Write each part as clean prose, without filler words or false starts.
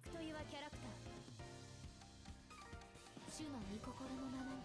クというキャラクター。主の御心のままに。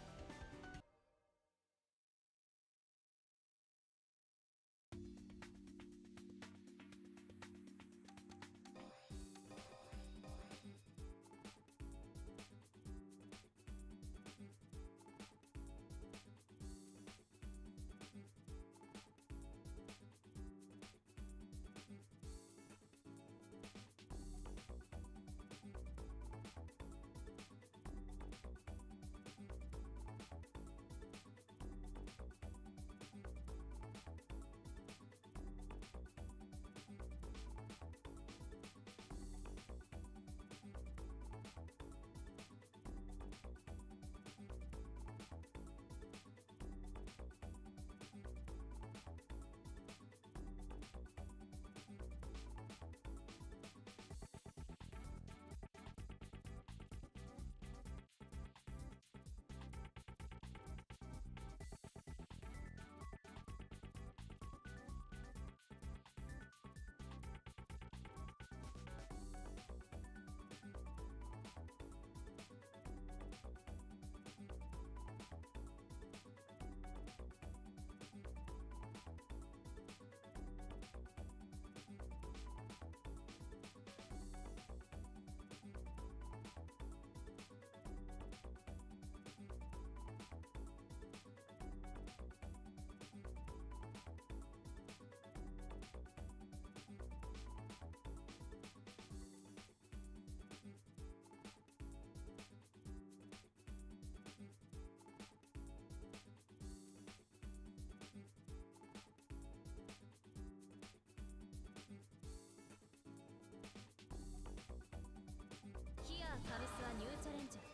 ヒアー・カミスはニューチャレンジャー。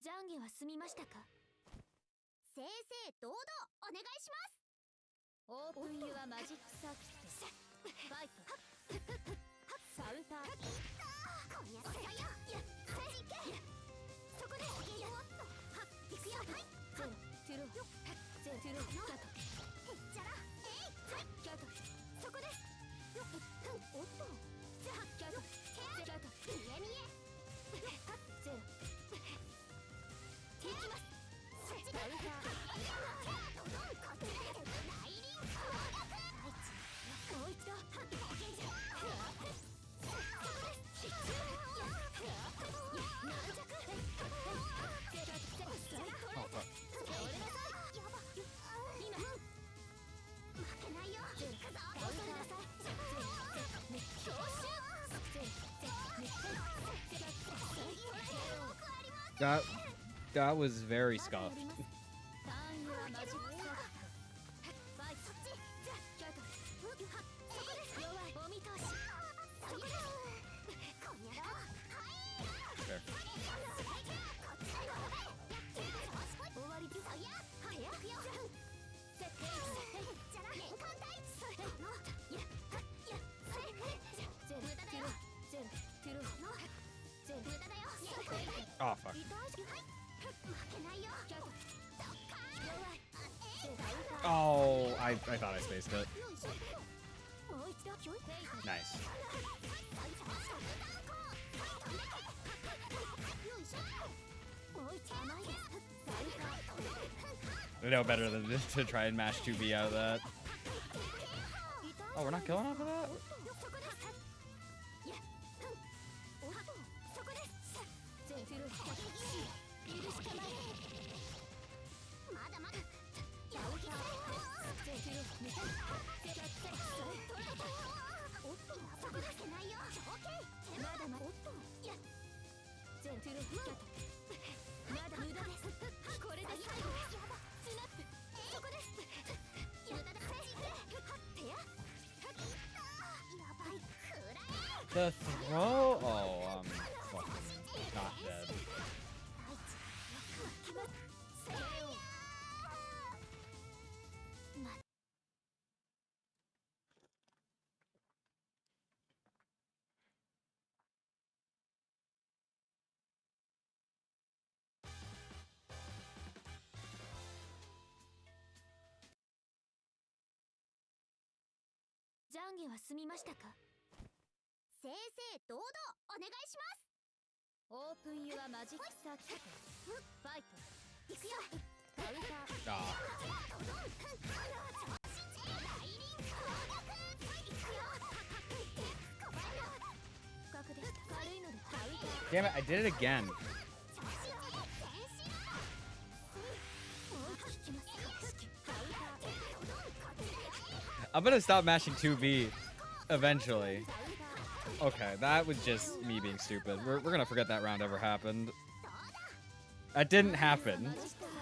懺悔は済みましたか？正々堂々お願いします。オープンユアマジックサーキット。ファイト。カウンター。こんやさよ。そこでよっと。行くよ。はい。ゼロ、トゥロー。ゼロ、トゥロー。キャト。へっちゃら。はい。キャト。そこです。よっ。おっと。じゃあキャト。キャト。見え見え。ゼロ。行きます。カウンター。もう一度。That was very scuffed. Fair. Oh, fuck. Oh, I thought I spaced it. Nice. I know better than this to try and mash 2B out of that. Oh, we're not killing off of that? The throw? Oh, fucking not dead. 懺悔は済みましたか？正々堂々お願いします。オープンユアマジックサーキット。ファイト。行くよ。カウンター。あDamn it, I did it again. I'm gonna stop mashing 2B eventually. Okay, that was just me being stupid. We're gonna forget that round ever happened. That didn't happen.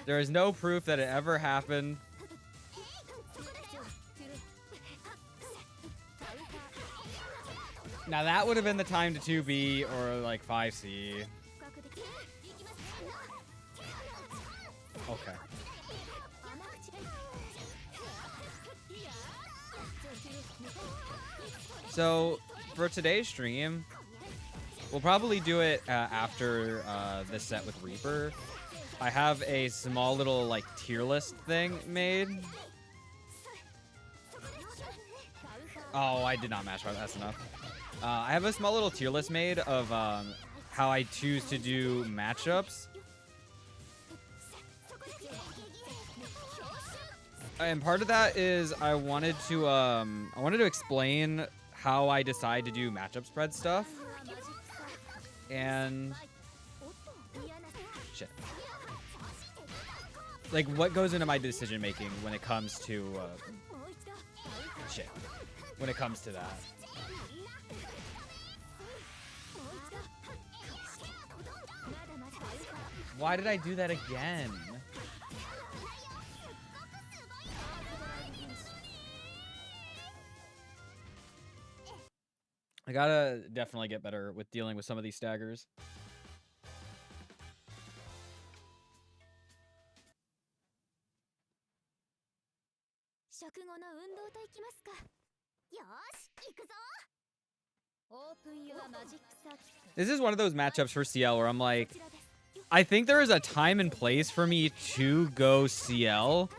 There is no proof that it ever happened. Now that would have been the time to 2B or like 5C. Okay. So for today's stream, we'll probably do it after this set with Reaper. I have a small little like tier list thing made. Oh, I did not match right. That's enough. I have a small little tier list made of how I choose to do matchups. And part of that is I wanted to explain how I decide to do matchup spread stuff. And shit. Like what goes into my decision making when it comes to shit. When it comes to that. Why did I do that again? I gotta definitely get better with dealing with some of these staggers. 食後の運動といきますか。よーし、行くぞ。 Open your magic circuit. This is one of those matchups for CL where I'm like, I think there is a time and place for me to go CL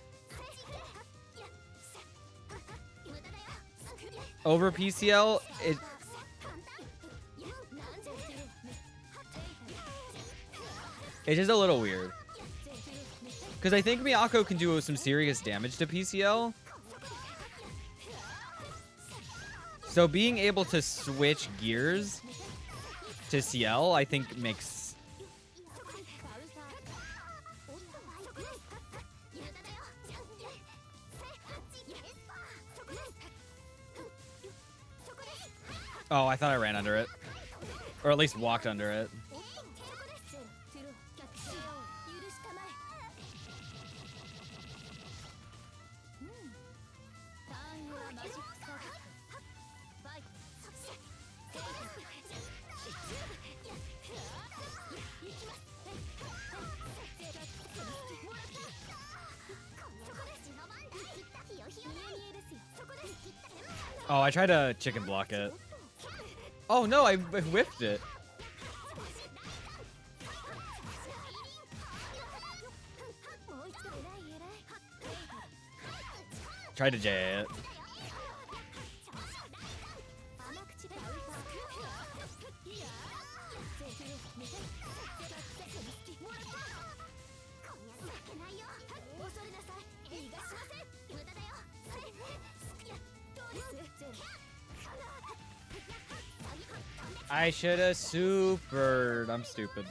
over PCL. It's just a little weird. Because I think Miyako can do some serious damage to PCL. So being able to switch gears to CL, I think makes... Oh, I thought I ran under it. Or at least walked under it. Oh, I tried to chicken block it. Oh no, I whiffed it. Tried to J it. I should have supered. I'm stupid.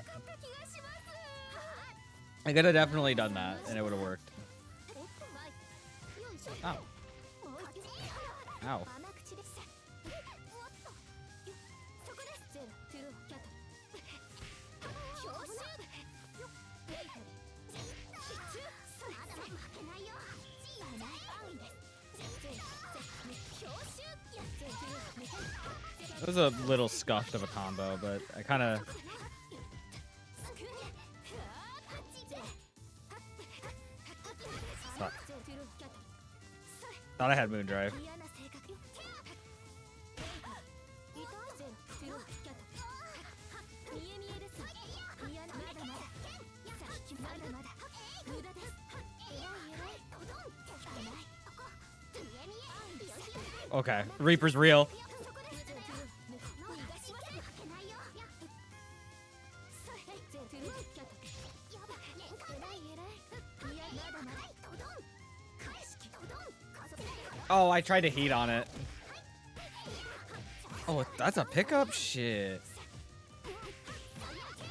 I could have definitely done that and it would have worked. Ow. Ow. It was a little scuffed of a combo, but I kind of... Thought I had Moondrive. Okay, Reaper's real. Oh, I tried to heat on it. Oh, that's a pickup? Shit.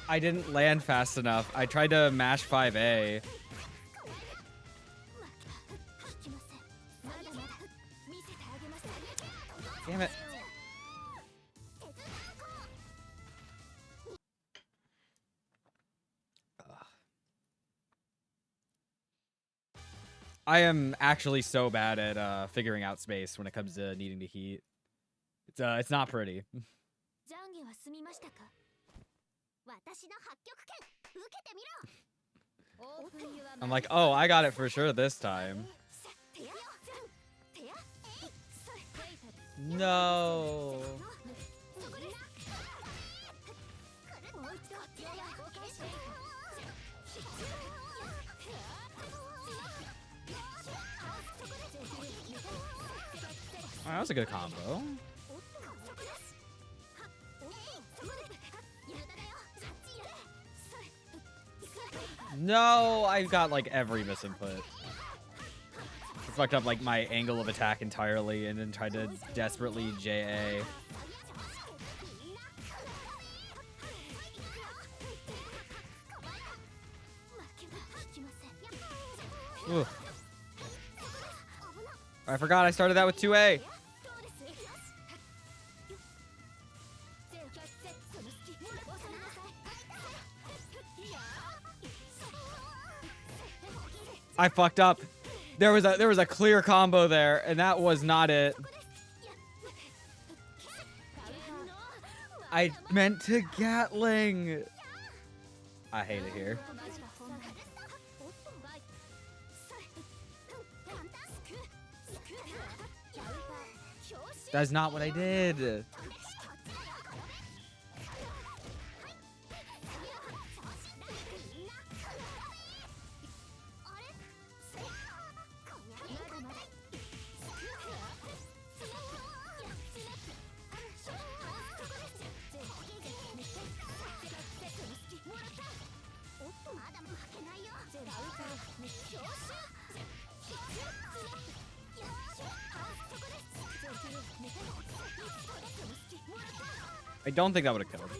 I didn't land fast enough. I tried to mash 5A. Damn it. I am actually so bad at figuring out space when it comes to needing to heat. It's not pretty. I'm like, oh, I got it for sure this time. No. Oh, that was a good combo. No, I got like every misinput. I fucked up like my angle of attack entirely and then tried to desperately JA. Ooh. I forgot I started that with 2A. I fucked up. There was a clear combo there, and that was not it. I meant to Gatling. I hate it here. That's not what I did. I don't think that would have killed.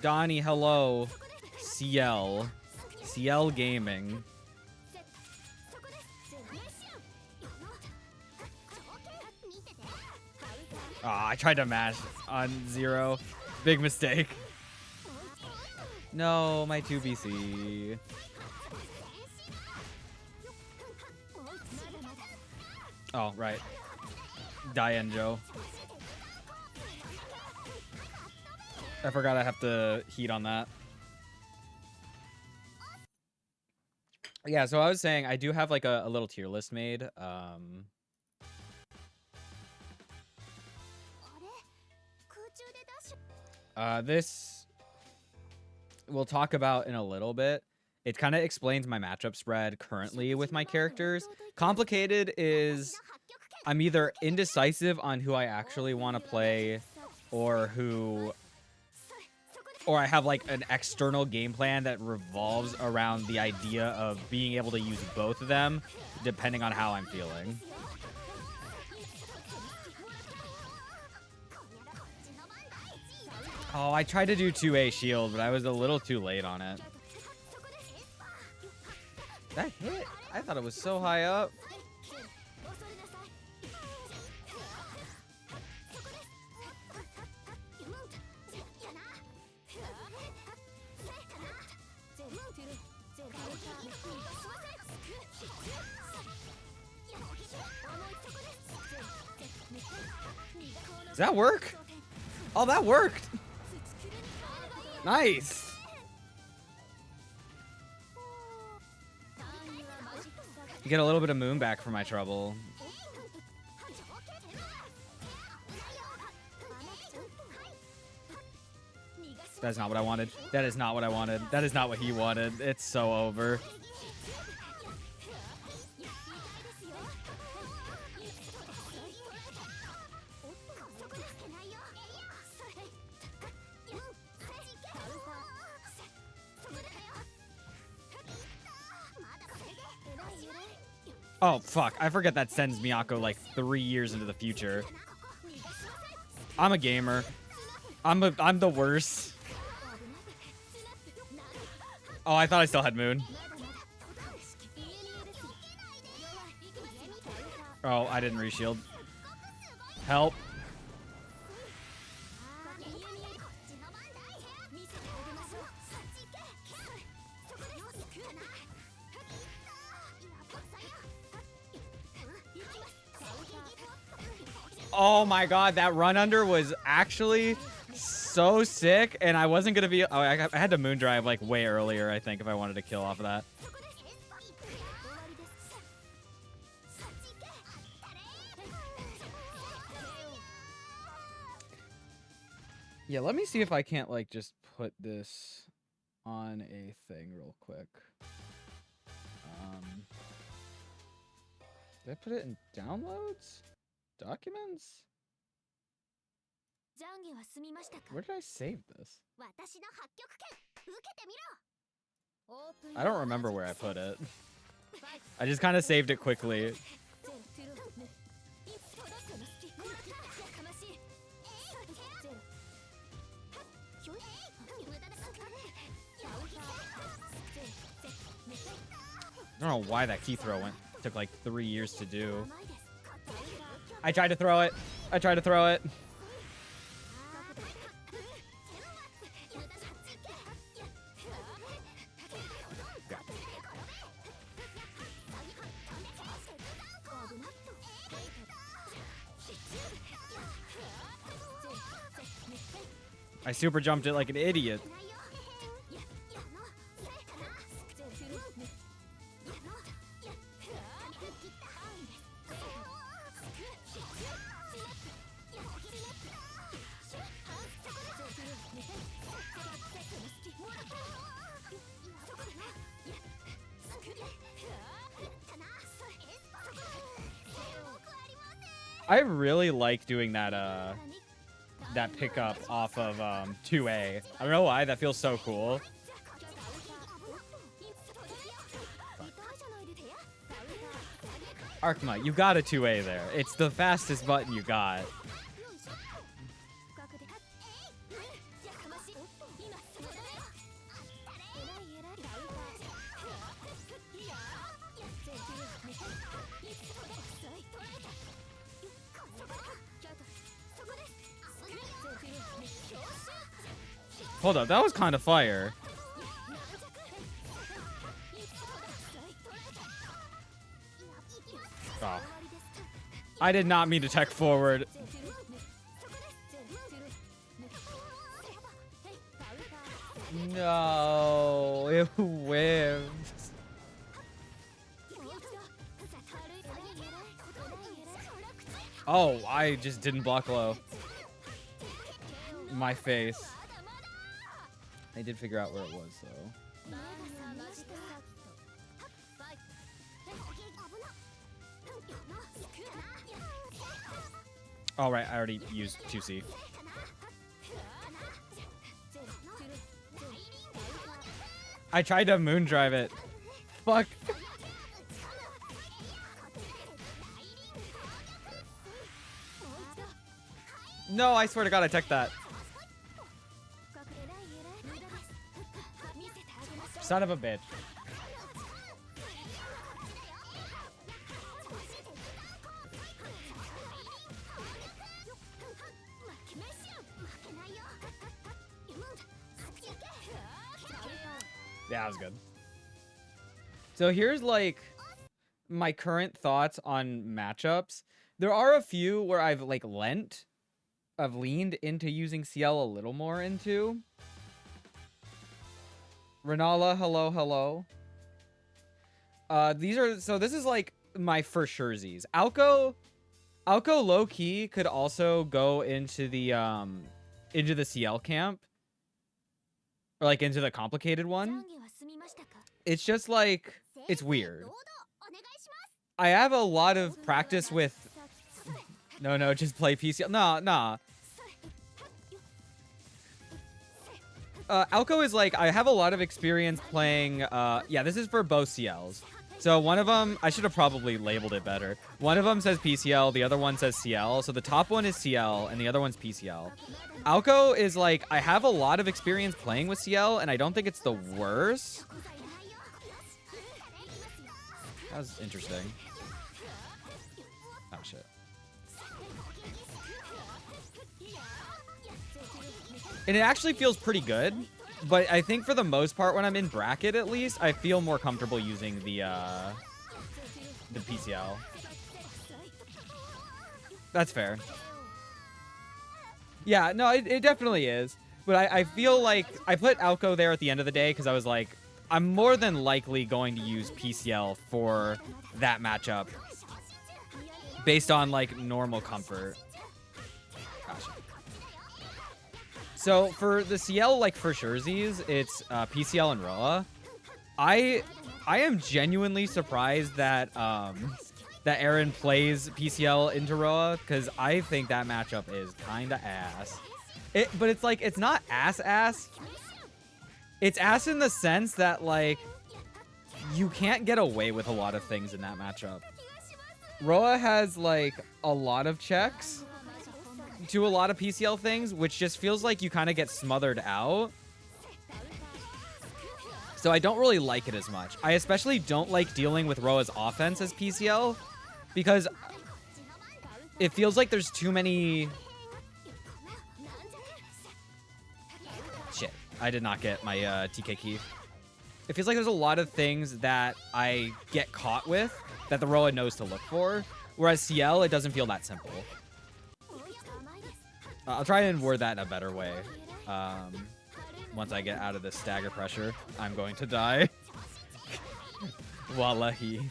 Donnie, hello. Ciel. Ciel Gaming. Ah, I tried to mash on 0. Big mistake. No, my 2BC. Oh, right. Dienjo. I forgot I have to heat on that. Yeah, so I was saying I do have like a little tier list made. This we'll talk about in a little bit. It kind of explains my matchup spread currently with my characters. Complicated is I'm either indecisive on who I actually want to play or I have like an external game plan that revolves around the idea of being able to use both of them depending on how I'm feeling. Oh, I tried to do 2A shield, but I was a little too late on it. That hit? I thought it was so high up. Does that work? Oh, that worked. Nice. You get a little bit of moon back for my trouble. That's not what I wanted. That is not what I wanted. That is not what he wanted. It's so over. Oh, fuck. I forget that sends Miyako like 3 years into the future. I'm a gamer. I'm the worst. Oh, I thought I still had Moon. Oh, I didn't reshield. Help. Oh my god, that run under was actually so sick, and I wasn't gonna be. Oh, I had to moon drive like way earlier, I think, if I wanted to kill off of that. Yeah, let me see if I can't like just put this on a thing real quick. Did I put it in downloads? Documents? Where did I save this? I don't remember where I put it. I just kind of saved it quickly. I don't know why that key throw took like 3 years to do. I tried to throw it. I tried to throw it. I super jumped it like an idiot. I really like doing that that pickup off of 2A. I don't know why, that feels so cool. Arhkma, you got a 2A there. It's the fastest button you got. Hold up, that was kind of fire. Oh. I did not mean to tech forward. No, it whiffed. Oh, I just didn't block low. My face. I did figure out where it was, though. All right, I already used 2C. I tried to moon drive it. Fuck. No, I swear to God, I teched that. Son of a bitch. Yeah, that was good. So here's like my current thoughts on matchups. There are a few where I've leaned into using Ciel a little more into. Renala, hello, hello. This is like my for surezies. Alco low key could also go into the Ciel camp. or like into the complicated one. It's just like, it's weird. I have a lot of practice with... No, just play PCL. Nah. Alco is like, I have a lot of experience playing... yeah, this is for both CLs. So one of them, I should have probably labeled it better. One of them says PCL, the other one says CL. So the top one is CL, and the other one's PCL. Alco is like, I have a lot of experience playing with CL, and I don't think it's the worst. That was interesting. Oh, shit. And it actually feels pretty good. But I think for the most part, when I'm in bracket at least, I feel more comfortable using the PCL. That's fair. Yeah, no, it definitely is. But I feel like I put Alco there at the end of the day because I was like, I'm more than likely going to use PCL for that matchup based on like normal comfort. Gosh. So for the CL, like for surezies, it's PCL and Roa. I am genuinely surprised that that Erin plays PCL into Roa because I think that matchup is kind of ass. But it's like, it's not ass. It's ass in the sense that like you can't get away with a lot of things in that matchup. Roa has like a lot of checks to a lot of PCL things, which just feels like you kind of get smothered out. So I don't really like it as much. I especially don't like dealing with Roa's offense as PCL because it feels like there's too many... Shit, I did not get my TK key. It feels like there's a lot of things that I get caught with that the Roa knows to look for, whereas CL, it doesn't feel that simple. I'll try and word that in a better way. Once I get out of this stagger pressure, I'm going to die. Wallahi.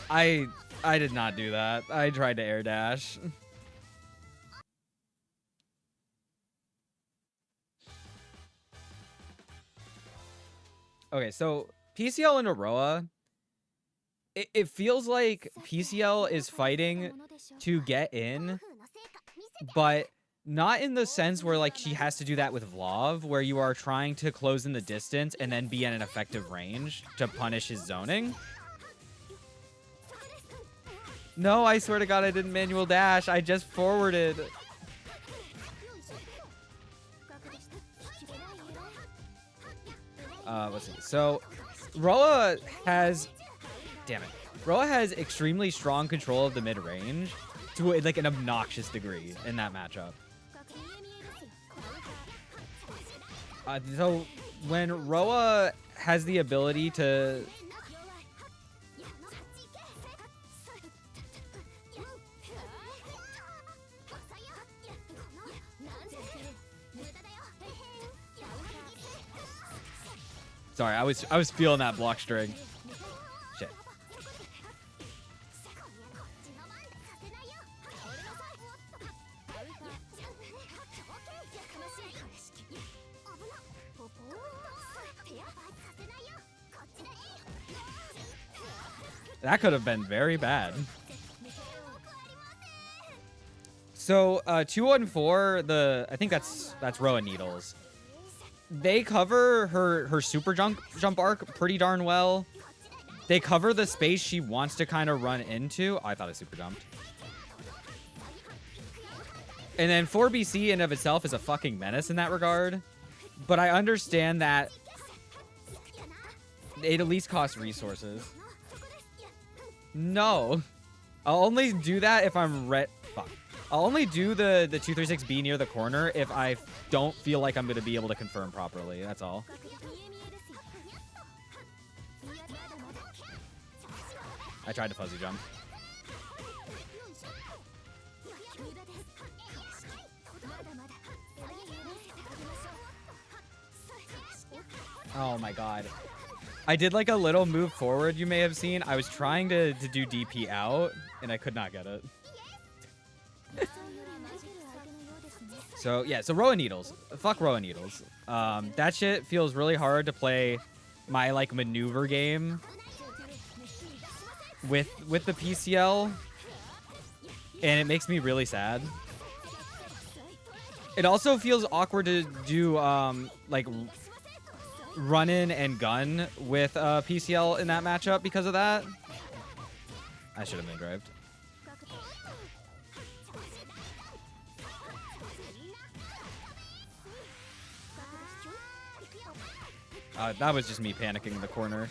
I did not do that. I tried to air dash. Okay, so PCL and Aroa, it feels like PCL is fighting to get in, but not in the sense where like she has to do that with Vlav, where you are trying to close in the distance and then be in an effective range to punish his zoning. No, I swear to God, I didn't manual dash. I just forwarded. Let's see. So, Roa has... Damn it. Roa has extremely strong control of the mid-range to like an obnoxious degree in that matchup. So, when Roa has the ability to... Sorry, I was feeling that block string. Shit. That could have been very bad. So, 214, I think that's Roa Needles. They cover her super jump arc pretty darn well. They cover the space she wants to kind of run into. Oh, I thought I super jumped. And then 4BC in of itself is a fucking menace in that regard. But I understand that it at least costs resources. No. I'll only do that if I'm fuck. I'll only do the 236B near the corner if I don't feel like I'm going to be able to confirm properly. That's all. I tried to fuzzy jump. Oh my god. I did like a little move forward you may have seen. I was trying to do DP out and I could not get it. So yeah, so Roa Needles. Fuck Roa Needles. That shit feels really hard to play my like maneuver game with the PCL, and it makes me really sad. It also feels awkward to do like run in and gun with PCL in that matchup because of that. I should have been drived. That was just me panicking in the corner.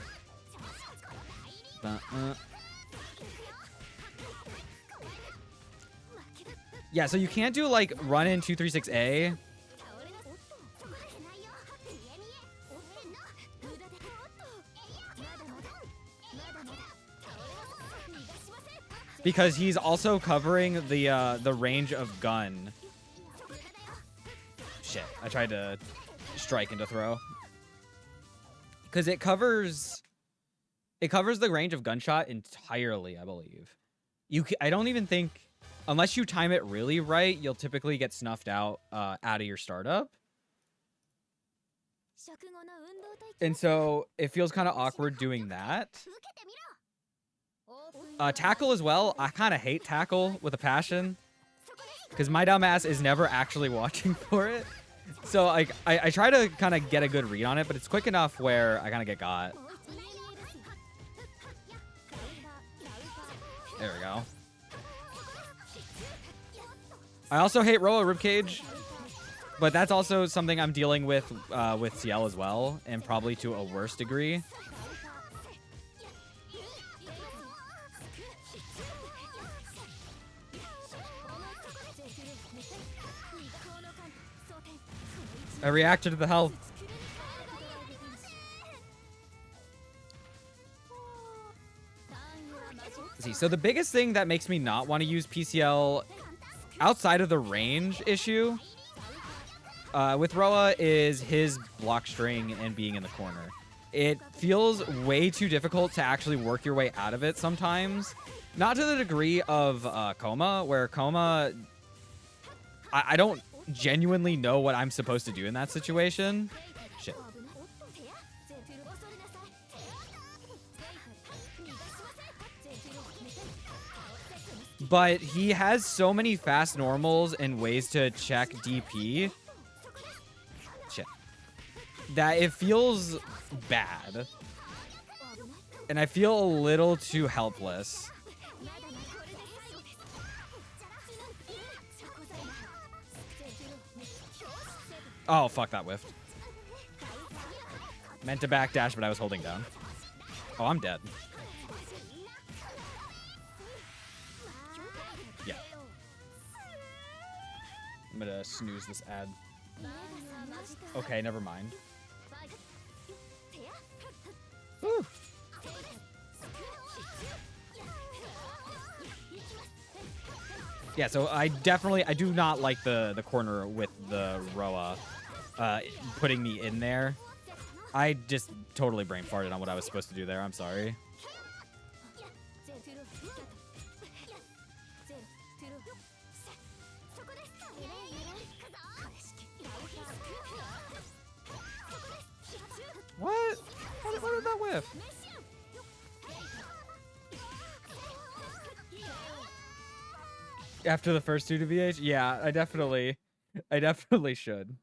Yeah, so you can't do like run in 236A. Because he's also covering the range of gun. Shit, I tried to strike into throw. Because it covers the range of gunshot entirely, I believe. I don't even think, unless you time it really right, you'll typically get snuffed out of your startup. And so it feels kind of awkward doing that. Tackle as well. I kind of hate tackle with a passion. Because my dumb ass is never actually watching for it. So like I try to kind of get a good read on it, but it's quick enough where I kind of get got. There we go. I also hate Roa Ribcage, but that's also something I'm dealing with Ciel as well, and probably to a worse degree. I reacted to the health. See, so the biggest thing that makes me not want to use PCL outside of the range issue with Roa is his block string and being in the corner. It feels way too difficult to actually work your way out of it sometimes. Not to the degree of Coma, where Coma, I don't genuinely know what I'm supposed to do in that situation. Shit. But he has so many fast normals and ways to check DP. Shit. That it feels bad. And I feel a little too helpless. Oh, fuck, that whiffed. Meant to backdash, but I was holding down. Oh, I'm dead. Yeah. I'm gonna snooze this ad. Okay, never mind. Woo. Yeah, so I do not like the corner with the Roa putting me in there. I just totally brain farted on what I was supposed to do there. I'm sorry. What? What did that whiff? After the first 2 to VH? Yeah, I definitely should.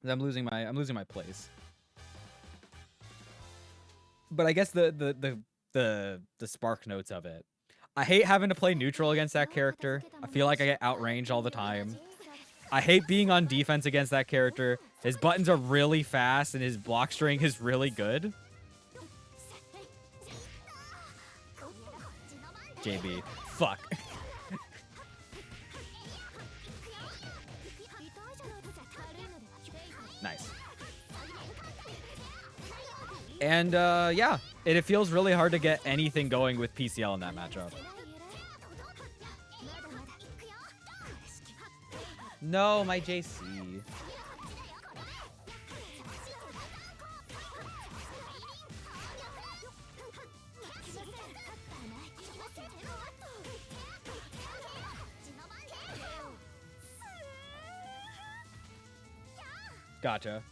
I'm losing my place. But I guess the spark notes of it. I hate having to play neutral against that character. I feel like I get outranged all the time. I hate being on defense against that character. His buttons are really fast and his block string is really good. JB. Fuck. Nice. And yeah, it feels really hard to get anything going with PCL in that matchup. No, my JC. Gotcha.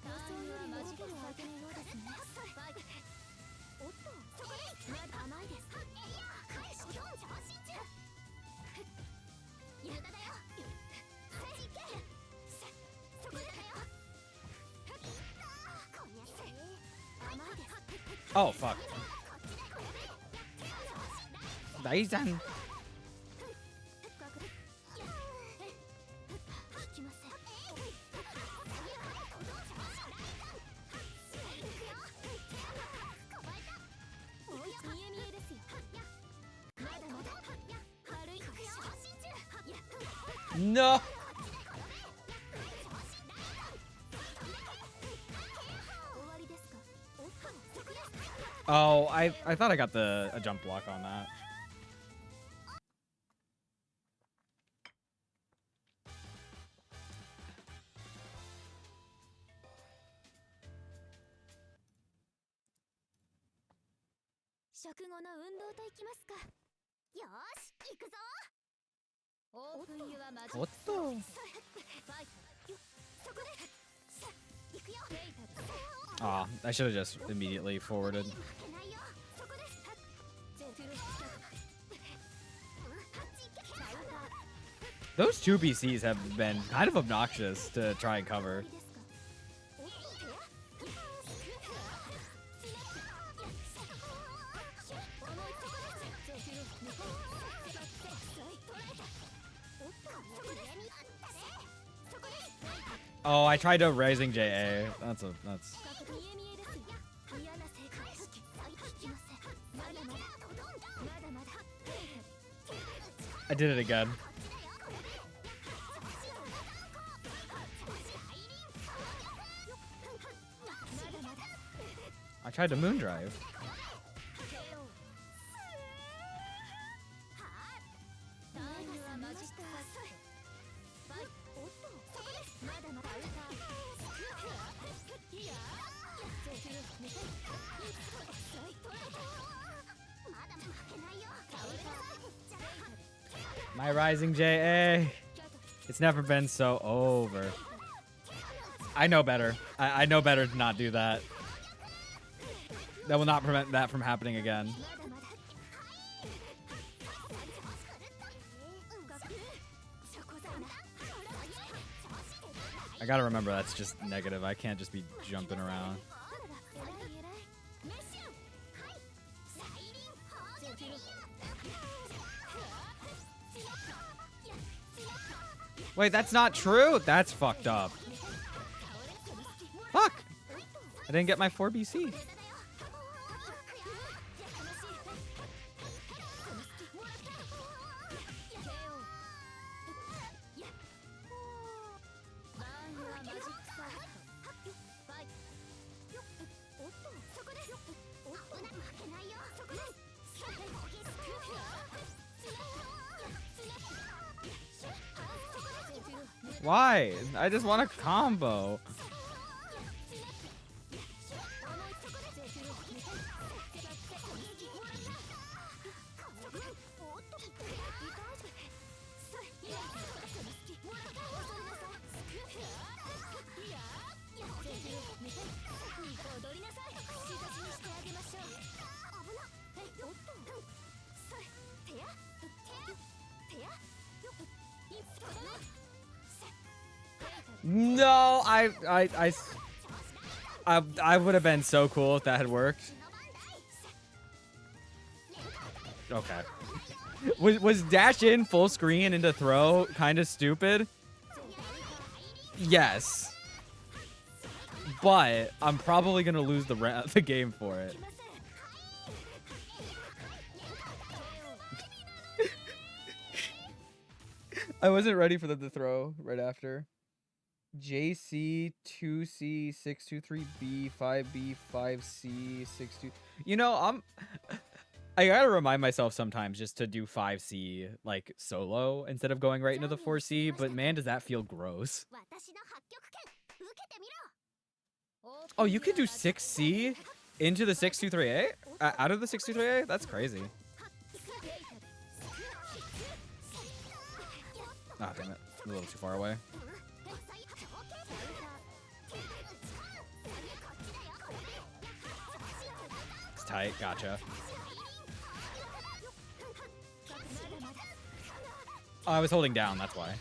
Oh, fuck. Daizan. No. Oh, I thought I got a jump block on that. Aw, I should have just immediately forwarded. Those two BCs have been kind of obnoxious to try and cover. Oh, I tried to Rising JA. That's. I did it again. I tried to moon drive. My Rising JA. It's never been so over. I know better. I know better to not do that. That will not prevent that from happening again. I gotta remember that's just negative. I can't just be jumping around. Wait, that's not true? That's fucked up. Fuck! I didn't get my 4BC. Why? I just want a combo. No, I would have been so cool if that had worked. Okay. Was dash in full screen into throw kind of stupid? Yes. But I'm probably going to lose the game for it. I wasn't ready for them to throw right after. JC 2C 623B 5B 5C 62. You know, I gotta remind myself sometimes just to do 5C like solo instead of going right into the 4C. But man, does that feel gross. Oh, you can do 6C into the 623A out of the 623A. That's crazy. Oh damn it! A little too far away. tight. Gotcha. Oh, I was holding down, that's why.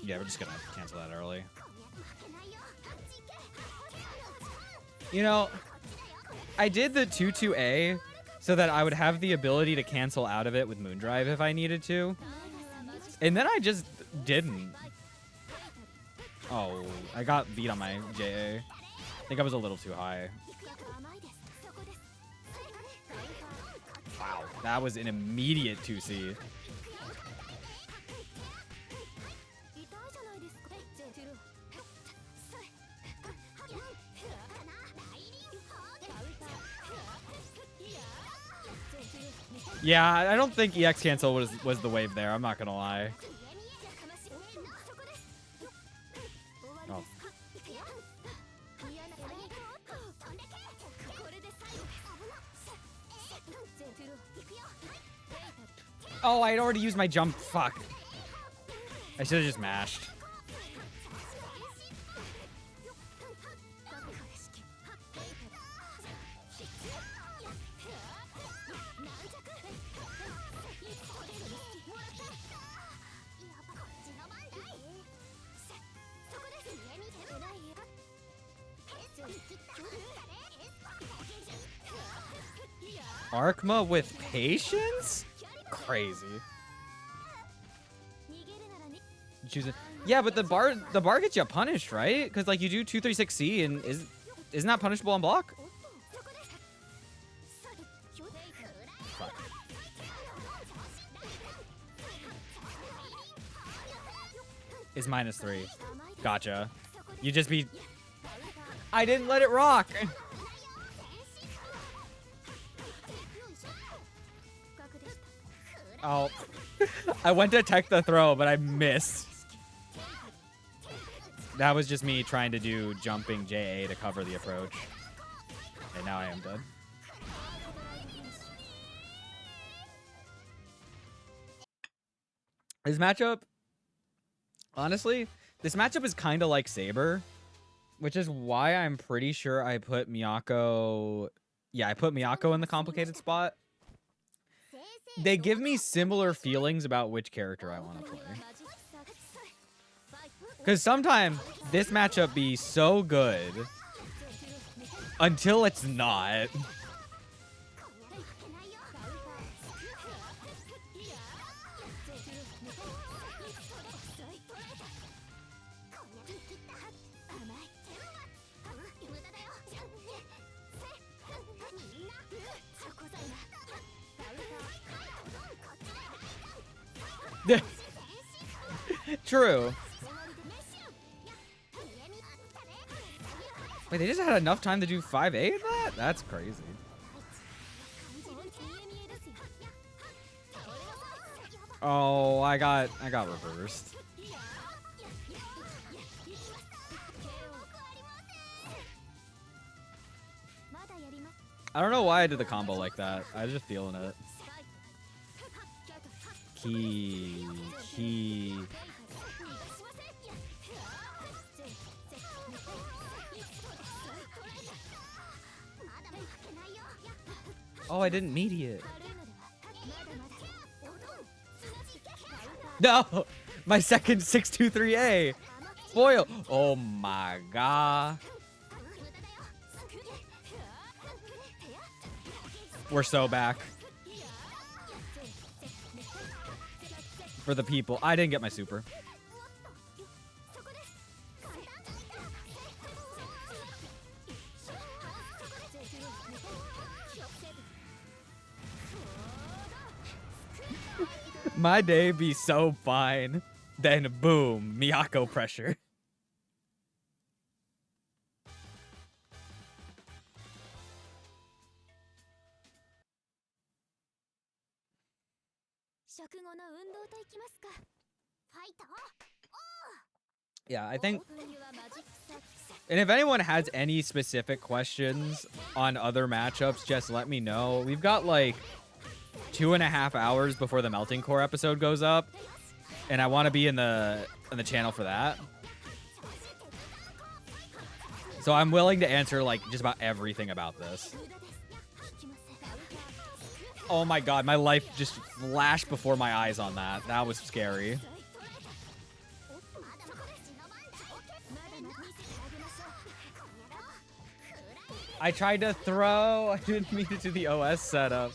Yeah, we're just gonna cancel that early. You know, I did the 2-2A so that I would have the ability to cancel out of it with Moondrive if I needed to. And then I just didn't. Oh, I got beat on my JA. I think I was a little too high. Wow, that was an immediate 2C. Yeah, I don't think EX cancel was the wave there. I'm not gonna lie. Oh. Oh, I had already used my jump. Fuck. I should have just mashed. Arhkma with patience? Crazy. Choosing. Yeah, but the bar gets you punished, right? Because like you do 236C and isn't that punishable on block? Fuck. Is -3. Gotcha. You just be. I didn't let it rock. Oh, I went to tech the throw, but I missed. That was just me trying to do jumping JA to cover the approach. And now I am dead. This matchup, honestly, this matchup is kind of like Saber, which is why I'm pretty sure I put Miyako. Yeah, I put Miyako in the complicated spot. They give me similar feelings about which character I want to play. Because sometimes this matchup be so good until it's not. True. Wait, they just had enough time to do 5A of that? That's crazy. Oh, I got reversed. I don't know why I did the combo like that. I was just feeling it. Key. Oh, I didn't mediate. No! My second 623A! Foil! Oh my god. We're so back. For the people. I didn't get my super. My day be so fine. Then boom, Miyako pressure. Yeah, I think. And if anyone has any specific questions on other matchups, just let me know. We've got like 2.5 hours before the Melting Core episode goes up, and I want to be in the channel for that. So I'm willing to answer like just about everything about this. Oh my god, my life just flashed before my eyes on that. That was scary. I tried to throw. I didn't mean to do the OS setup.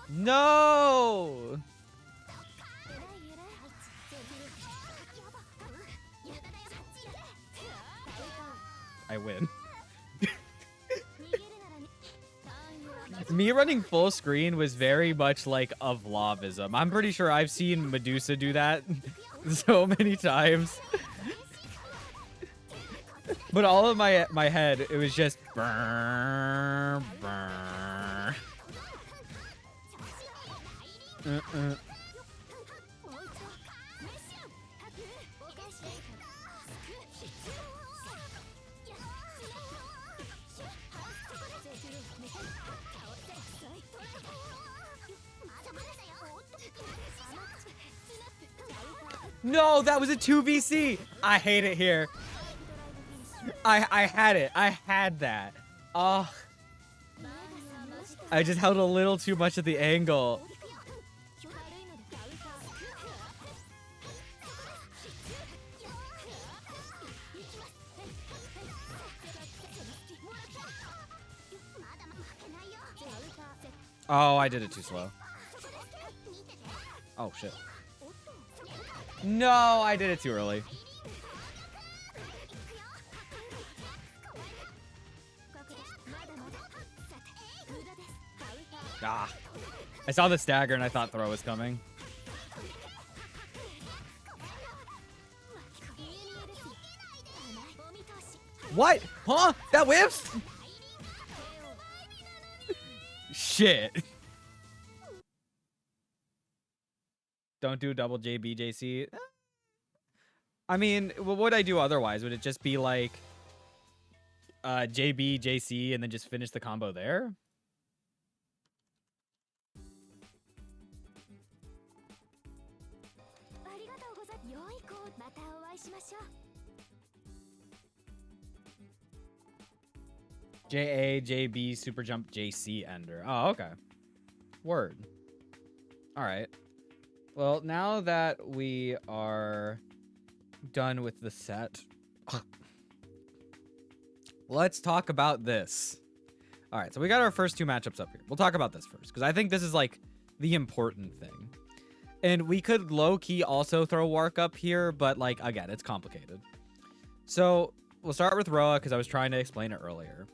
No! I win. Me running full screen was very much like a vlogism. I'm pretty sure I've seen Medusa do that so many times. But all of my head, it was just brr, brr. No, that was a 2VC. I hate it here. I had it. I had that. Oh. I just held a little too much of the angle. Oh, I did it too slow. Oh, shit. No, I did it too early. Ah. I saw the stagger and I thought throw was coming. What? Huh? That whiffs? Shit. Don't do double JBJC. I mean, what would I do otherwise? Would it just be like JBJC and then just finish the combo there? JA, JB, Super Jump, JC, Ender. Oh, okay. Word. All right. Well, now that we are done with the set, let's talk about this. All right, so we got our first two matchups up here. We'll talk about this first, because I think this is, like, the important thing. And we could low-key also throw Wark up here, but, like, again, it's complicated. So, we'll start with Roa, because I was trying to explain it earlier.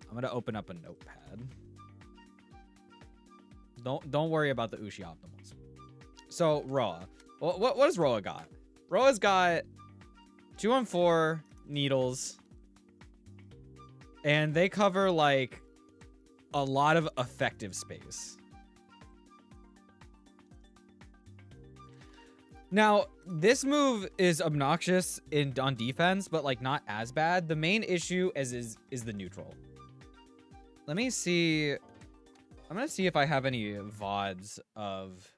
I'm going to open up a notepad. Don't worry about the Ushi optimals. So, Roa. What does Roa got? Roa's got 2-on-4 needles. And they cover, like, a lot of effective space. Now, this move is obnoxious on defense, but, like, not as bad. The main issue is the neutral. Let me see. I'm going to see if I have any VODs of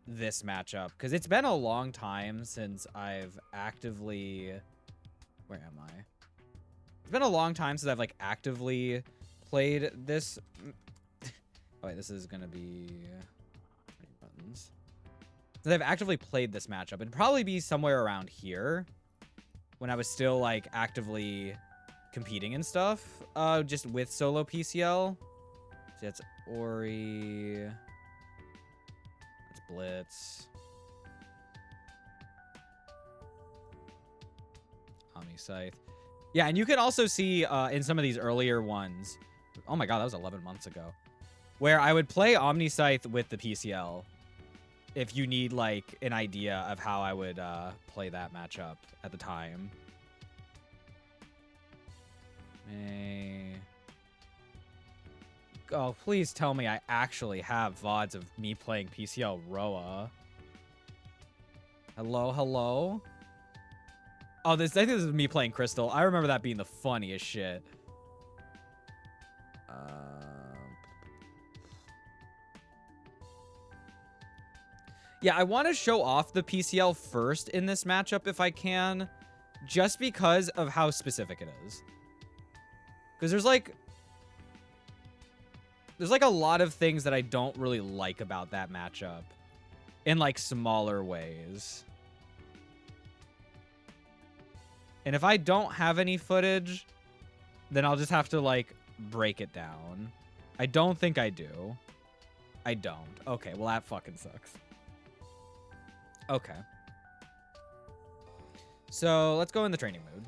this matchup, because it's been a long time since I've actively... Where am I? It's been a long time since I've, like, actively played this... Oh, wait, this is going to be... buttons. Since I've actively played this matchup. It'd probably be somewhere around here when I was still, like, actively competing and stuff. Just with solo PCL. So that's Ori. That's Blitz. Omni Scythe. Yeah, and you can also see in some of these earlier ones. Oh my god, that was 11 months ago. Where I would play Omni Scythe with the PCL. If you need, like, an idea of how I would play that matchup at the time. Oh, please tell me I actually have VODs of me playing PCL Roa. Hello, hello? Oh, I think this is me playing Crystal. I remember that being the funniest shit. Yeah, I want to show off the PCL first in this matchup if I can, just because of how specific it is. Because there's like a lot of things that I don't really like about that matchup in like smaller ways. And if I don't have any footage, then I'll just have to like break it down. I don't think I do. I don't. Okay, well that fucking sucks. Okay. So let's go in the training mood.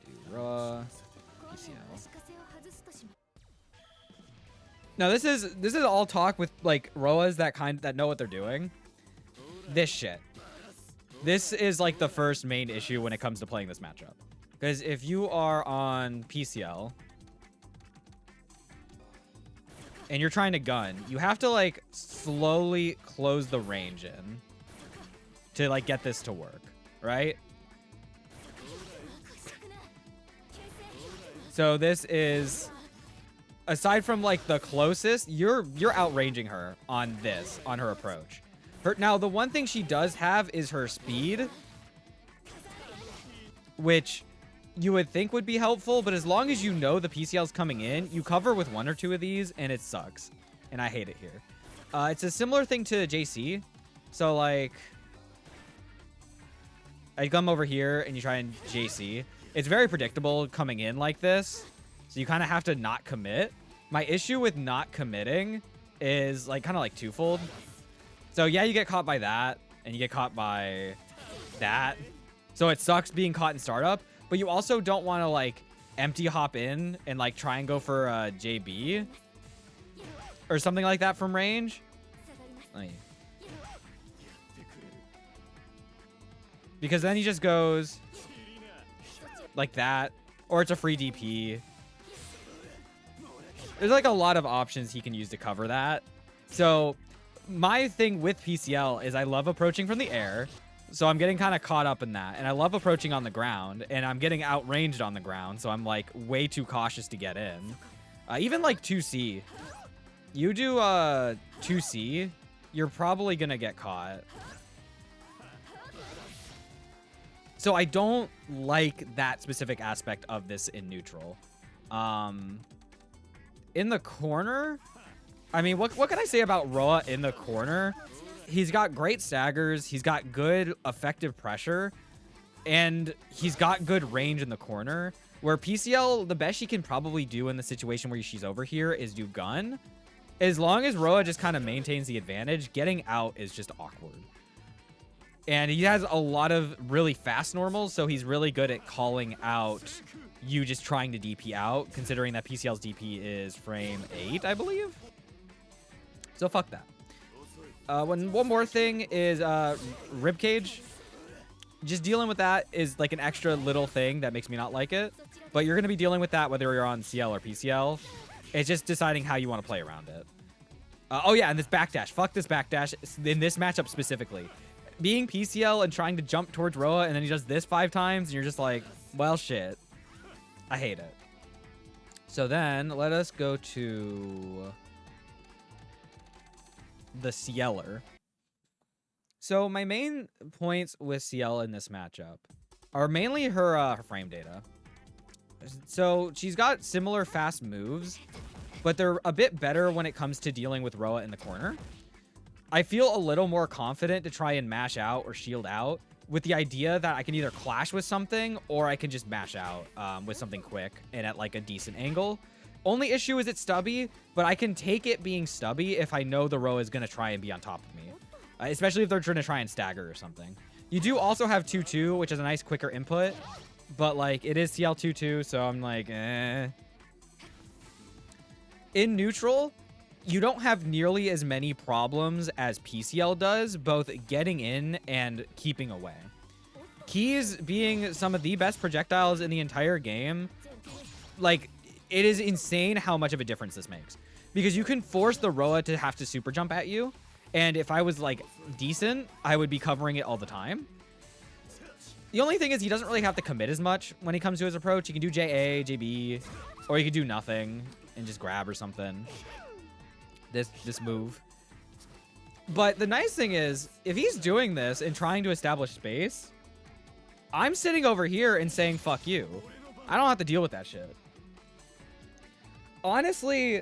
Do raw. PCL. Now this is all talk with like Roas that know what they're doing. This shit. This is like the first main issue when it comes to playing this matchup. Because if you are on PCL and you're trying to gun, you have to like slowly close the range in to like get this to work, right? So this is, aside from like the closest, you're outranging her on this, on her approach. Now, the one thing she does have is her speed, which you would think would be helpful, but as long as you know the PCL's coming in, you cover with 1 or 2 of these, and it sucks. And I hate it here. It's a similar thing to JC. So, like, I come over here, and you try and JC. It's very predictable coming in like this, so you kind of have to not commit. My issue with not committing is, like, kind of like twofold. So, yeah, you get caught by that, and you get caught by that. So it sucks being caught in startup, but you also don't want to, like, empty hop in and, like, try and go for JB or something like that from range. Because then he just goes like that, or it's a free DP. There's, like, a lot of options he can use to cover that. So my thing with PCL is I love approaching from the air. So I'm getting kind of caught up in that. And I love approaching on the ground. And I'm getting outranged on the ground. So I'm, like, way too cautious to get in. Even, like, 2C. You do 2C, you're probably going to get caught. So I don't like that specific aspect of this in neutral. In the corner, I mean, what can I say about Roa in the corner? He's got great staggers. He's got good effective pressure. And he's got good range in the corner. Where PCL, the best she can probably do in the situation where she's over here is do gun. As long as Roa just kind of maintains the advantage, getting out is just awkward. And he has a lot of really fast normals, so he's really good at calling out you just trying to DP out, considering that PCL's DP is frame 8, I believe. So fuck that. One more thing is ribcage. Just dealing with that is like an extra little thing that makes me not like it. But you're going to be dealing with that whether you're on CL or PCL. It's just deciding how you want to play around it. Oh yeah, and this backdash. Fuck this backdash in this matchup specifically. Being PCL and trying to jump towards Roa and then he does this 5 times and you're just like, well, shit. I hate it. So then let us go to the Cieler. So my main points with Ciel in this matchup are mainly her frame data. So she's got similar fast moves, but they're a bit better when it comes to dealing with Roa in the corner. I feel a little more confident to try and mash out or shield out with the idea that I can either clash with something or I can just mash out with something quick and at like a decent angle. Only issue is it's stubby, but I can take it being stubby if I know the Roa is going to try and be on top of me. Especially if they're trying to try and stagger or something. You do also have 2-2, which is a nice quicker input. But like it is CL 2-2, so I'm like, eh. In neutral, you don't have nearly as many problems as PCL does, both getting in and keeping away. keys being some of the best projectiles in the entire game, like, it is insane how much of a difference this makes. Because you can force the Roa to have to super jump at you, and if I was, like, decent, I would be covering it all the time. The only thing is he doesn't really have to commit as much when he comes to his approach. He can do JA, JB, or he could do nothing and just grab or something. This move. But the nice thing is, if he's doing this and trying to establish space, I'm sitting over here and saying, fuck you. I don't have to deal with that shit. Honestly,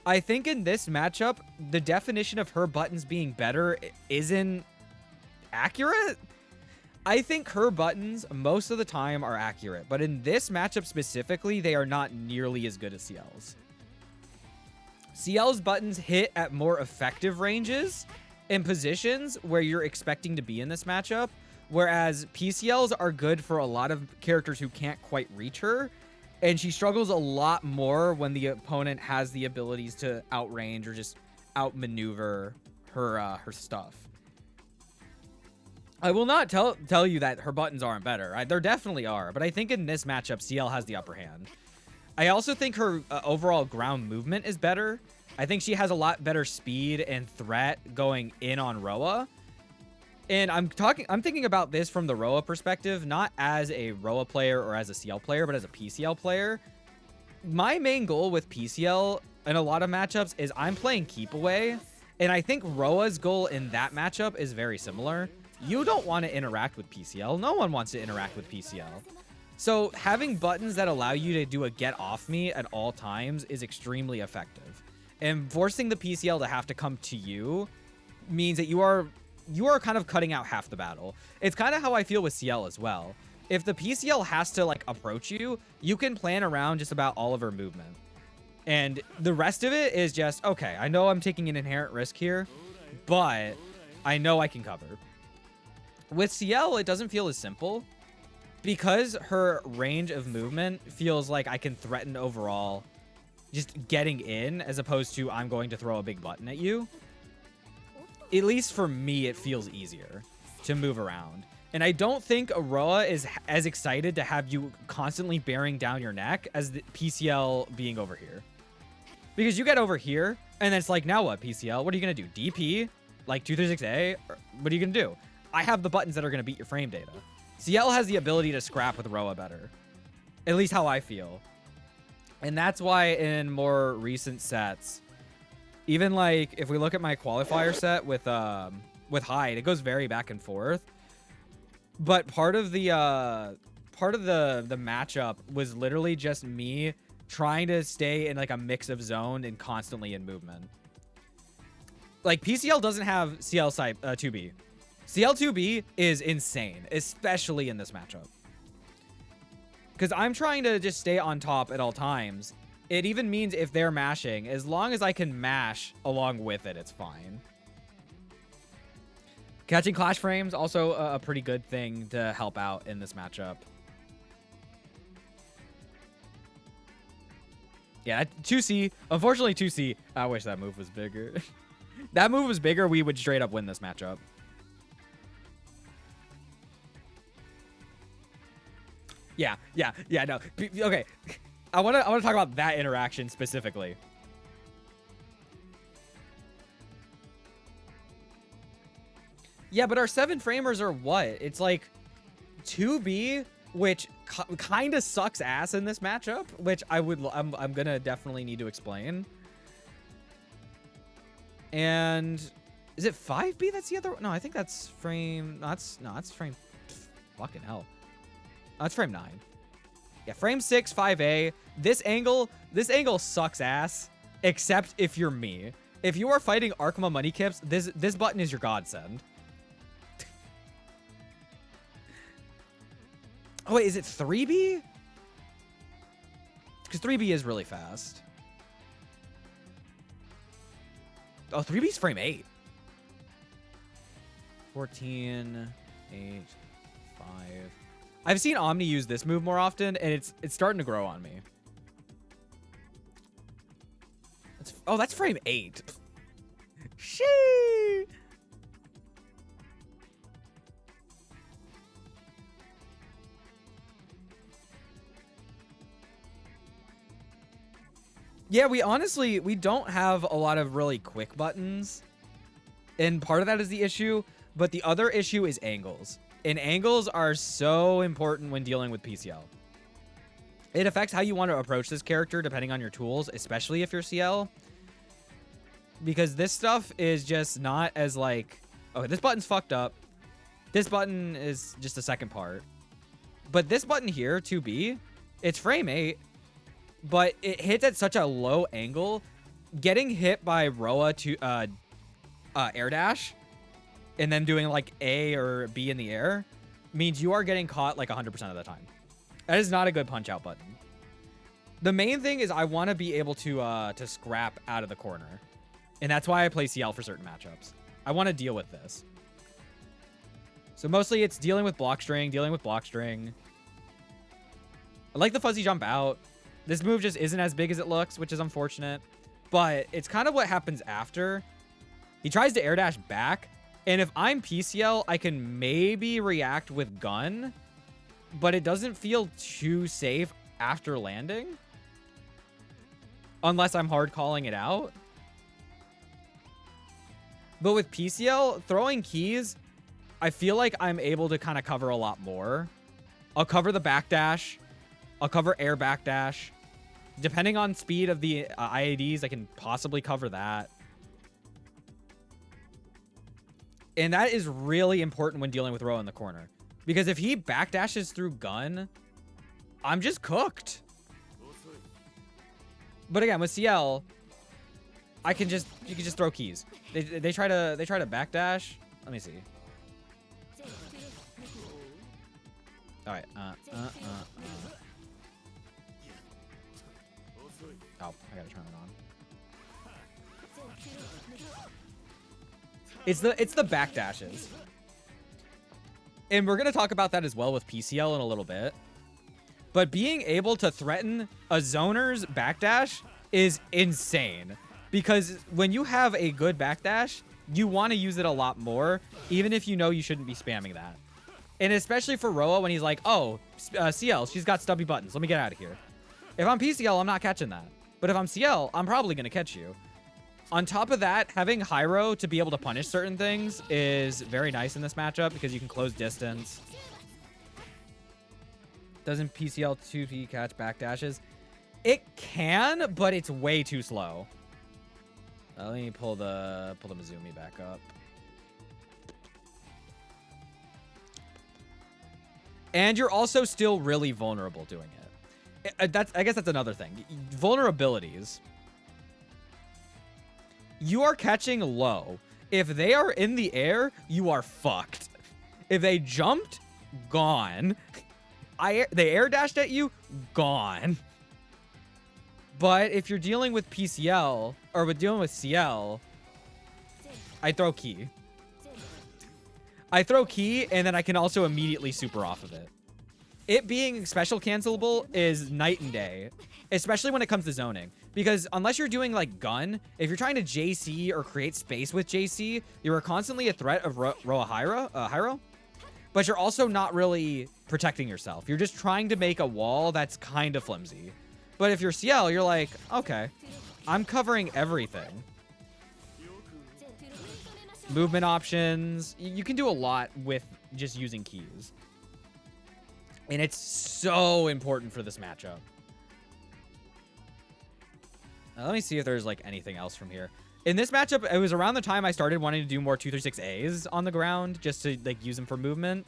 I think in this matchup, the definition of her buttons being better isn't accurate. I think her buttons most of the time are accurate, but in this matchup specifically, they are not nearly as good as Ciel's. Ciel's buttons hit at more effective ranges and positions where you're expecting to be in this matchup, whereas PCLs are good for a lot of characters who can't quite reach her, and she struggles a lot more when the opponent has the abilities to outrange or just outmaneuver her stuff. I will not tell you that her buttons aren't better. There definitely are, but I think in this matchup, Ciel has the upper hand. I also think her overall ground movement is better. I think she has a lot better speed and threat going in on Roa. And I'm thinking about this from the Roa perspective, not as a Roa player or as a Ciel player, but as a PCL player. My main goal with PCL in a lot of matchups is I'm playing keep away, and I think Roa's goal in that matchup is very similar. You don't want to interact with PCL. No one wants to interact with PCL. So having buttons that allow you to do a get off me at all times is extremely effective. And forcing the PCL to have to come to you means that you are kind of cutting out half the battle. It's kind of how I feel with Ciel as well. If the PCL has to like approach you, you can plan around just about all of her movement. And the rest of it is just, okay, I know I'm taking an inherent risk here, but I know I can cover. With Ciel, it doesn't feel as simple because her range of movement feels like I can threaten overall just getting in as opposed to I'm going to throw a big button at you. At least for me, it feels easier to move around. And I don't think Aroa is as excited to have you constantly bearing down your neck as the PCL being over here. Because you get over here, and then it's like, now what, PCL? What are you going to do? DP? Like 236A? Or what are you going to do? I have the buttons that are going to beat your frame data. Ciel has the ability to scrap with Roa better. At least how I feel. And that's why in more recent sets, even like if we look at my qualifier set with Hyde, it goes very back and forth. But part of the matchup was literally just me trying to stay in like a mix of zone and constantly in movement. Like PCL doesn't have CL side 2B. CL2B is insane, especially in this matchup. Because I'm trying to just stay on top at all times. It even means if they're mashing, as long as I can mash along with it, it's fine. Catching clash frames, also a pretty good thing to help out in this matchup. Yeah, 2C. Unfortunately, 2C. I wish that move was bigger. That move was bigger, we would straight up win this matchup. Yeah, no. Okay. I want to talk about that interaction specifically. Yeah, but our 7 framers are what? It's like 2B, which kind of sucks ass in this matchup, which I'm going to definitely need to explain. And is it 5B that's the other? No, I think that's frame. That's frame. Fucking hell. That's frame 9. Yeah, frame 6, 5A. This angle sucks ass, except if you're me. If you are fighting Arhkma money kips, this button is your godsend. Oh wait, is it 3B? Because 3B is really fast. Oh, 3B's frame 8. 14, 8, 5. I've seen Omni use this move more often, and it's starting to grow on me. That's frame 8. Sheesh. Yeah, we don't have a lot of really quick buttons. And part of that is the issue, but the other issue is angles. And angles are so important when dealing with PCL. It affects how you want to approach this character depending on your tools, especially if you're CL. Because this stuff is just not as like, okay, this button's fucked up. This button is just the second part. But this button here, 2B, it's frame 8, but it hits at such a low angle. Getting hit by Roa to air dash and then doing like A or B in the air means you are getting caught like 100% of the time. That is not a good punch out button. The main thing is I want to be able to scrap out of the corner. And that's why I play CL for certain matchups. I want to deal with this. So mostly it's dealing with block string. I like the fuzzy jump out. This move just isn't as big as it looks, which is unfortunate. But it's kind of what happens after. He tries to air dash back. And if I'm PCL, I can maybe react with gun. But it doesn't feel too safe after landing. Unless I'm hard calling it out. But with PCL, throwing keys, I feel like I'm able to kind of cover a lot more. I'll cover the backdash. I'll cover air backdash. Depending on speed of the IADs, I can possibly cover that. And that is really important when dealing with Roa in the corner. Because if he backdashes through gun, I'm just cooked. But again, with CL, you can just throw keys. They try to backdash. Let me see. All right. Oh, I gotta turn it on. It's the backdashes. And we're gonna talk about that as well with PCL in a little bit. But being able to threaten a zoner's backdash is insane. Because when you have a good backdash, you want to use it a lot more, even if you know you shouldn't be spamming that. And especially for Roa when he's like, oh, CL, she's got stubby buttons. Let me get out of here. If I'm PCL, I'm not catching that. But if I'm CL, I'm probably going to catch you. On top of that, having Hyro to be able to punish certain things is very nice in this matchup because you can close distance. Doesn't PCL 2P catch backdashes? It can, but it's way too slow. Let me pull the Mizumi back up. And you're also still really vulnerable doing it. I guess that's another thing. Vulnerabilities. You are catching low. If they are in the air, you are fucked. If they jumped, gone. They air dashed at you, gone. But if you're dealing with PCL or with dealing with CL, I throw key. I throw key and then I can also immediately super off of it. It being special cancelable is night and day, especially when it comes to zoning. Because unless you're doing like gun, if you're trying to JC or create space with JC, you are constantly a threat of Roa Hyro. But you're also not really protecting yourself. You're just trying to make a wall that's kind of flimsy. But if you're CL, you're like, okay, I'm covering everything. Movement options. You can do a lot with just using keys. And it's so important for this matchup. Let me see if there's like anything else from here. In this matchup, it was around the time I started wanting to do more 236As on the ground just to like use them for movement.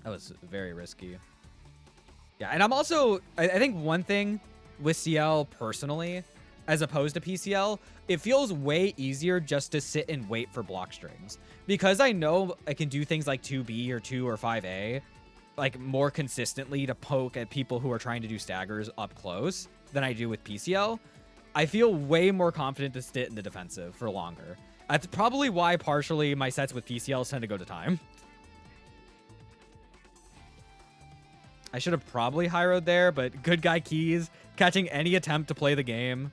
That was very risky. Yeah, and I'm also, I think one thing with CL personally, as opposed to PCL, it feels way easier just to sit and wait for block strings. Because I know I can do things like 2B or 2 or 5A, like more consistently to poke at people who are trying to do staggers up close than I do with PCL. I feel way more confident to sit in the defensive for longer. That's probably why partially my sets with PCL tend to go to time. I should have probably Hyro'd there, but good guy keys, catching any attempt to play the game.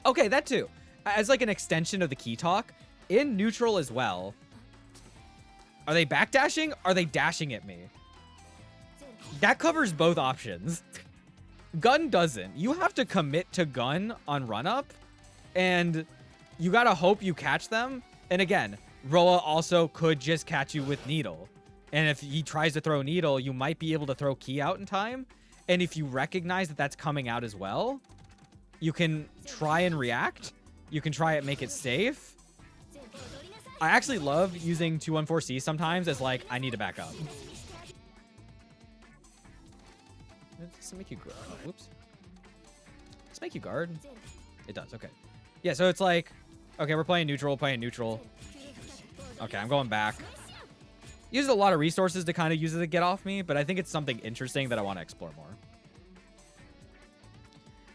Okay, that too. As like an extension of the key talk, in neutral as well. Are they backdashing? Are they dashing at me? that covers both options. Gun doesn't. You have to commit to gun on run up, and you gotta hope you catch them. And again, Roa also could just catch you with needle. And if he tries to throw needle, you might be able to throw key out in time. And if you recognize that that's coming out as well, you can try and react. You can try and make it safe. I actually love using 214C sometimes as like, I need to back up. Does it make you guard? Oh, whoops. Does it make you guard? It does, okay. Yeah, so it's like, okay, we're playing neutral, Okay, I'm going back. Uses a lot of resources to kind of use it to get off me, but I think it's something interesting that I want to explore more.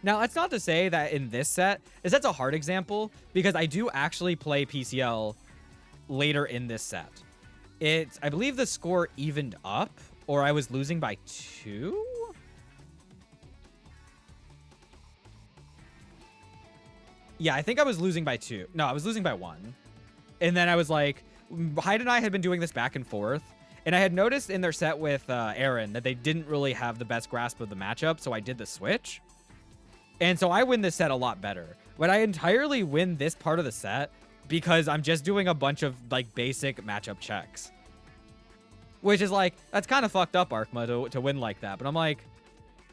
Now, that's not to say that in this set, that's a hard example, because I do actually play PCL later in this set. I believe the score evened up, or I was losing by 2? Yeah, I think I was losing by 2. No, I was losing by 1. And then I was like, Hyde and I had been doing this back and forth, and I had noticed in their set with Erin that they didn't really have the best grasp of the matchup, so I did the switch. And so I win this set a lot better. But I entirely win this part of the set because I'm just doing a bunch of like basic matchup checks. Which is like, that's kind of fucked up, Arhkma, to win like that. But I'm like,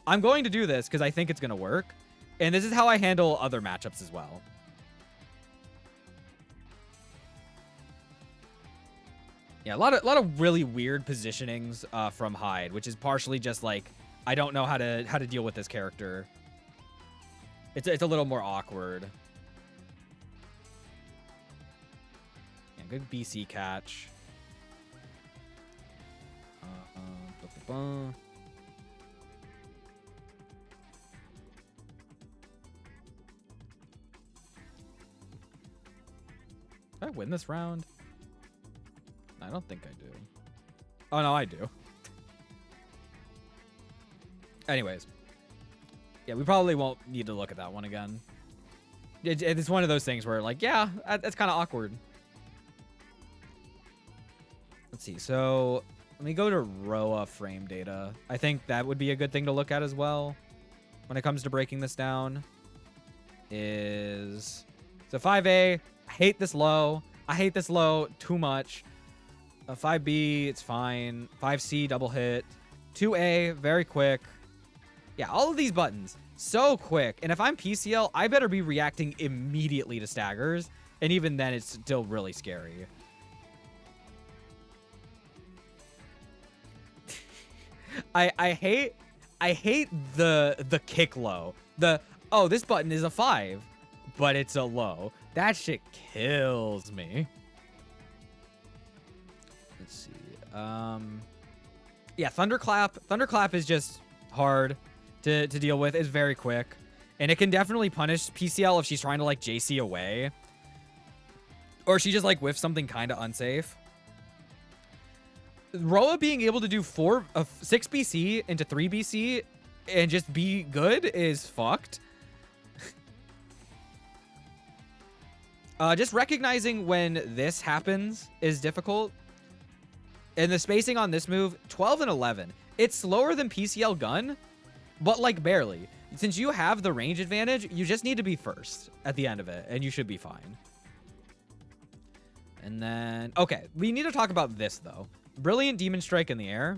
I'm going to do this because I think it's going to work. And this is how I handle other matchups as well. Yeah, a lot of really weird positionings from Hyde, which is partially just like, I don't know how to deal with this character. It's a little more awkward. Yeah, good BC catch. Did I win this round? I don't think I do. Oh, no, I do. Anyways. Yeah, we probably won't need to look at that one again. It's one of those things where, like, yeah, that's kind of awkward. Let's see. So, let me go to Roa frame data. I think that would be a good thing to look at as well when it comes to breaking this down. So 5A, I hate this low. I hate this low too much. 5B, it's fine. 5C, double hit. 2A, very quick. Yeah, all of these buttons, so quick. And if I'm PCL, I better be reacting immediately to staggers. And even then, it's still really scary. I hate the kick low. Oh, this button is a 5, but it's a low. That shit kills me. Let's see. Yeah, Thunderclap. Thunderclap is just hard to deal with. It's very quick. And it can definitely punish PCL if she's trying to, like, JC away. Or she just, like, whiffs something kind of unsafe. Roa being able to do 6 BC into 3 BC and just be good is fucked. Just recognizing when this happens is difficult. And the spacing on this move, 12 and 11. It's slower than PCL gun, but like barely. Since you have the range advantage, you just need to be first at the end of it, and you should be fine. And then, okay, we need to talk about this, though. Brilliant Demon Strike in the air.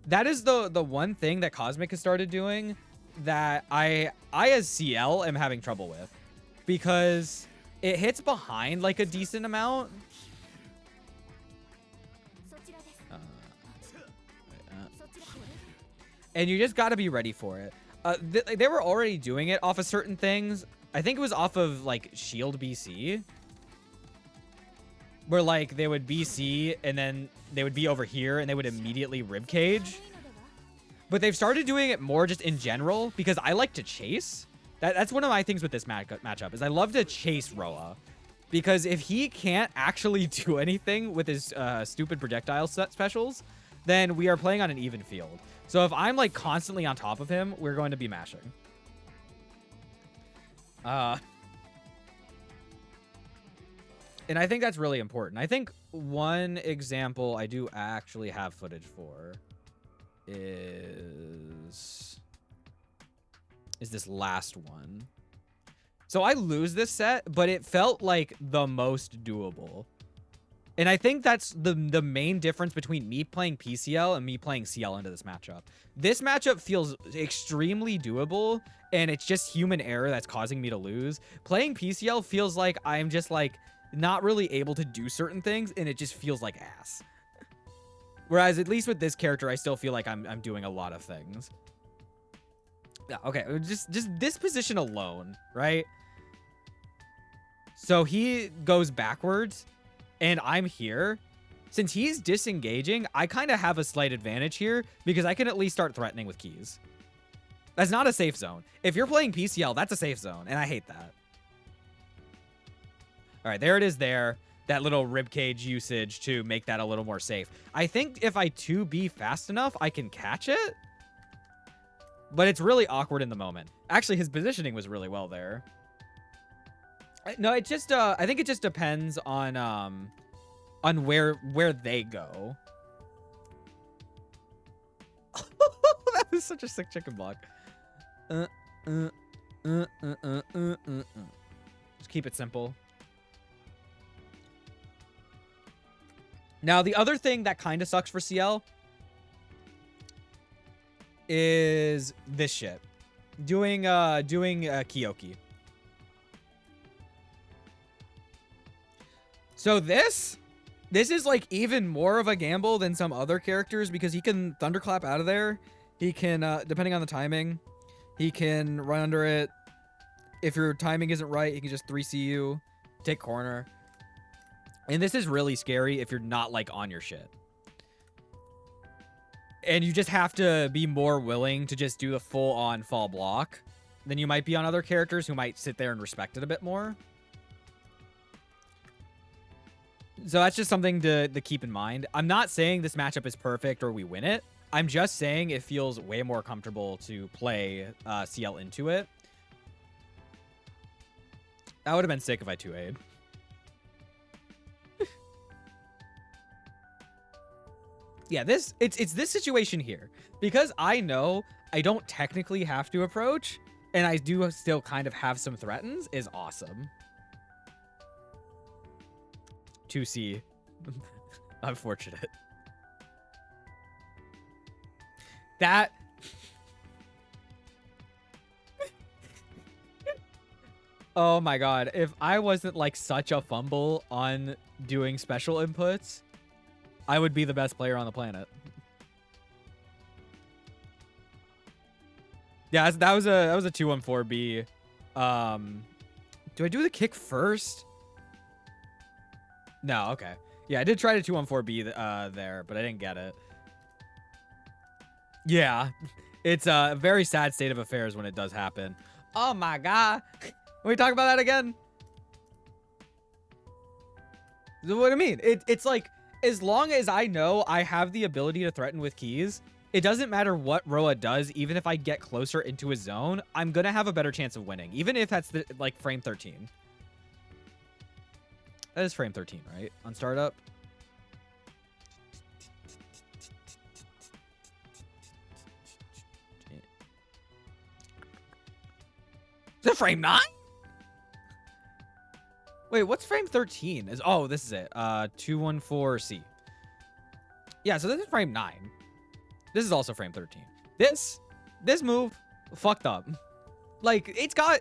That is the one thing that Cosmic has started doing that I as CL am having trouble with. Because it hits behind, like, a decent amount. And you just got to be ready for it. They were already doing it off of certain things. I think it was off of, like, Shield BC. Where, like, they would BC, and then they would be over here, and they would immediately ribcage. But they've started doing it more just in general, because I like to chase. That's one of my things with this matchup, is I love to chase Roa. Because if he can't actually do anything with his stupid projectile specials, then we are playing on an even field. So if I'm, like, constantly on top of him, we're going to be mashing. And I think that's really important. I think one example I do actually have footage for. is this last one. So I lose this set, but it felt like the most doable. And I think that's the main difference between me playing PCL and me playing CL into this matchup. This matchup feels extremely doable, and it's just human error that's causing me to lose. Playing PCL feels like I'm just like not really able to do certain things, and it just feels like ass. Whereas at least with this character, I still feel like I'm doing a lot of things. Yeah, okay, just this position alone, right? So he goes backwards, and I'm here. Since he's disengaging, I kind of have a slight advantage here because I can at least start threatening with keys. That's not a safe zone. If you're playing PCL, that's a safe zone, and I hate that. All right, there it is there. That little ribcage usage to make that a little more safe. I think if I 2B fast enough, I can catch it. But it's really awkward in the moment. Actually, his positioning was really well there. No, it just I think it just depends on where they go. That was such a sick chicken block. Just keep it simple. Now, the other thing that kind of sucks for CL is this shit. Doing Kyoki. So this is like even more of a gamble than some other characters because he can thunderclap out of there. He can, depending on the timing, he can run under it. If your timing isn't right, he can just 3C you, take corner. And this is really scary if you're not like on your shit. And you just have to be more willing to just do the full on fall block than you might be on other characters who might sit there and respect it a bit more. So that's just something to keep in mind. I'm not saying this matchup is perfect or we win it. I'm just saying it feels way more comfortable to play CL into it. That would have been sick if I 2A'd. Yeah, it's this situation here. Because I know I don't technically have to approach, and I do still kind of have some threatens, is awesome. 2C. Unfortunate. That... Oh my god. If I wasn't like such a fumble on doing special inputs, I would be the best player on the planet. Yeah, that was a 2-1-4B. Do I do the kick first? No, okay. Yeah, I did try to 2-1-4B there, but I didn't get it. Yeah, it's a very sad state of affairs when it does happen. Oh my god. Can we talk about that again? What do I mean? It's like, as long as I know I have the ability to threaten with keys, it doesn't matter what Roa does. Even if I get closer into his zone, I'm going to have a better chance of winning. Even if that's like frame 13. That is frame 13, right? On startup. Is it frame 9? Wait, what's frame 13? Oh, this is it. 214C. Yeah, so this is frame 9. This is also frame 13. This move fucked up. Like, it's got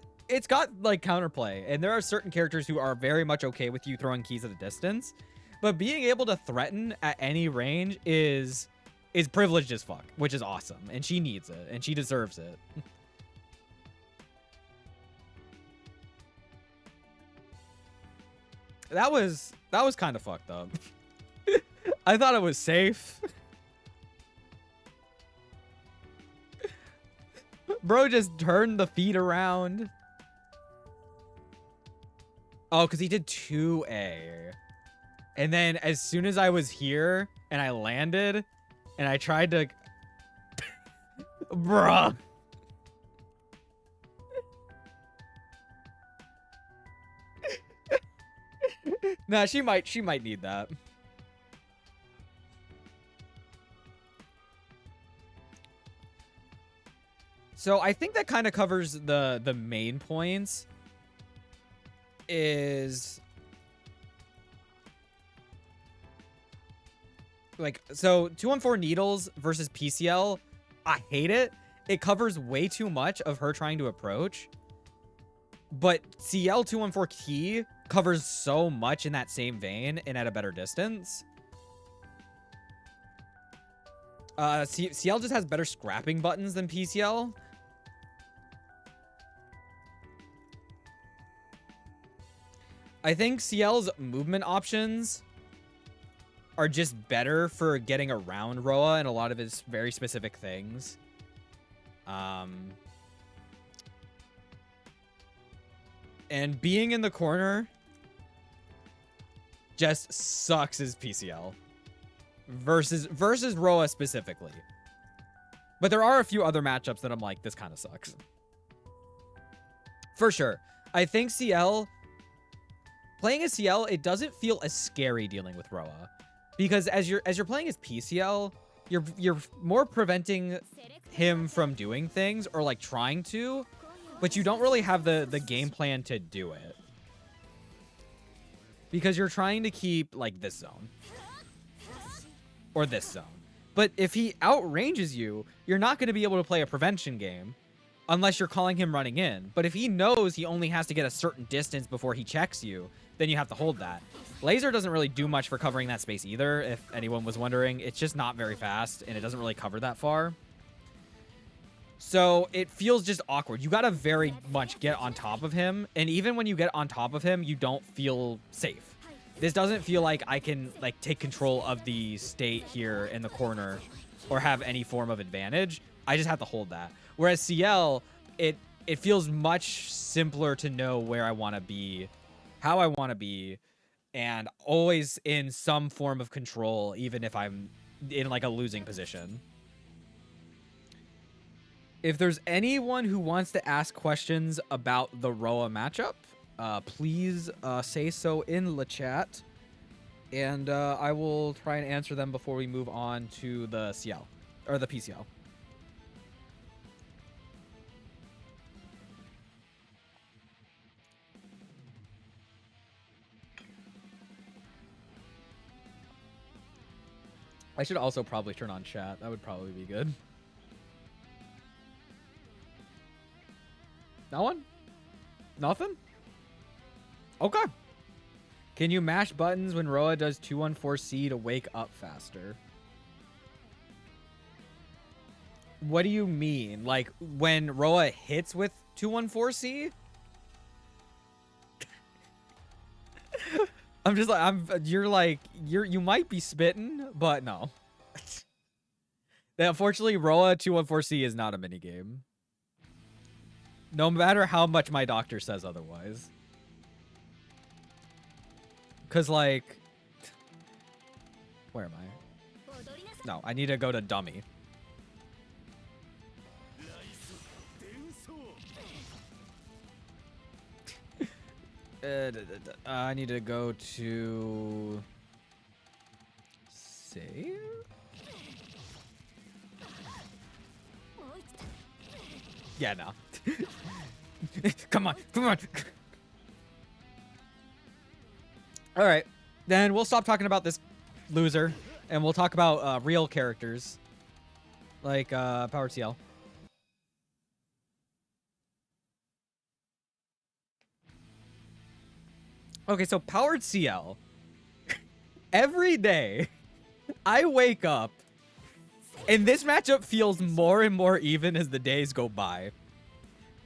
like counterplay, and there are certain characters who are very much okay with you throwing keys at a distance, but being able to threaten at any range is privileged as fuck, which is awesome, and she needs it, and she deserves it. That was kind of fucked up. I thought it was safe. Bro just turned the feet around. Oh, because he did 2A. And then as soon as I was here and I landed and I tried to... Bruh. Nah, she might need that. So I think that kind of covers the main points. Is like, so 214 needles versus PCL, I hate it. It covers way too much of her trying to approach. But Ciel 214 key covers so much in that same vein and at a better distance. Ciel just has better scrapping buttons than PCL. I think Ciel's movement options are just better for getting around Roa and a lot of his very specific things. And being in the corner just sucks as PCL versus Roa specifically. But there are a few other matchups that I'm like, this kind of sucks. For sure. I think Ciel, playing as Ciel, it doesn't feel as scary dealing with Roa. Because as you're playing as PCL, you're more preventing him from doing things or like trying to, but you don't really have the game plan to do it. Because you're trying to keep like this zone. Or this zone. But if he outranges you, you're not going to be able to play a prevention game unless you're calling him running in. But if he knows he only has to get a certain distance before he checks you, then you have to hold that. Laser doesn't really do much for covering that space either, if anyone was wondering. It's just not very fast, and it doesn't really cover that far. So it feels just awkward. You gotta very much get on top of him, and even when you get on top of him, you don't feel safe. This doesn't feel like I can like take control of the state here in the corner or have any form of advantage. I just have to hold that. Whereas Ciel, it feels much simpler to know where I want to be, how I want to be, and always in some form of control, even if I'm in like a losing position. If there's anyone who wants to ask questions about the Roa matchup, please say so in the chat, and I will try and answer them before we move on to the Ciel, or the PCL. I should also probably turn on chat. That would probably be good. No one? Nothing? Okay. Can you mash buttons when Roa does 214C to wake up faster? What do you mean? Like when Roa hits with 214C? I'm just like, you might be spitting, but no. Unfortunately, Roa 214C is not a minigame. No matter how much my doctor says otherwise. Cause like, where am I? No, I need to go to dummy. I need to go to save. Yeah, no. Come on, come on. All right, then we'll stop talking about this loser, and we'll talk about real characters, like Powered Ciel. Okay, so Powered Ciel. Every day, I wake up, and this matchup feels more and more even as the days go by.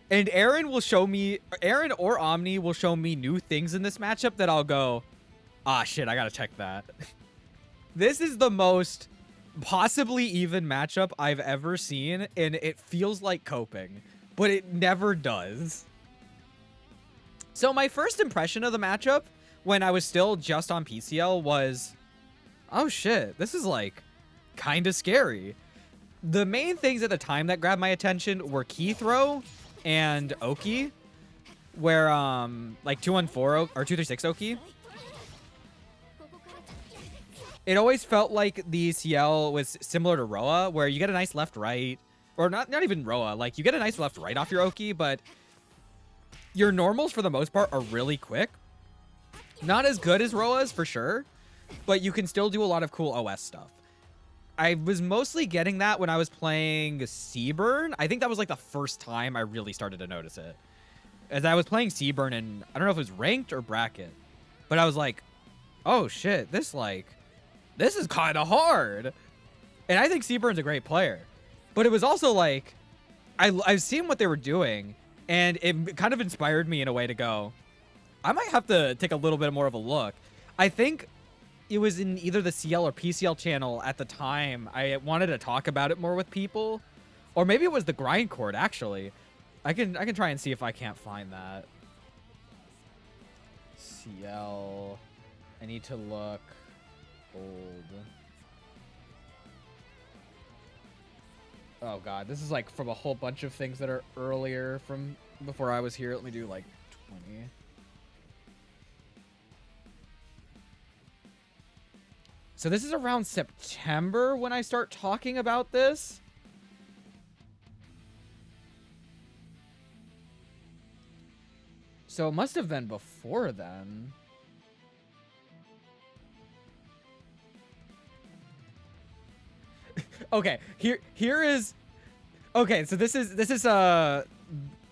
And Erin will show me, Erin or Omni will show me new things in this matchup that I'll go, ah, shit, I gotta check that. This is the most possibly even matchup I've ever seen, and it feels like coping, but it never does. So my first impression of the matchup when I was still just on PCL was, oh shit, this is like kind of scary. The main things at the time that grabbed my attention were key throw and Oki, where like 214 or 236 Oki. It always felt like the CL was similar to Roa, where you get a nice left right, or not even Roa. Like, you get a nice left-right off your Oki, but your normals, for the most part, are really quick. Not as good as Roa's, for sure, but you can still do a lot of cool OS stuff. I was mostly getting that when I was playing Seaburn. I think that was, like, the first time I really started to notice it. As I was playing Seaburn, and I don't know if it was ranked or bracket, but I was like, oh, shit, this is kind of hard. And I think Seaburn's a great player. But it was also, like, I've seen what they were doing, and it kind of inspired me in a way to go, I might have to take a little bit more of a look. I think it was in either the CL or PCL channel at the time. I wanted to talk about it more with people. Or maybe it was the Grindcore, actually. I can try and see if I can't find that. CL. I need to look old. Oh god, this is like from a whole bunch of things that are earlier from before I was here. Let me do like 20. So this is around September when I start talking about this. So it must have been before then. Okay, here is. Okay, so this is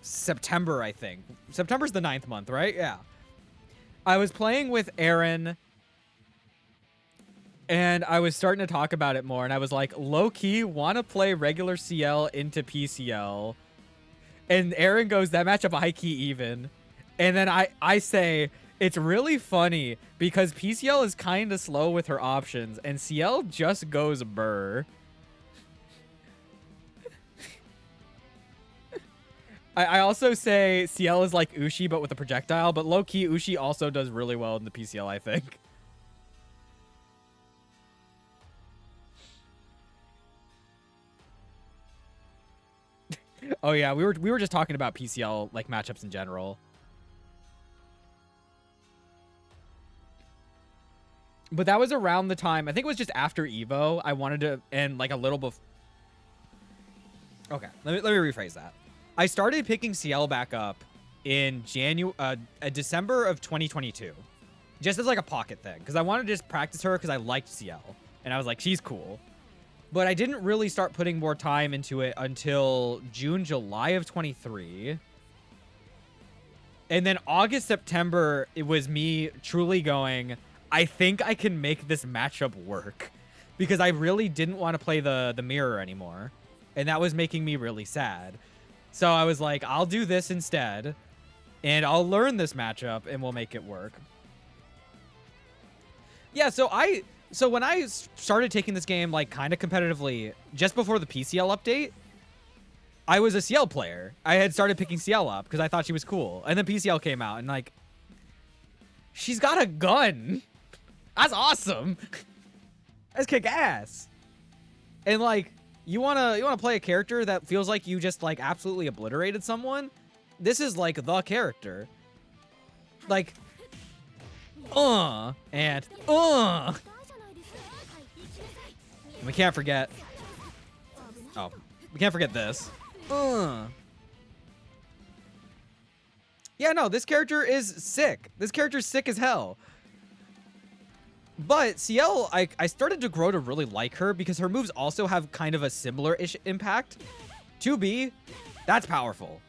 September, I think. September's the 9th month, right? Yeah. I was playing with Erin, and I was starting to talk about it more, and I was like, low-key, want to play regular CL into PCL. And Erin goes, that matchup high-key even. And then I say, it's really funny, because PCL is kind of slow with her options, and CL just goes burr. I also say CL is like Ushi, but with a projectile, but low-key, Ushi also does really well in the PCL, I think. Oh yeah, we were just talking about PCL like matchups in general. But that was around the time, I think it was just after Evo, I wanted to, and like a little before. Okay, let me rephrase that. I started picking CL back up in December of 2022, just as like a pocket thing, because I wanted to just practice her because I liked CL, and I was like, she's cool. But I didn't really start putting more time into it until June, July of 23. And then August, September, it was me truly going, I think I can make this matchup work, because I really didn't want to play the mirror anymore, and that was making me really sad. So I was like, I'll do this instead, and I'll learn this matchup, and we'll make it work. Yeah, so when I started taking this game, like, kind of competitively, just before the PCL update, I was a CL player. I had started picking CL up, because I thought she was cool. And then PCL came out, and, like, she's got a gun! That's awesome! That's kick-ass! And, like, you wanna play a character that feels like you just, like, absolutely obliterated someone? This is, like, the character. Like, and, we can't forget. Oh, we can't forget this. Yeah, no, this character is sick. This character's sick as hell. But CL, I started to grow to really like her because her moves also have kind of a similar-ish impact. 2B, that's powerful.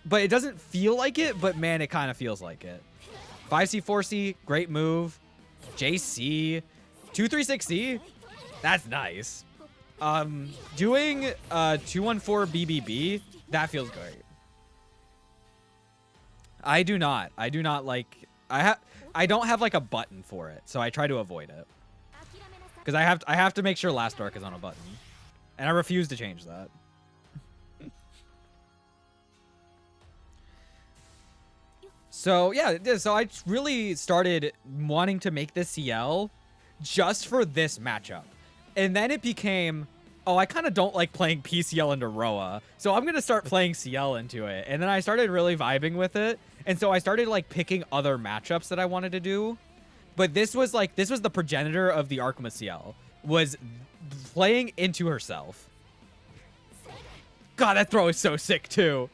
But it doesn't feel like it, but man, it kind of feels like it. 5C, 4C, great move. JC, 236C, that's nice. Doing 214 BBB, that feels great. I do not like, I don't have like a button for it, so I try to avoid it. Because I have to make sure last arc is on a button. And I refuse to change that. So yeah, so I really started wanting to make this CL just for this matchup. And then it became, oh, I kind of don't like playing PCL into Roa, so I'm going to start playing CL into it. And then I started really vibing with it. And so I started like picking other matchups that I wanted to do. But this was the progenitor of the Arhkma CL, was playing into herself. God, that throw is so sick too.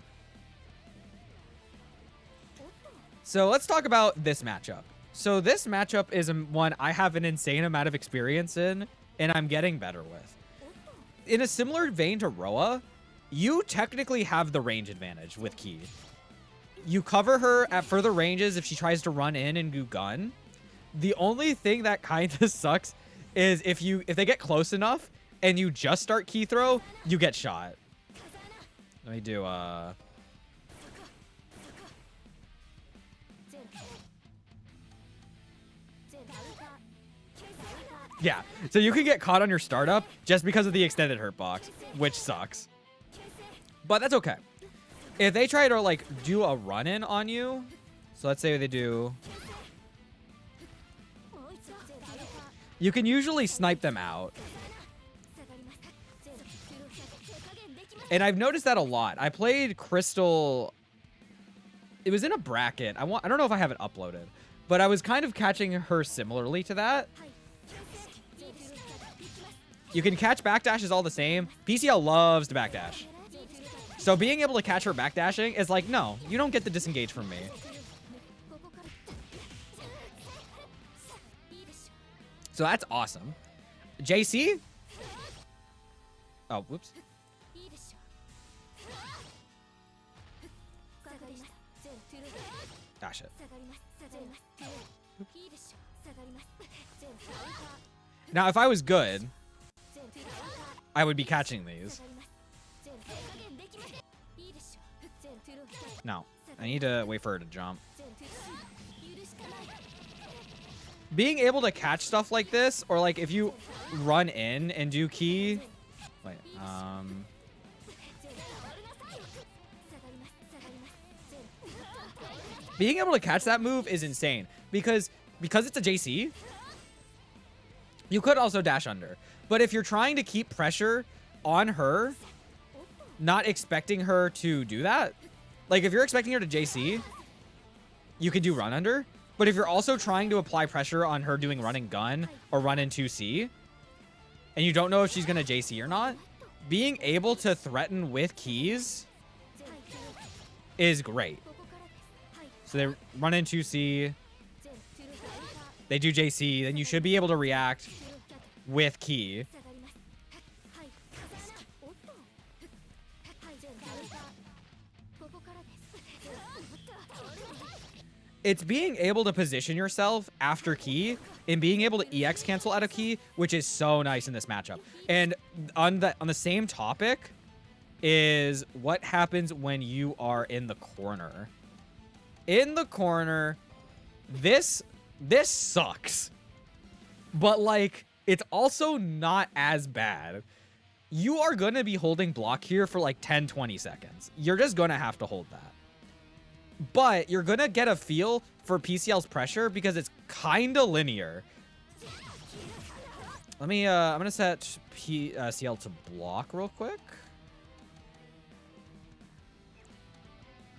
So let's talk about this matchup. So this matchup is one I have an insane amount of experience in, and I'm getting better with. In a similar vein to Roa, you technically have the range advantage with Ki. You cover her at further ranges if she tries to run in and do gun. The only thing that kind of sucks is if they get close enough and you just start Ki throw, you get shot. Let me do yeah, so you can get caught on your startup just because of the extended hurt box, which sucks. But that's okay. If they try to, like, do a run-in on you, so let's say they do... You can usually snipe them out. And I've noticed that a lot. I played Crystal... It was in a bracket. I don't know if I have it uploaded. But I was kind of catching her similarly to that. You can catch backdashes all the same. PCL loves to backdash. So being able to catch her backdashing is like, no, you don't get the disengage from me. So that's awesome. JC? Oh, whoops. Ah, shit. Now, if I was good, I would be catching these. No, I need to wait for her to jump. Being able to catch stuff like this, or like if you run in and do Ki... Wait, being able to catch that move is insane. Because it's a JC, you could also dash under. But if you're trying to keep pressure on her, not expecting her to do that, like if you're expecting her to JC, you can do run under. But if you're also trying to apply pressure on her doing running gun or run in 2C, and you don't know if she's going to JC or not, being able to threaten with keys is great. So they run in 2C, they do JC, then you should be able to react with Ki. It's being able to position yourself after Ki and being able to EX cancel out of Ki, which is so nice in this matchup. And on the same topic is what happens when you are in the corner. In the corner, this sucks. But like, it's also not as bad. You are going to be holding block here for like 10-20 seconds. You're just going to have to hold that. But you're going to get a feel for PCL's pressure because it's kind of linear. Let me, I'm going to set Ciel to block real quick.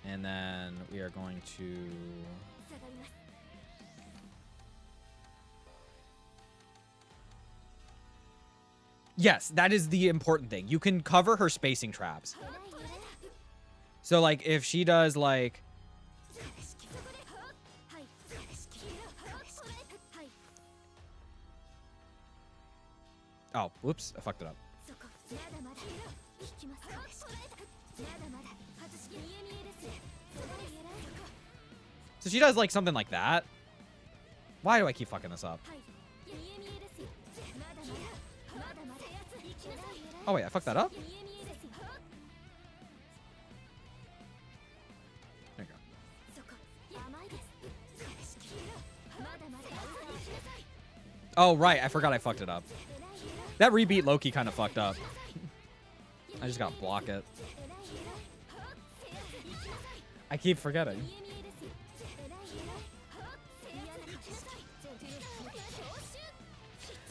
And then we are going to... Yes, that is the important thing. You can cover her spacing traps. So, like, if she does, like... Oh, whoops, I fucked it up. So she does, like, something like that. Why do I keep fucking this up? Oh, wait, I fucked that up? There you go. Oh, right, I forgot I fucked it up. That rebeat Loki kind of fucked up. I just gotta block it. I keep forgetting.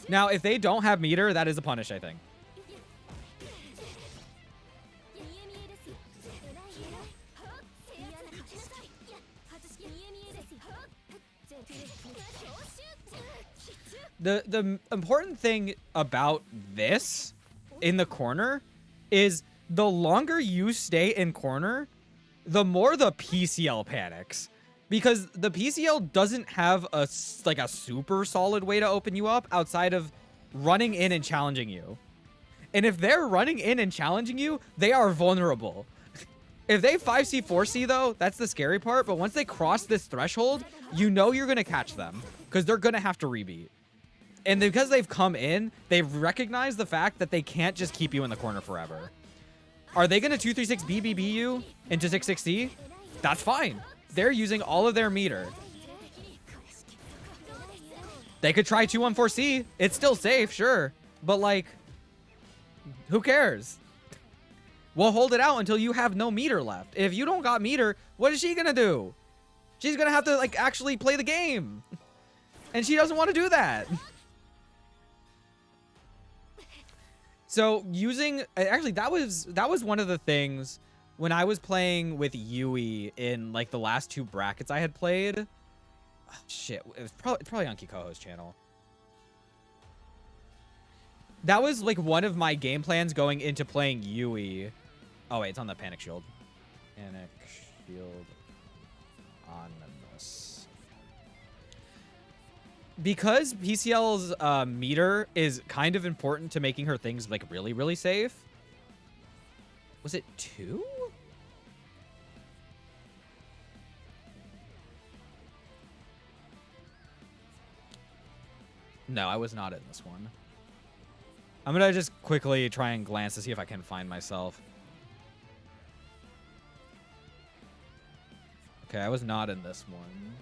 Now, if they don't have meter, that is a punish, I think. The important thing about this in the corner is the longer you stay in corner, the more the PCL panics. Because the PCL doesn't have a super solid way to open you up outside of running in and challenging you. And if they're running in and challenging you, they are vulnerable. If they 5C, 4C though, that's the scary part. But once they cross this threshold, you know you're going to catch them because they're going to have to rebeat. And because they've come in, they've recognized the fact that they can't just keep you in the corner forever. Are they going to 236 BBB you into 660? That's fine. They're using all of their meter. They could try 214C. It's still safe, sure. But, like, who cares? We'll hold it out until you have no meter left. If you don't got meter, what is she going to do? She's going to have to, like, actually play the game. And she doesn't want to do that. So, using... Actually, that was one of the things... When I was playing with Yui in, like, the last 2 brackets I had played... Oh, shit, it was probably on Kikoho's channel. That was, like, one of my game plans going into playing Yui. Oh, wait, it's on the Panic Shield. Panic Shield on this. Because PCL's meter is kind of important to making her things, like, really, really safe. Was it 2? No, I was not in this one. I'm gonna just quickly try and glance to see if I can find myself. Okay, I was not in this one.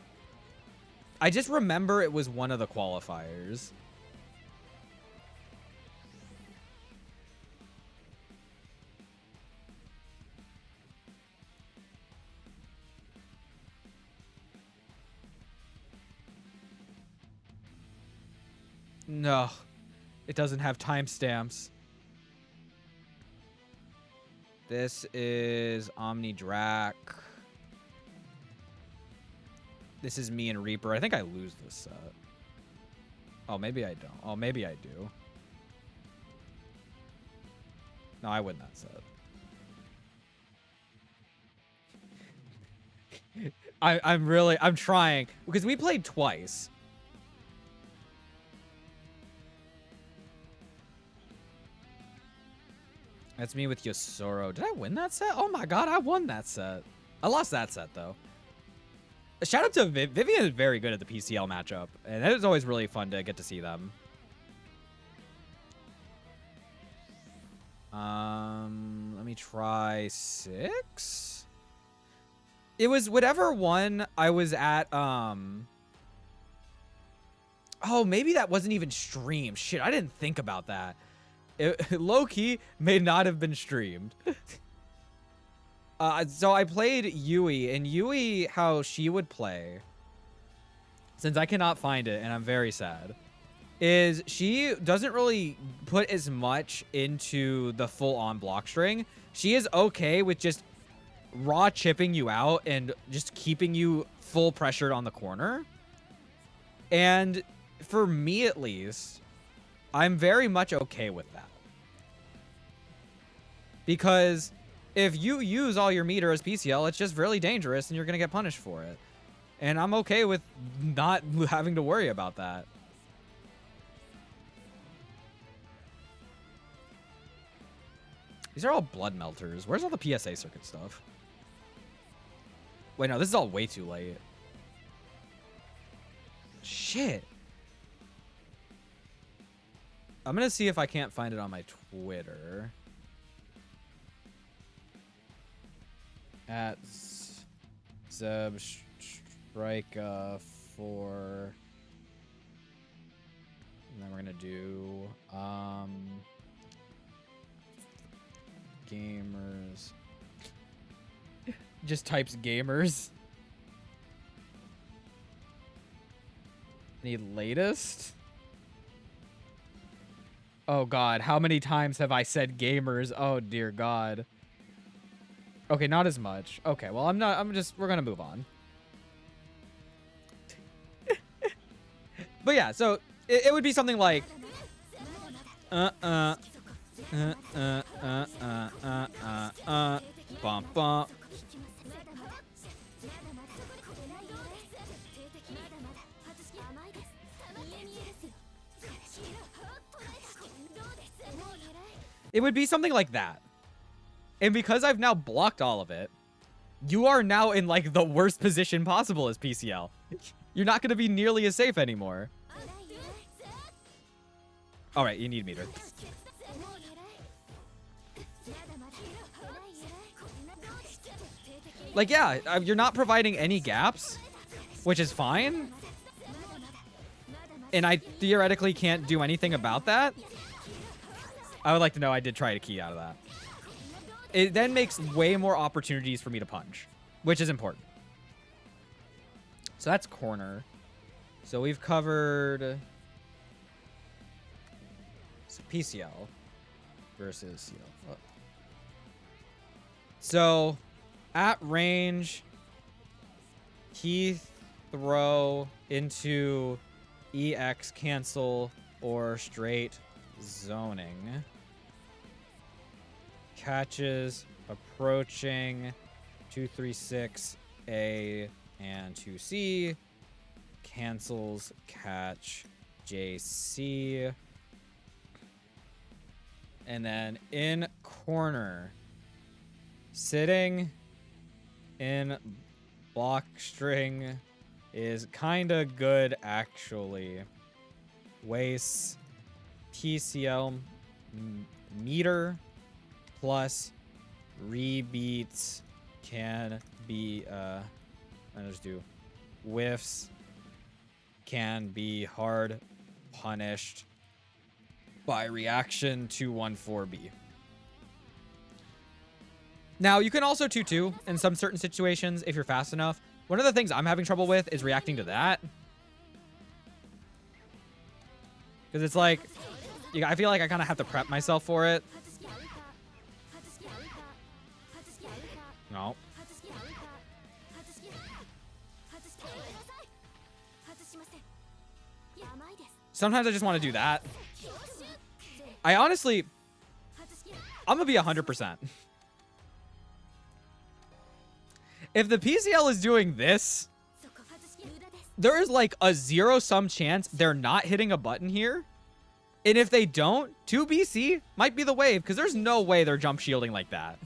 I just remember it was one of the qualifiers. No, it doesn't have timestamps. This is Omni Drac. This is me and Reaper. I think I lose this set. Oh, maybe I don't. Oh, maybe I do. No, I win that set. I'm trying. Because we played twice. That's me with Yosoro. Did I win that set? Oh my god, I won that set. I lost that set, though. Shout out to Vivian is very good at the PCL matchup. And it was always really fun to get to see them. Let me try 6. It was whatever one I was at, Oh, maybe that wasn't even streamed. Shit, I didn't think about that. It low-key may not have been streamed. So I played Yui, and Yui, how she would play, since I cannot find it, and I'm very sad, is she doesn't really put as much into the full-on block string. She is okay with just raw chipping you out and just keeping you full pressured on the corner. And for me, at least, I'm very much okay with that. Because if you use all your meter as PCL, it's just really dangerous and you're going to get punished for it. And I'm okay with not having to worry about that. These are all blood melters. Where's all the PSA Circuit stuff? Wait, no, this is all way too late. Shit. I'm going to see if I can't find it on my Twitter. At Zeb Strike 4. And then we're going to do gamers. Just types gamers. Need latest? Oh god, how many times have I said gamers? Oh dear god. Okay, not as much. Okay, well we're gonna move on. But yeah, so it would be something like Bump, bump. It would be something like that. And because I've now blocked all of it, you are now in like the worst position possible as PCL. You're not going to be nearly as safe anymore. All right, you need meter. Like, yeah, you're not providing any gaps, which is fine. And I theoretically can't do anything about that. I would like to know I did try to key out of that. It then makes way more opportunities for me to punch, which is important. So that's corner. So we've covered PCL versus Ciel. Oh. So at range, key throw into EX cancel or straight zoning. Catches approaching 236A and 2C. Cancels catch JC. And then in corner, sitting in block string is kind of good actually. Wastes PCL meter plus rebeats can be I just do whiffs can be hard punished by reaction to 1-4B. Now you can also 2-2 in some certain situations if you're fast enough. One of the things I'm having trouble with is reacting to that. Because it's like, I feel like I kind of have to prep myself for it. No. Sometimes I just want to do that. I honestly, I'm going to be 100%. If the PCL is doing this, there is like a zero-sum chance they're not hitting a button here. And if they don't, 2BC might be the wave, because there's no way they're jump shielding like that.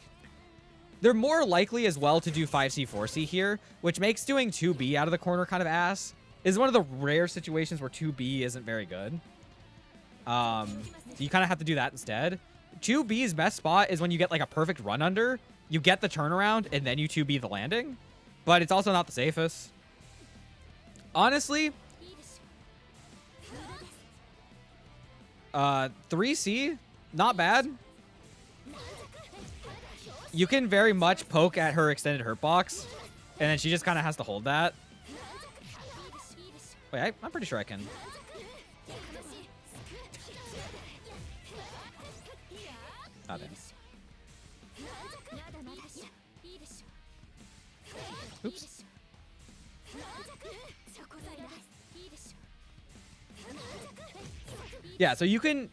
They're more likely as well to do 5C, 4C here, which makes doing 2B out of the corner kind of ass. Is one of the rare situations where 2B isn't very good. So you kind of have to do that instead. 2B's best spot is when you get like a perfect run under, you get the turnaround, and then you 2B the landing. But it's also not the safest. Honestly, 3C, not bad. You can very much poke at her extended hurt box, and then she just kind of has to hold that. Wait, I'm pretty sure I can. Oh, damn. Oops. Yeah, so you can...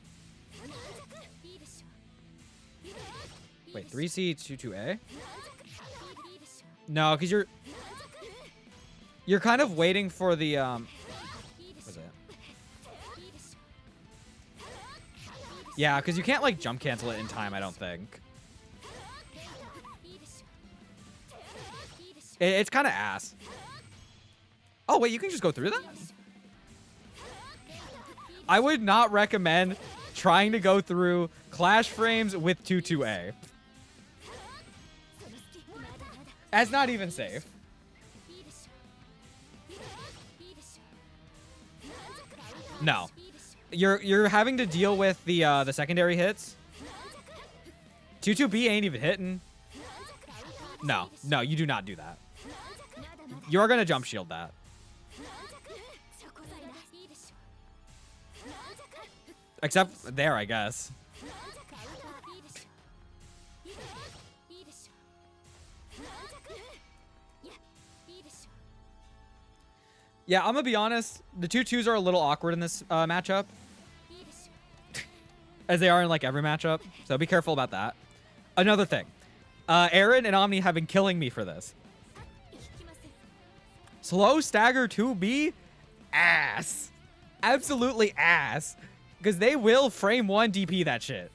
Wait, 3C, 2-2A? No, because you're kind of waiting for the... What is it? Yeah, because you can't, like, jump cancel it in time, I don't think. It's kind of ass. Oh, wait, you can just go through that? I would not recommend trying to go through Clash frames with 2-2A. That's not even safe. No. You're having to deal with the secondary hits. 2-2B ain't even hitting. No, you do not do that. You're gonna jump shield that. Except there, I guess. Yeah, I'm gonna be honest. The 2-2s are a little awkward in this matchup. as they are in like every matchup. So be careful about that. Another thing, Erin and Omni have been killing me for this. Slow stagger 2B, ass, absolutely ass, because they will frame 1 DP that shit.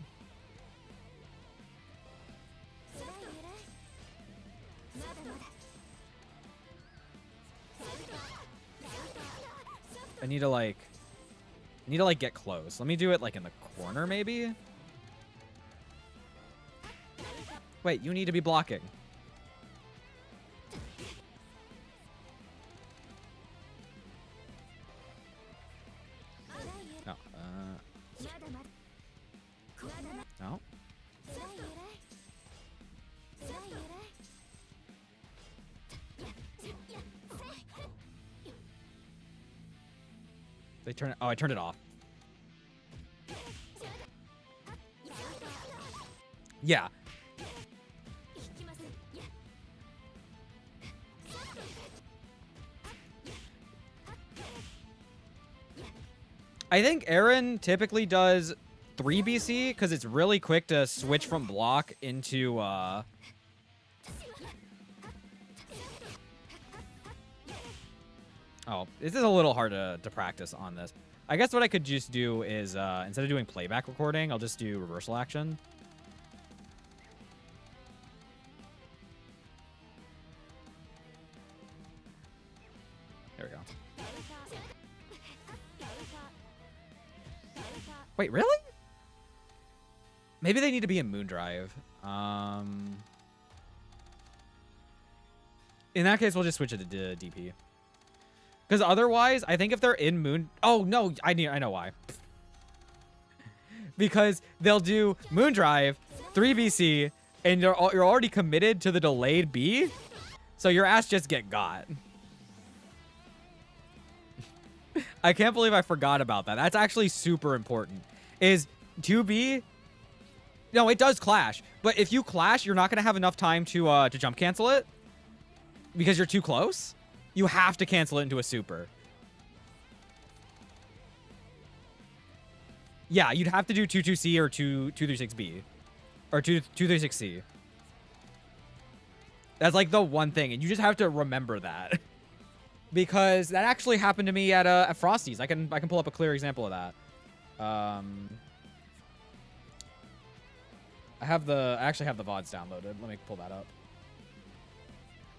I need to like get close. Let me do it like in the corner maybe. Wait, you need to be blocking. No. No. They turn it. Oh, I turned it off. Yeah. I think Erin typically does 3 BC because it's really quick to switch from block into Oh, this is a little hard to practice on this. I guess what I could just do is instead of doing playback recording, I'll just do reversal action. There we go. Wait, really? Maybe they need to be in Moondrive. In that case, we'll just switch it to DP. Because otherwise, I think if they're in Moon... Oh, no, I know why. Because they'll do Moondrive, 3 BC, and you're already committed to the delayed B, so your ass just got. I can't believe I forgot about that. That's actually super important. Is 2B... No, it does clash. But if you clash, you're not going to have enough time to jump cancel it. Because you're too close. You have to cancel it into a super. Yeah, you'd have to do 2-2C or 2-3-6B. Or 2-3-6C. That's like the one thing. And you just have to remember that. Because that actually happened to me at Frosty's. I can pull up a clear example of that. I actually have the VODs downloaded. Let me pull that up.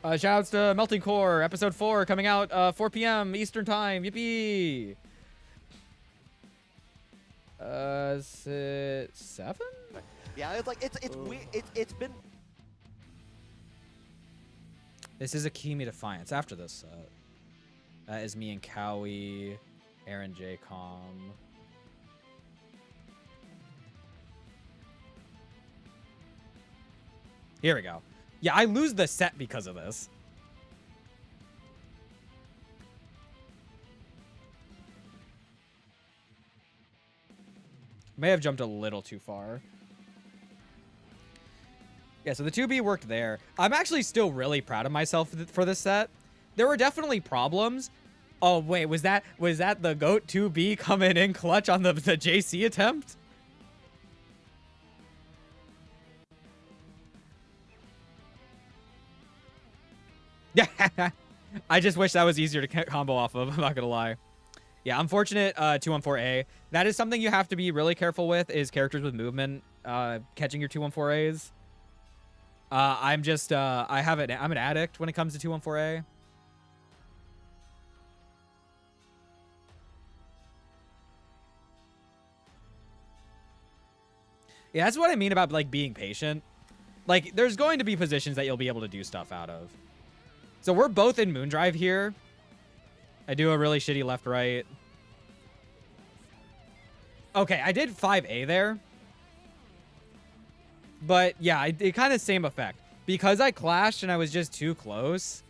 Shoutouts to Melting Core, episode 4 coming out 4 p.m. Eastern time. Yippee! Is it 7? Yeah, it's like it's weird. It's been. This is Akimi Defiance. After this, that is me and Cowie, Aaron J. Com. Here we go. Yeah, I lose the set because of this. May have jumped a little too far. Yeah, so the 2B worked there. I'm actually still really proud of myself for this set. There were definitely problems. Oh, wait, was that the GOAT 2B coming in clutch on the JC attempt? Yeah, I just wish that was easier to combo off of. I'm not gonna lie. Yeah, unfortunate 214A. That is something you have to be really careful with, is characters with movement catching your 214As. I'm an addict when it comes to 214A. Yeah, that's what I mean about like being patient. Like, there's going to be positions that you'll be able to do stuff out of. So we're both in Moondrive here. I do a really shitty left-right. Okay, I did 5A there. But yeah, it kind of same effect. Because I clashed and I was just too close.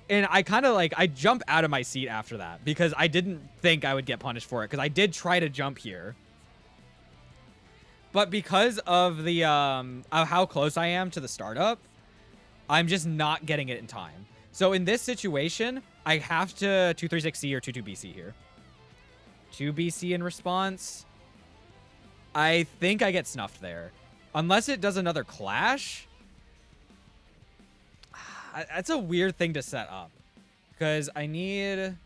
And I kind of like, I jump out of my seat after that. Because I didn't think I would get punished for it. Because I did try to jump here. But because of the, of how close I am to the startup, I'm just not getting it in time. So in this situation, I have to 236C or 22BC here. 2BC in response. I think I get snuffed there. Unless it does another clash. That's a weird thing to set up. Because I need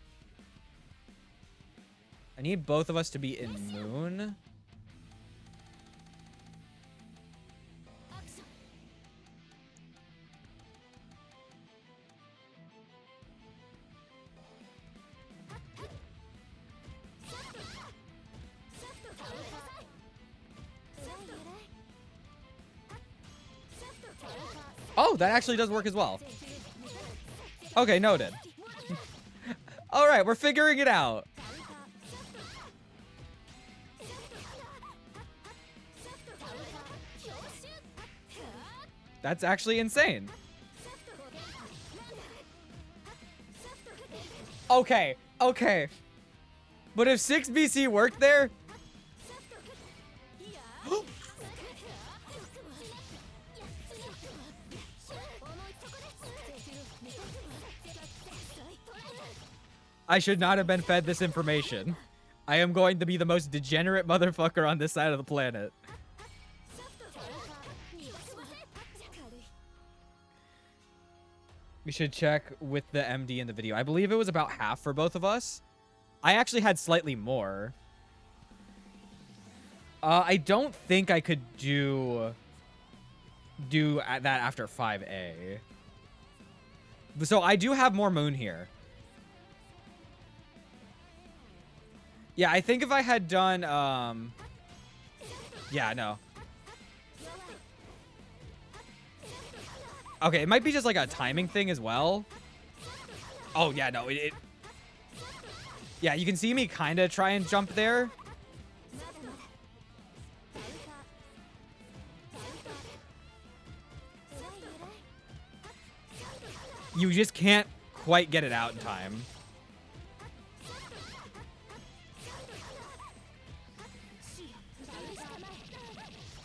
both of us to be in Moon. Oh, that actually does work as well. Okay, noted. All right, we're figuring it out. That's actually insane. Okay, okay. But if 6 BC worked there... I should not have been fed this information. I am going to be the most degenerate motherfucker on this side of the planet. We should check with the MD in the video. I believe it was about half for both of us. I actually had slightly more. I don't think I could do that after 5A. So I do have more Moon here. Yeah, I think if I had done, yeah, no. Okay, it might be just like a timing thing as well. Oh, yeah, no, yeah, you can see me kind of try and jump there. You just can't quite get it out in time.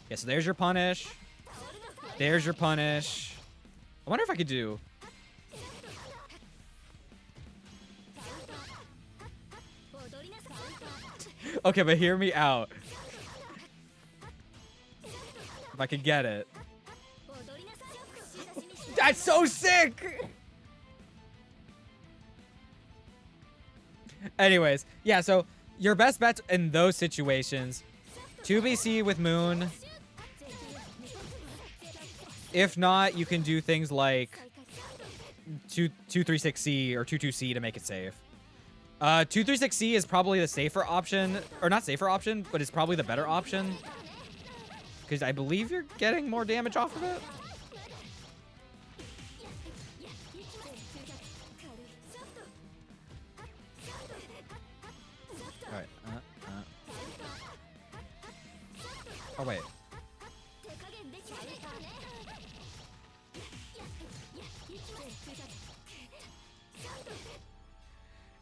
Yeah, so there's your punish. There's your punish. I wonder if I could do... Okay, but hear me out. If I could get it. That's so sick! Anyways, yeah, so your best bets in those situations, 2BC with Moon. If not, you can do things like 236C or 22C to make it safe. 236C is probably the safer option, or not safer option, but it's probably the better option. Because I believe you're getting more damage off of it. Alright, oh, wait.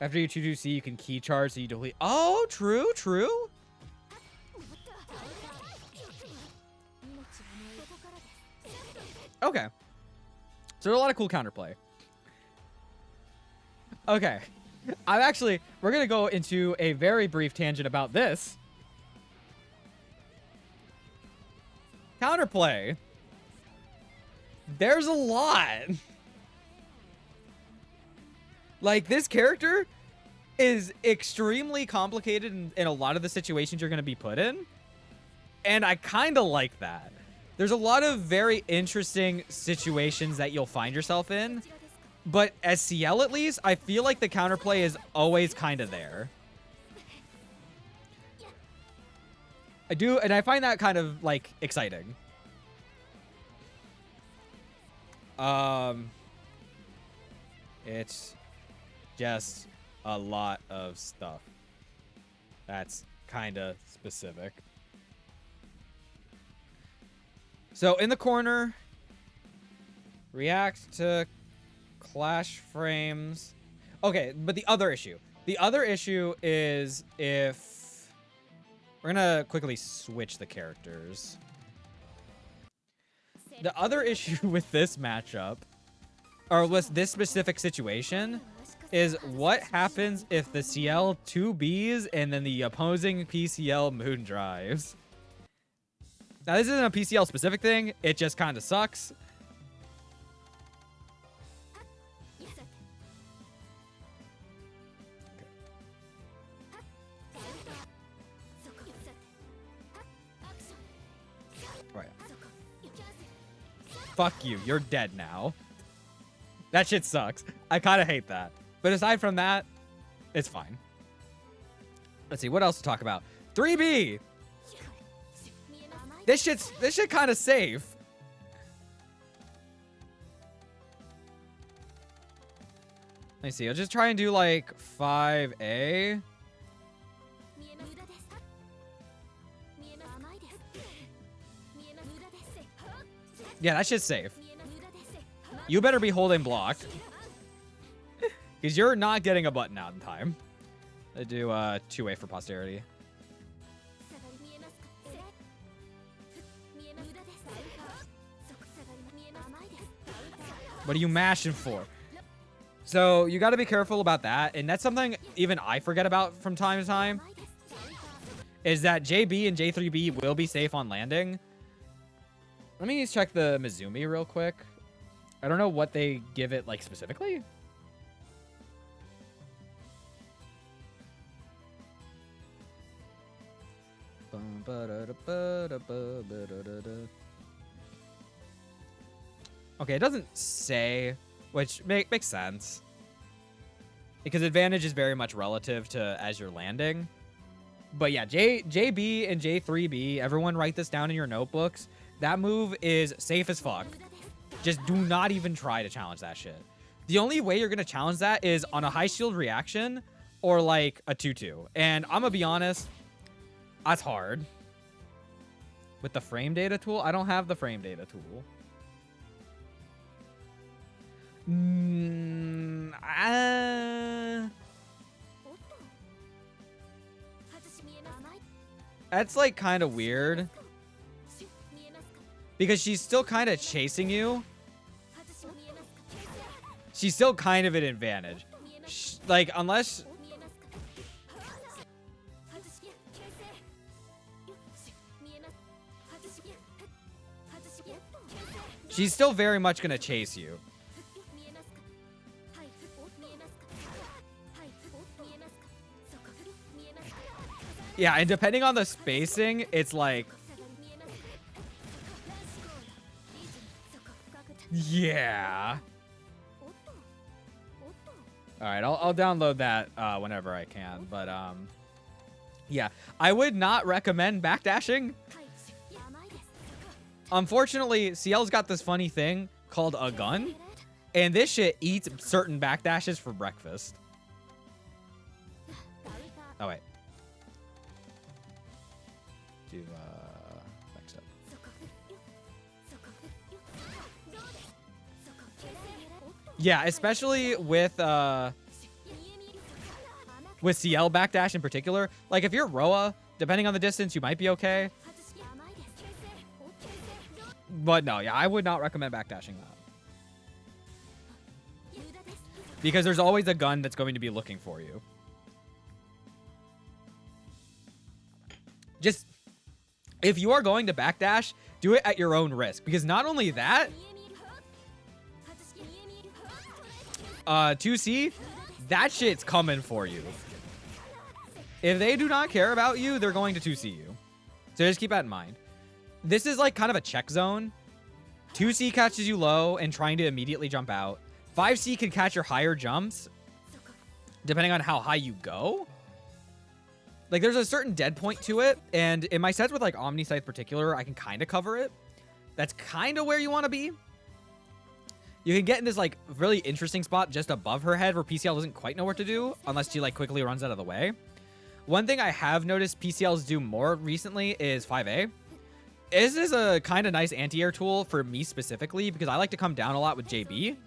After you 2-2C, you can key charge, so you delete. Oh, true, true. Okay. So there's a lot of cool counterplay. Okay. We're going to go into a very brief tangent about this. Counterplay. There's a lot. Like, this character is extremely complicated in a lot of the situations you're going to be put in. And I kind of like that. There's a lot of very interesting situations that you'll find yourself in. But as Ciel, at least, I feel like the counterplay is always kind of there. I do, and I find that kind of, like, exciting. It's just a lot of stuff. That's kind of specific. So in the corner, react to clash frames. Okay, but the other issue is if we're gonna quickly switch the characters. The other issue with this matchup, or with this specific situation, is what happens if the Ciel 2Bs and then the opposing PCL Moon drives. Now, this isn't a PCL specific thing. It just kind of sucks. Right. Fuck you. You're dead now. That shit sucks. I kind of hate that. But aside from that, it's fine. Let's see. What else to talk about? 3B! This shit kind of safe. Let me see. I'll just try and do like 5A. Yeah, that shit's safe. You better be holding block. Because you're not getting a button out in time. I do 2A for posterity. What are you mashing for? So you got to be careful about that. And that's something even I forget about from time to time. Is that JB and J3B will be safe on landing. Let me just check the Mizumi real quick. I don't know what they give it like specifically. Okay, it doesn't say, which makes sense. Because advantage is very much relative to as you're landing. But yeah, JB and J3B, everyone write this down in your notebooks. That move is safe as fuck. Just do not even try to challenge that shit. The only way you're going to challenge that is on a high shield reaction or like a 2-2. And I'm going to be honest, that's hard. With the frame data tool? I don't have the frame data tool. That's like kind of weird. Because she's still kind of chasing you. She's still kind of an advantage. Like, unless... She's still very much going to chase you. Yeah, and depending on the spacing, it's like... Yeah. Alright, I'll download that whenever I can. But, yeah. I would not recommend backdashing. Unfortunately, Ciel's got this funny thing called a gun. And this shit eats certain backdashes for breakfast. Oh, wait. Do, next up. Yeah, especially with Ciel backdash in particular. Like, if you're Roa, depending on the distance, you might be okay. But no, yeah, I would not recommend backdashing that. Because there's always a gun that's going to be looking for you. Just, if you are going to backdash, do it at your own risk. Because not only that, 2C, that shit's coming for you. If they do not care about you, they're going to 2C you. So just keep that in mind. This is like kind of a check zone. 2C catches you low and trying to immediately jump out. 5C can catch your higher jumps, depending on how high you go. Like, there's a certain dead point to it, and in my sets with, like, Omni Scythe particular, I can kind of cover it. That's kind of where you want to be. You can get in this, like, really interesting spot just above her head where PCL doesn't quite know what to do, unless she, like, quickly runs out of the way. One thing I have noticed PCLs do more recently is 5A. This is a kind of nice anti-air tool for me specifically, because I like to come down a lot with JB,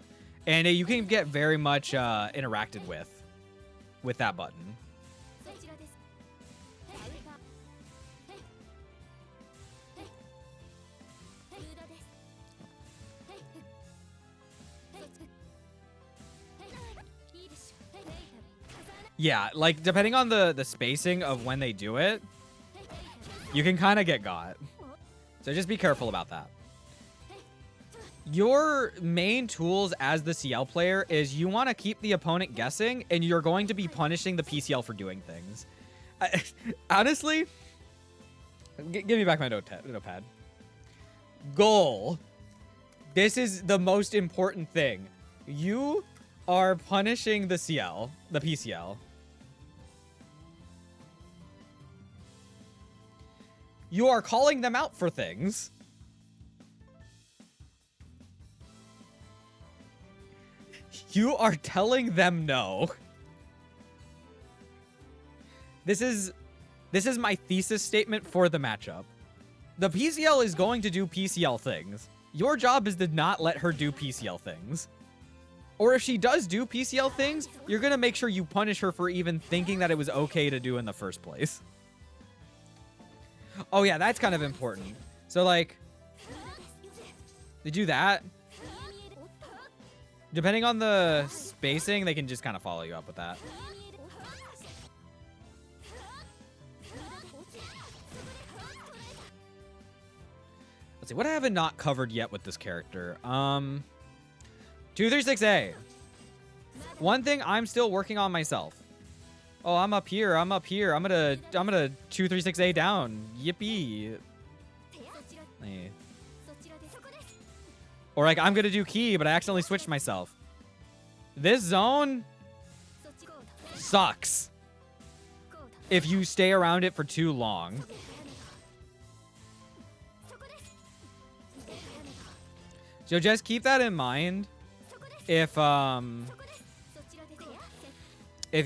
and you can get very much interacted with that button. Yeah, like, depending on the spacing of when they do it, you can kind of get got. So just be careful about that. Your main tools as the CL player is you want to keep the opponent guessing, and you're going to be punishing the PCL for doing things. Honestly, give me back my notepad. Goal. This is the most important thing. You are punishing the CL, the PCL. You are calling them out for things. You are telling them no. This is my thesis statement for the matchup. The PCL is going to do PCL things. Your job is to not let her do PCL things. Or if she does do PCL things, you're going to make sure you punish her for even thinking that it was okay to do in the first place. Oh yeah, that's kind of important. So like, they do that. Depending on the spacing, they can just kind of follow you up with that. Let's see, what have I not covered yet with this character? 236A. One thing I'm still working on myself. Oh, I'm up here. I'm gonna 236A down. Yippee. Hey. Or like I'm gonna do key, but I accidentally switched myself. This zone sucks if you stay around it for too long. So just keep that in mind if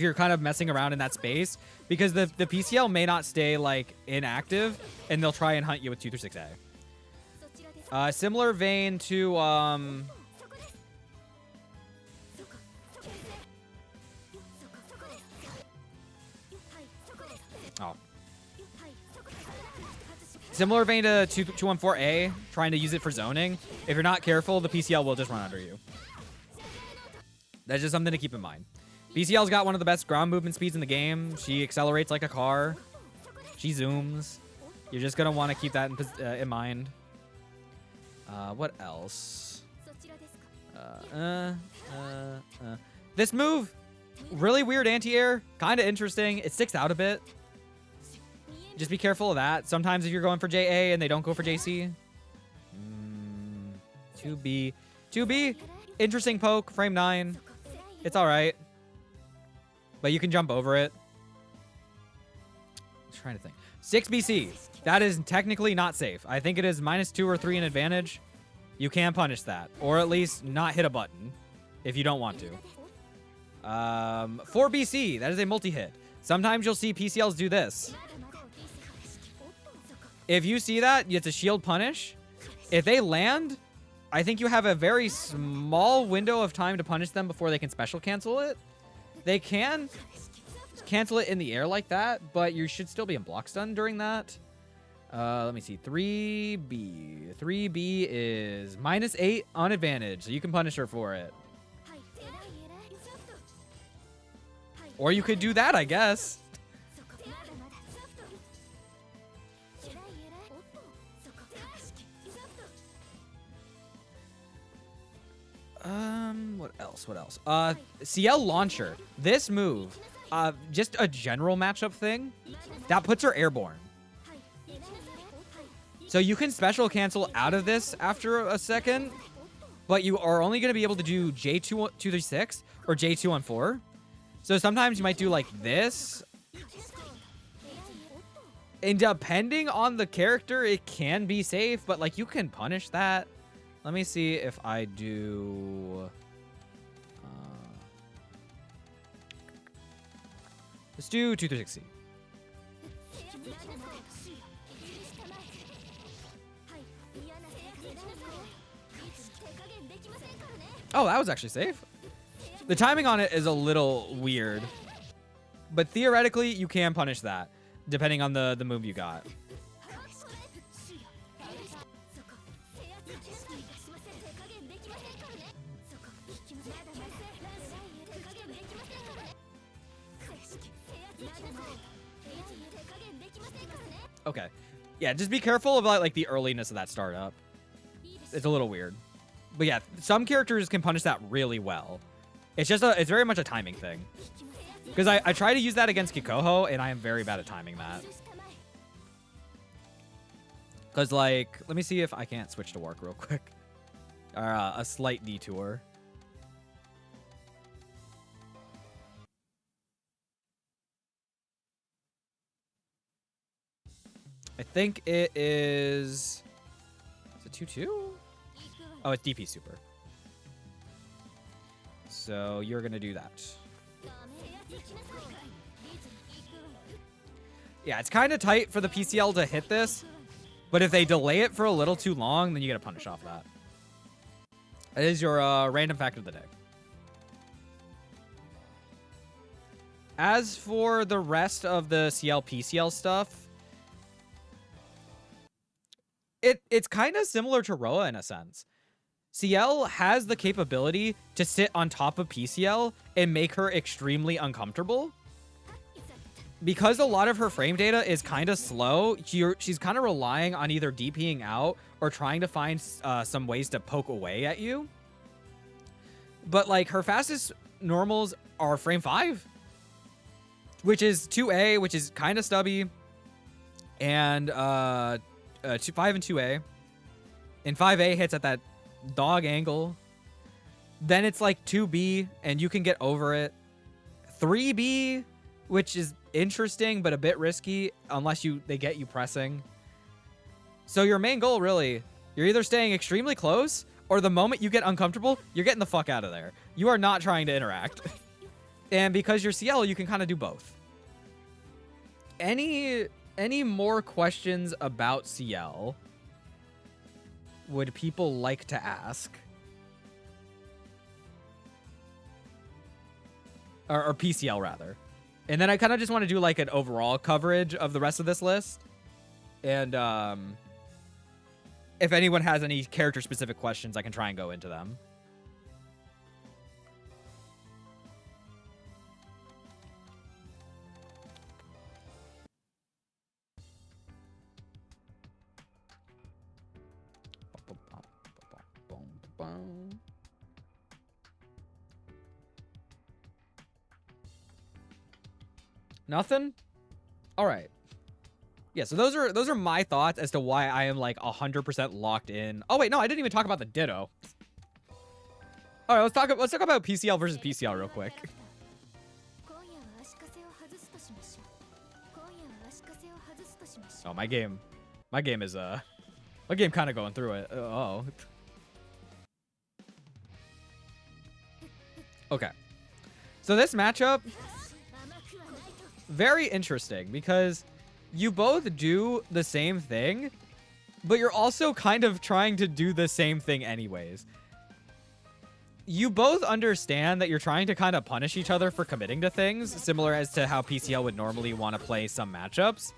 you're kind of messing around in that space, because the PCL may not stay like inactive and they'll try and hunt you with 236A. Similar vein to oh. Similar vein to 214A, trying to use it for zoning. If you're not careful, the PCL will just run under you. That's just something to keep in mind. PCL's got one of the best ground movement speeds in the game. She accelerates like a car. She zooms. You're just going to want to keep that in mind. What else? This move, really weird anti-air. Kind of interesting. It sticks out a bit. Just be careful of that. Sometimes if you're going for JA and they don't go for JC. 2B. 2B. Interesting poke. Frame 9. It's all right. But you can jump over it. I'm trying to think. 6BC. That is technically not safe. I think it is -2 or 3 in advantage. You can punish that. Or at least not hit a button if you don't want to. 4BC. That is a multi-hit. Sometimes you'll see PCLs do this. If you see that, it's a shield punish. If they land, I think you have a very small window of time to punish them before they can special cancel it. They can cancel it in the air like that, but you should still be in block stun during that. Let me see. 3B. 3B is -8 on advantage, so you can punish her for it. Or you could do that, I guess. What else? Ciel Launcher. This move, just a general matchup thing, that puts her airborne. So you can special cancel out of this after a second, but you are only going to be able to do J236 or J214. So sometimes you might do like this. And depending on the character, it can be safe, but like you can punish that. Let me see if I do... let's do 236C. Oh, that was actually safe. The timing on it is a little weird. But theoretically, you can punish that, depending on the move you got. Okay. Yeah, just be careful about like the earliness of that startup. It's a little weird. But yeah, some characters can punish that really well. It's just it's very much a timing thing. Because I try to use that against Kikoho, and I am very bad at timing that. Because, like, let me see if I can't switch to work real quick. A slight detour. I think it is... Is it 2-2? Oh, it's DP Super. So you're going to do that. Yeah, it's kind of tight for the PCL to hit this. But if they delay it for a little too long, then you get a punish off that. That is your random fact of the day. As for the rest of the CL PCL stuff, it's kind of similar to Roa in a sense. CL has the capability to sit on top of PCL and make her extremely uncomfortable. Because a lot of her frame data is kind of slow, she's kind of relying on either DPing out or trying to find some ways to poke away at you. But, like, her fastest normals are frame 5, which is 2A, which is kind of stubby, and 5 and 2A. And 5A hits at that dog angle. Then it's, like, 2B, and you can get over it. 3B, which is interesting but a bit risky unless they get you pressing. So your main goal, really, you're either staying extremely close or the moment you get uncomfortable, you're getting the fuck out of there. You are not trying to interact. And because you're CL, you can kind of do both. Any more questions about CL would people like to ask? Or PCL, rather. And then I kind of just want to do like an overall coverage of the rest of this list. And if anyone has any character-specific questions, I can try and go into them. Nothing? All right. Yeah, so those are my thoughts as to why I am like 100% locked in. Oh wait, no, I didn't even talk about the Ditto. All right, let's talk about PCL versus PCL real quick. Oh, my game is kind of going through it. Oh. Okay. So this matchup, very interesting because you both do the same thing, but you're also kind of trying to do the same thing anyways. You both understand that you're trying to kind of punish each other for committing to things, similar as to how PCL would normally want to play some matchups,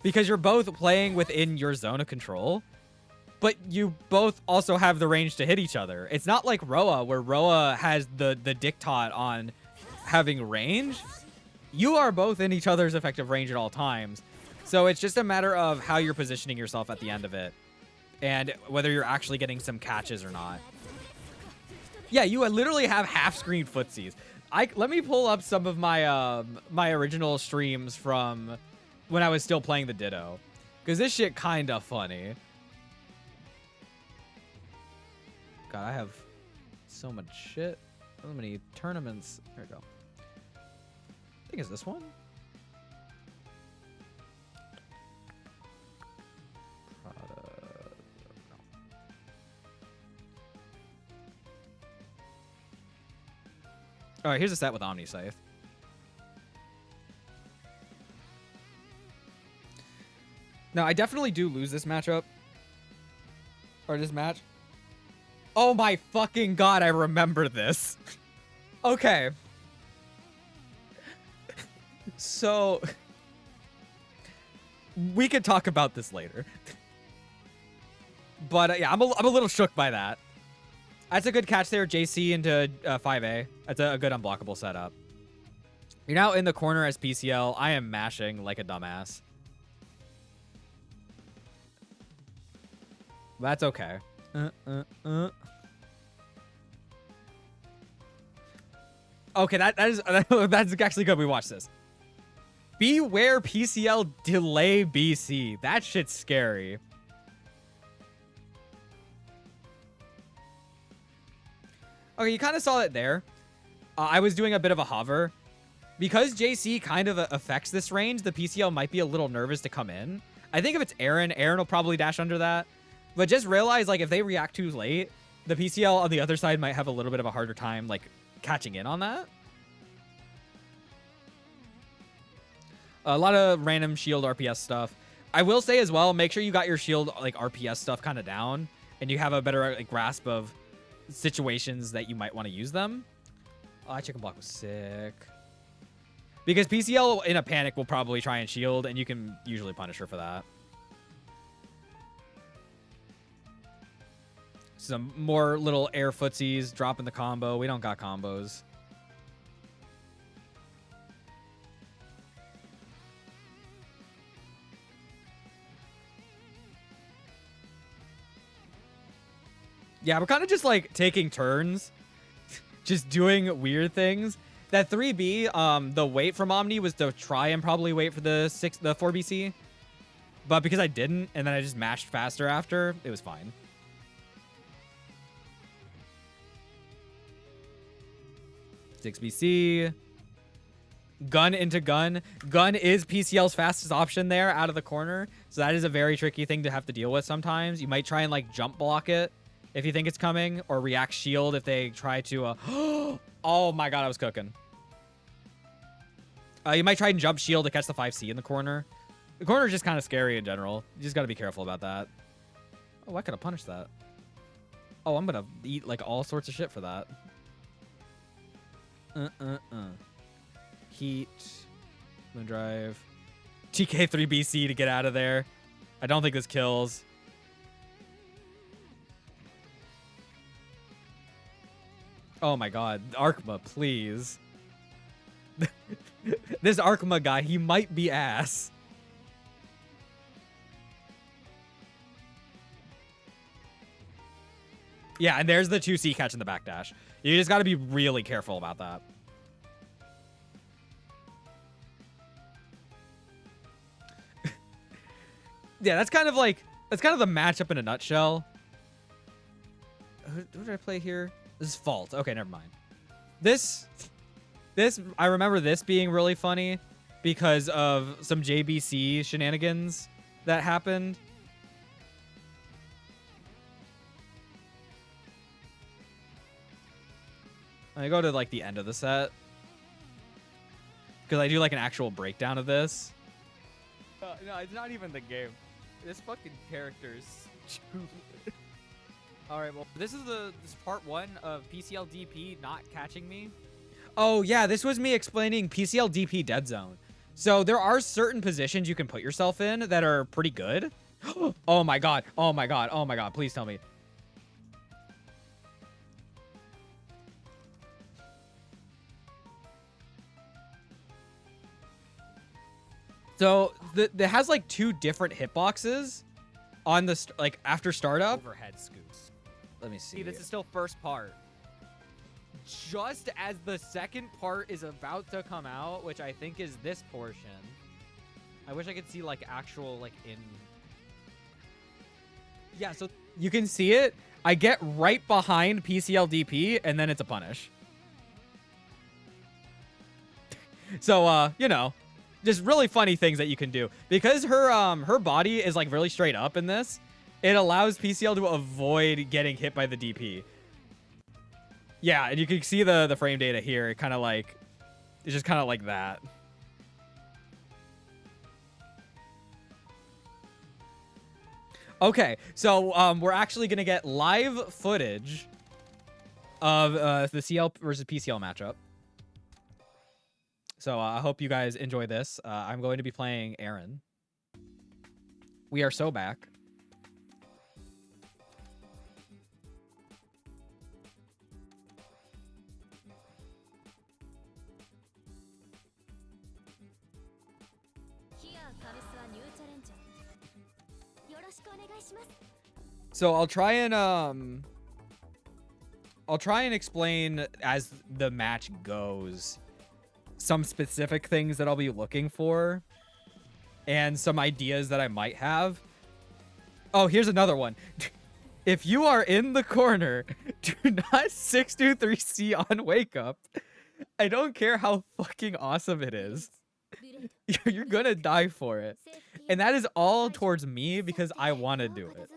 because you're both playing within your zone of control, but you both also have the range to hit each other. It's not like Roa, where Roa has the diktat on having range. You are both in each other's effective range at all times. So it's just a matter of how you're positioning yourself at the end of it and whether you're actually getting some catches or not. Yeah, you literally have half-screen footsies. Let me pull up some of my my original streams from when I was still playing the Ditto, because this shit kind of funny. God, I have so much shit. So many tournaments. There we go. I think it's this one. All right, here's a set with Omni Scythe. Now, I definitely do lose this matchup. Or this match. Oh my fucking god, I remember this. Okay. So, we could talk about this later. But yeah, I'm a little shook by that. That's a good catch there, JC into 5A. That's a good unblockable setup. You're now in the corner as PCL. I am mashing like a dumbass. That's okay. Okay, that is that's actually good. We watched this. Beware PCL delay BC. That shit's scary. Okay, you kind of saw it there. I was doing a bit of a hover. Because JC kind of affects this range, the PCL might be a little nervous to come in. I think if it's Erin will probably dash under that. But just realize, like, if they react too late, the PCL on the other side might have a little bit of a harder time, like, catching in on that. A lot of random shield RPS stuff. I will say as well, make sure you got your shield, like, RPS stuff kind of down. And you have a better, like, grasp of situations that you might want to use them. Oh, that chicken block was sick. Because PCL in a panic will probably try and shield, and you can usually punish her for that. Some more little air footsies, dropping the combo. We don't got combos. Yeah, we're kind of just like taking turns, just doing weird things. That 3B, the wait from Omni was to try and probably wait for the 4BC. But because I didn't, and then I just mashed faster after, it was fine. Six BC. Gun into gun. Gun is PCL's fastest option there out of the corner. So that is a very tricky thing to have to deal with sometimes. You might try and like jump block it if you think it's coming, or react shield if they try to... oh my god, I was cooking. You might try and jump shield to catch the 5C in the corner. The corner is just kind of scary in general. You just got to be careful about that. Oh, I could have punished that. Oh, I'm going to eat like all sorts of shit for that. Heat. Moondrive. TK3BC to get out of there. I don't think this kills. Oh my god. Arhkma, please. This Arhkma guy, he might be ass. Yeah, and there's the 2C catching the backdash. You just got to be really careful about that. Yeah, that's kind of the matchup in a nutshell. Who did I play here? This is Fault. Okay, never mind. This, I remember this being really funny because of some JBC shenanigans that happened. I go to like the end of the set because I do like an actual breakdown of this. No, it's not even the game. This fucking character's stupid. All right, well, this is part 1 of PCL DP not catching me. Oh yeah, this was me explaining PCL DP dead zone. So there are certain positions you can put yourself in that are pretty good. Oh my god! Oh my god! Oh my god! Please tell me. So it has like 2 different hitboxes on the like after startup. Overhead scoots. Let me see. See, this is still first part. Just as the second part is about to come out, which I think is this portion. I wish I could see like actual like in. Yeah, so you can see it. I get right behind PCL DP and then it's a punish. So you know, just really funny things that you can do because her body is like really straight up in this. It allows PCL to avoid getting hit by the DP. Yeah, and you can see the frame data here. It kind of like, it's just kind of like that. Okay, so we're actually gonna get live footage of the CL versus PCL matchup. So I hope you guys enjoy this. I'm going to be playing Erin. We are so back. So I'll try and explain as the match goes some specific things that I'll be looking for and some ideas that I might have. Oh, here's another one. If you are in the corner, do not 623C on wake up. I don't care how fucking awesome it is. You're gonna die for it. And that is all towards me because I want to do it.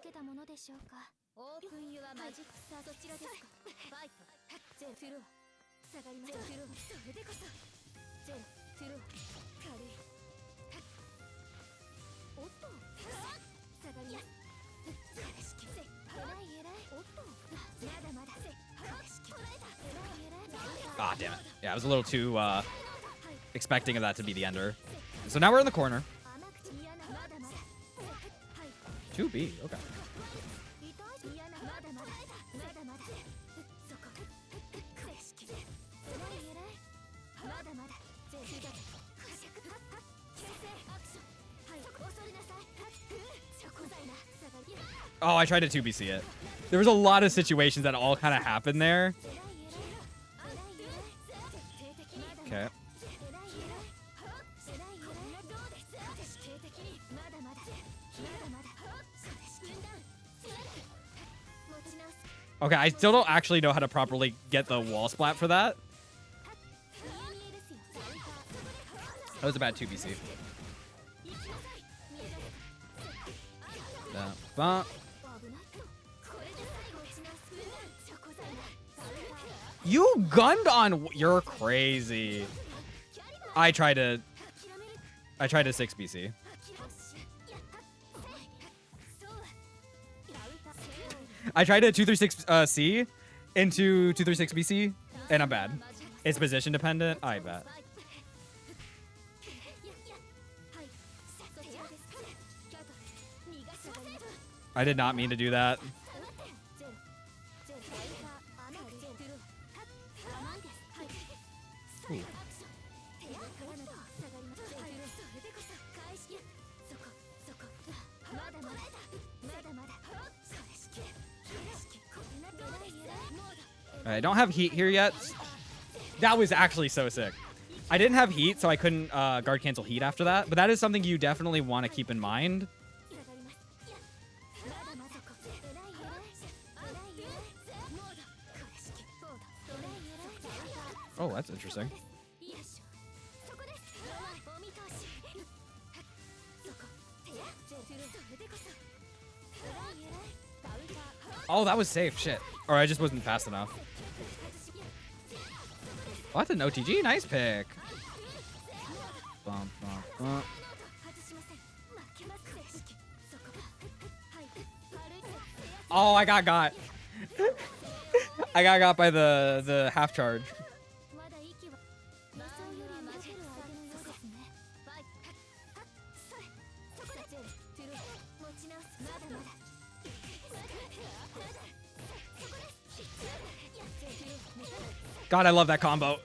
Ah, damn it. Yeah, I was a little too expecting of that to be the ender. So now we're in the corner. 2B, okay. Oh, I tried to 2BC it. There was a lot of situations that all kind of happened there. Okay. Okay, I still don't actually know how to properly get the wall splat for that. That was a bad 2BC. You gunned on. You're crazy. I tried to 6BC. I tried to 236C into 236BC, and I'm bad. It's position dependent. I bet. I did not mean to do that. Ooh. I don't have heat here yet. That was actually so sick. I didn't have heat, so I couldn't guard cancel heat after that. But that is something you definitely want to keep in mind. Oh, that's interesting. Oh, that was safe. Shit. Or I just wasn't fast enough. Oh, that's an OTG. Nice pick. Bump, bump, bump. Oh, I got. I got by the half charge. God, I love that combo.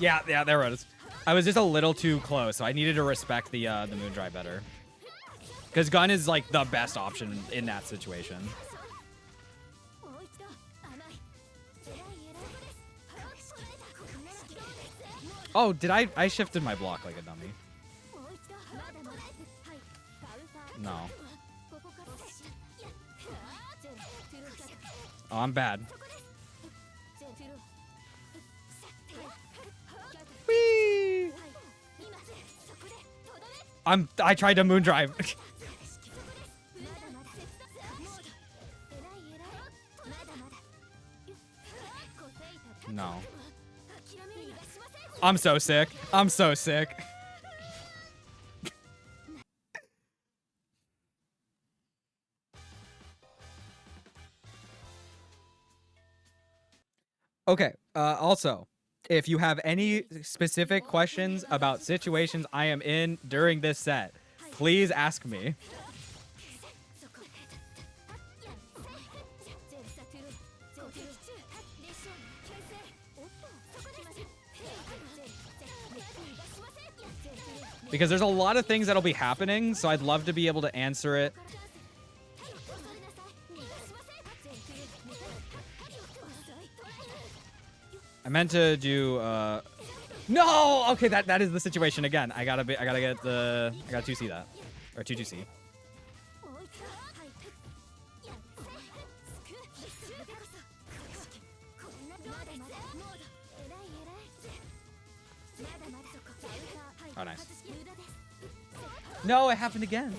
Yeah, there it is. I was just a little too close, so I needed to respect the Moondrive better. Because gun is like the best option in that situation. Oh, did I shifted my block like a dummy? No. Oh, I'm bad. Whee! I tried to Moondrive. No. I'm so sick. I'm so sick. Okay, also, if you have any specific questions about situations I am in during this set, please ask me. because there's a lot of things that'll be happening, so I'd love to be able to answer it. I meant to do no. Okay, that is the situation again. I got 2C that, or 2C. Oh, nice. No, it happened again.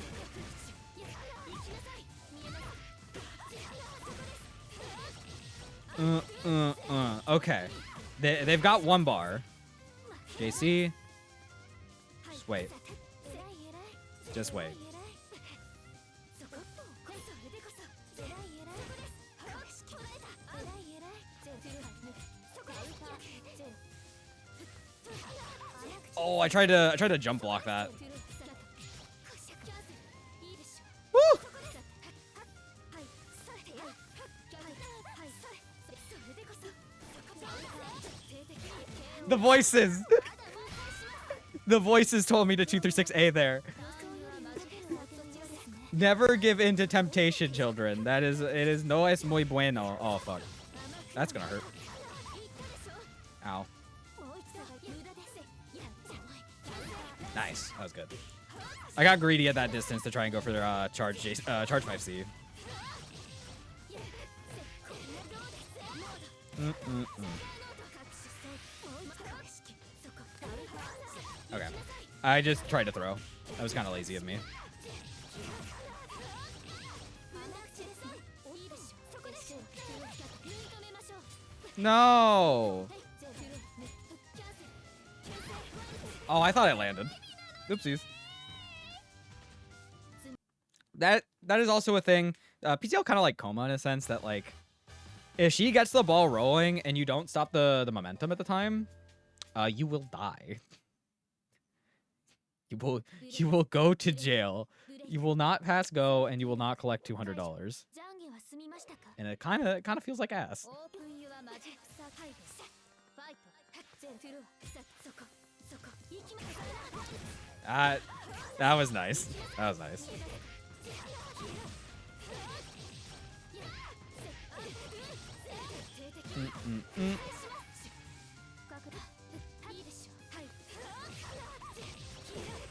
Okay. They've got one bar. JC. Just wait. Just wait. Oh, I tried to jump block that. Woo! The voices. The voices told me to 236A there. Never give in to temptation, children. It is no es muy bueno. Oh fuck. That's gonna hurt. Ow. Nice. That was good. I got greedy at that distance to try and go for their charge 5C. Okay. I just tried to throw. That was kind of lazy of me. No. Oh, I thought it landed. Oopsies. That is also a thing. PCL kind of like Coma in a sense that like, if she gets the ball rolling and you don't stop the momentum at the time, you will die. You will go to jail. You will not pass go, and you will not collect $200. And it kind of feels like ass. That was nice. That was nice.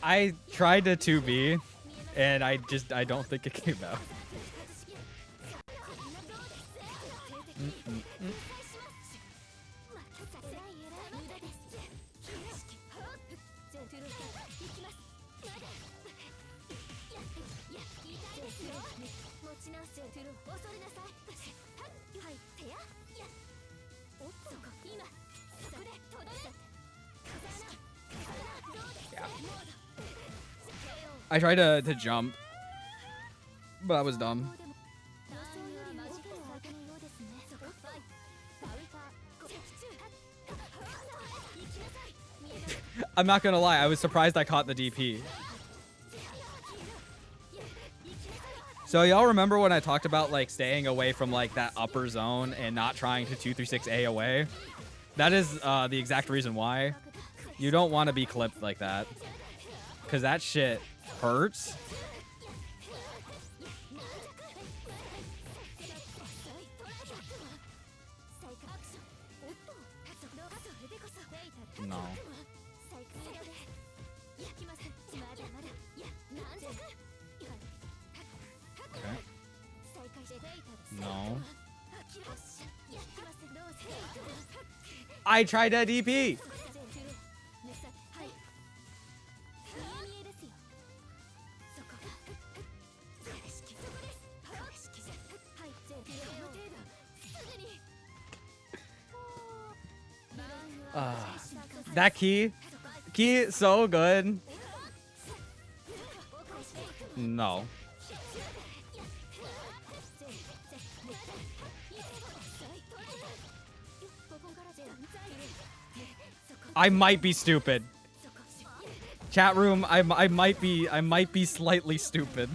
I tried to 2B, and I don't think it came out. I tried to jump, but I was dumb. I'm not gonna lie, I was surprised I caught the DP. So y'all remember when I talked about like staying away from like that upper zone and not trying to 236A away? That is the exact reason why. You don't want to be clipped like that, because that shit hurts. No. Okay. No. I tried a DP. That key so good. No. I might be stupid. Chat room, I might be slightly stupid.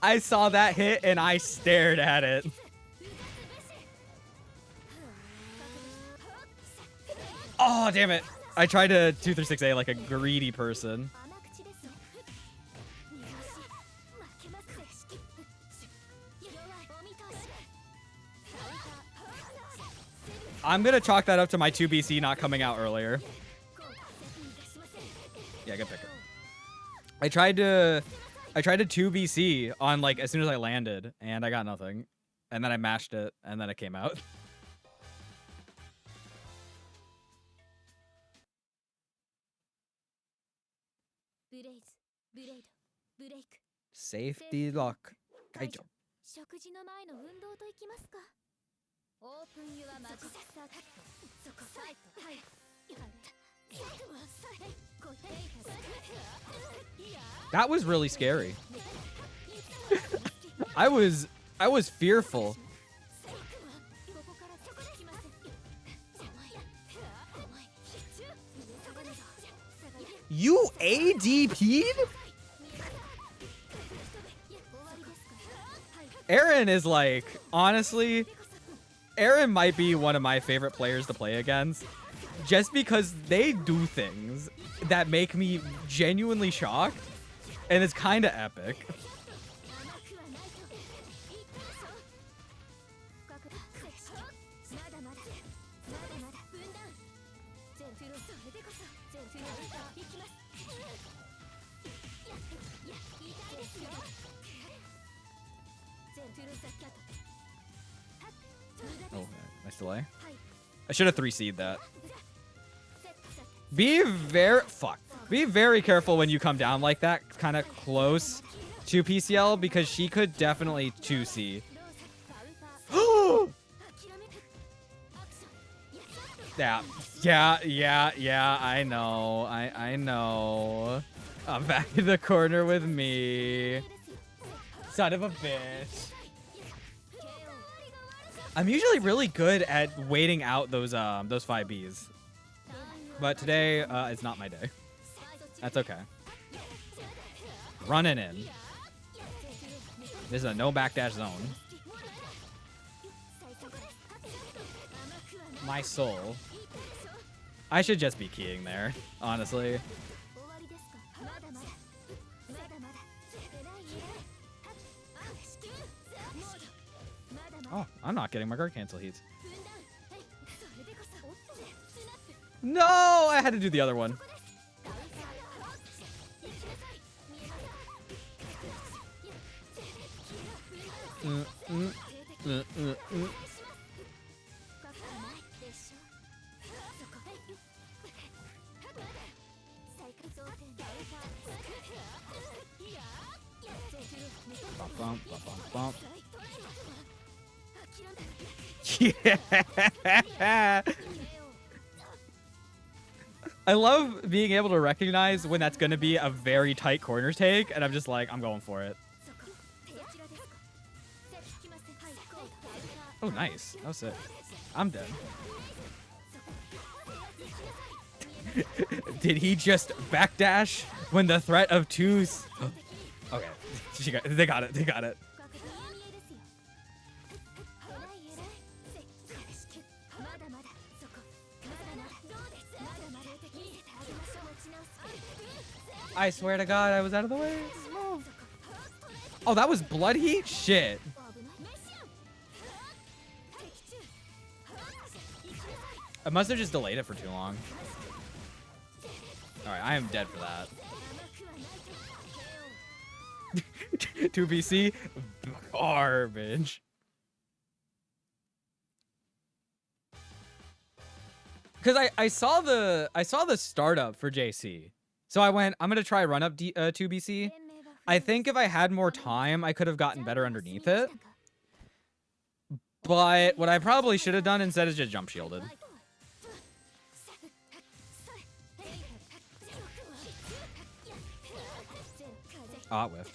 I saw that hit and I stared at it. Oh, damn it. I tried to 236A like a greedy person. 甘口ですよよし負けます弱いお見通し I'm gonna chalk that up to my 2BC not coming out earlier. Yeah, good pick. I tried to 2BC on like as soon as I landed, and I got nothing. And then I mashed it, and then it came out. Safety lock. Kaijo. 食事の前の運動といきますかオープンユアマジックサーキットそこファイトはい That was really scary. I was fearful. You ADP'd? Erin is like, honestly, Erin might be one of my favorite players to play against. Just because they do things that make me genuinely shocked. And it's kind of epic. Oh, nice delay. I should have 3C'd that. Be very careful when you come down like that, kind of close to PCL, because she could definitely 2C. Yeah, I know. I know. I'm back in the corner with me. Son of a bitch. I'm usually really good at waiting out those 5Bs. But today, it's not my day. That's okay. Running in. This is a no backdash zone. My soul. I should just be keying there, honestly. Oh, I'm not getting my guard cancel heats. No, I had to do the other one. Bump, bump, bump, bump. Yeah. I love being able to recognize when that's going to be a very tight corner take, and I'm just like, I'm going for it. Oh, nice. That was sick. I'm dead. Did he just backdash when the threat of twos? Okay. They got it. They got it. I swear to God, I was out of the way. No. Oh, that was blood heat? Shit. I must have just delayed it for too long. Alright, I am dead for that. 2BC? Garbage. Because I saw the startup for JC. So I went, I'm going to try run up 2BC. I think if I had more time, I could have gotten better underneath it. But what I probably should have done instead is just jump shielded. Ah, it whiffed.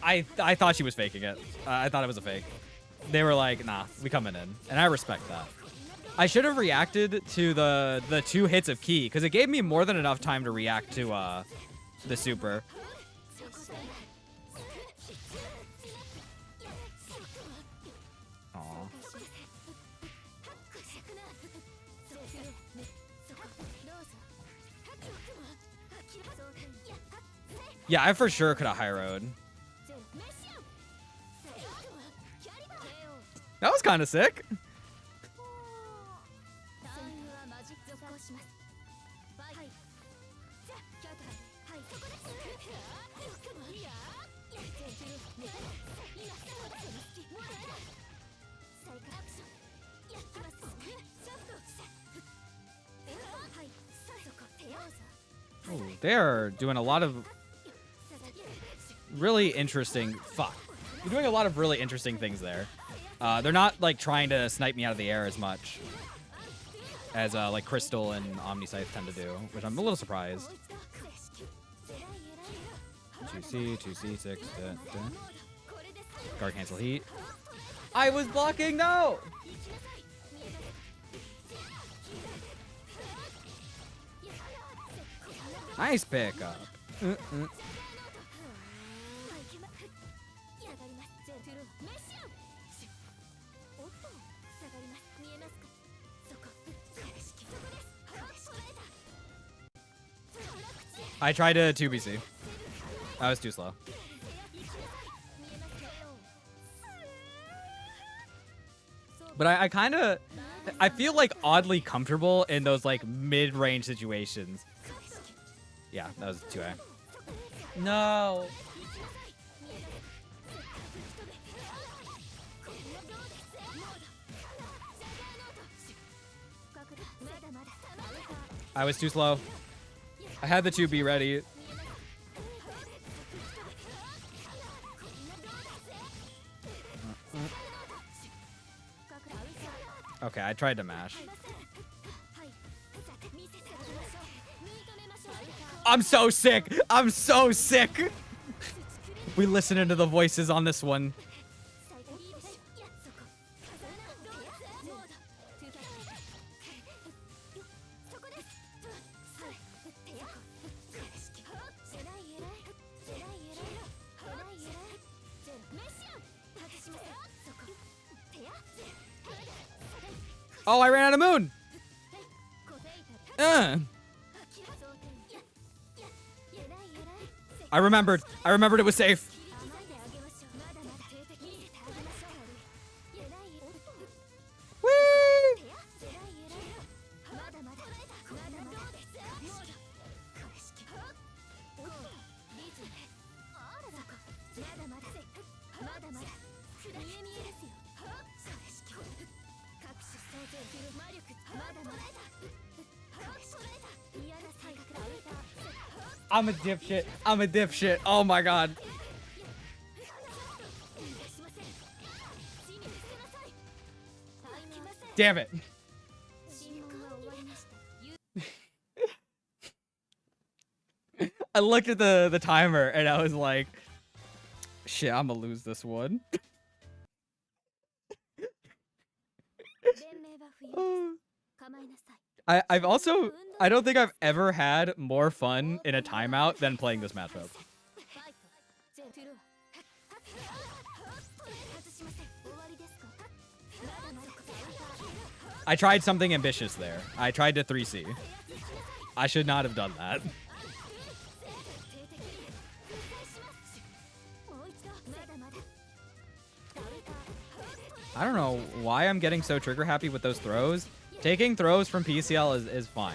I thought she was faking it. I thought it was a fake. They were like, nah, we coming in. And I respect that. I should have reacted to the 2 hits of key, because it gave me more than enough time to react to the super. Yeah, I for sure could have high road. That was kind of sick. Ooh, they're doing a lot of really interesting... Fuck. You're doing a lot of really interesting things there. They're not, like, trying to snipe me out of the air as much as, like, Crystal and Omniscythe tend to do, which I'm a little surprised. 2C, 2C, 6, Guard cancel heat. I was blocking, no! Nice pickup. I tried to 2BC. I was too slow. But I kind of... I feel, like, oddly comfortable in those, like, mid-range situations. Yeah, that was 2A. No! I was too slow. I had the 2B ready. Okay, I tried to mash. I'm so sick. I'm so sick. We listening to the voices on this one. Oh, I ran out of moon. I remembered. I remembered it was safe. Woo! I'm a dipshit. I'm a dipshit. Oh my god. Damn it. I looked at the timer and I was like, shit, I'm gonna lose this one. I've also... I don't think I've ever had more fun in a timeout than playing this matchup. I tried something ambitious there. I tried to 3C. I should not have done that. I don't know why I'm getting so trigger happy with those throws. Taking throws from PCL is fine.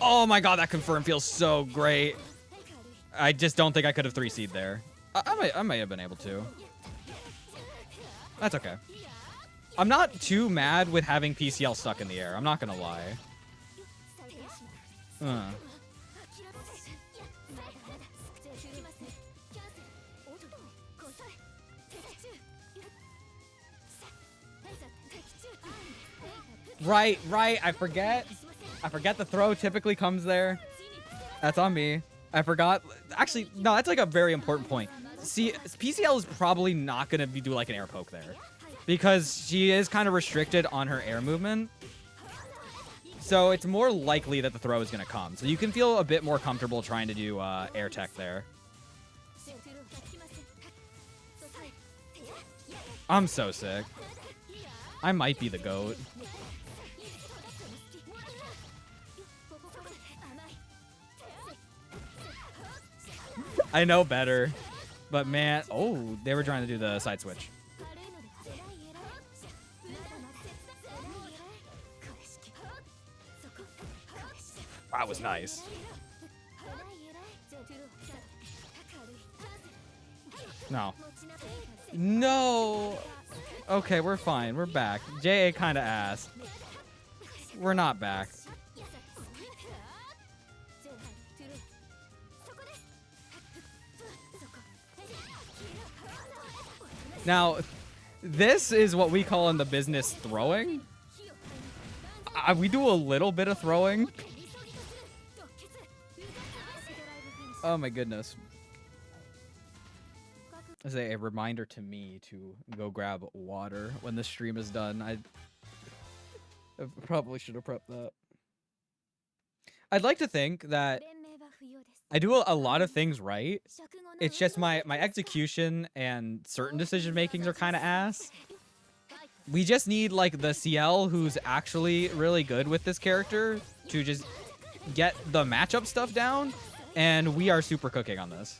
Oh my god, that confirm feels so great. I just don't think I could have 3C'd there. I may have been able to. That's okay. I'm not too mad with having PCL stuck in the air. I'm not gonna lie. Right. I forget the throw typically comes there. That's on me. I forgot. Actually, no, that's like a very important point. See, PCL is probably not gonna do like an air poke there, because she is kind of restricted on her air movement. So it's more likely that the throw is going to come. So you can feel a bit more comfortable trying to do air tech there. I'm so sick. I might be the GOAT. I know better. But man, oh, they were trying to do the side switch. That was nice. No. No. Okay, we're fine. We're back. JA kind of ass. We're not back. Now, this is what we call in the business throwing. We do a little bit of throwing. Oh my goodness. As a reminder to me to go grab water when the stream is done. I probably should have prepped that. I'd like to think that I do a lot of things right. It's just my execution and certain decision makings are kind of ass. We just need like the Ciel who's actually really good with this character to just get the matchup stuff down, and we are super cooking on this.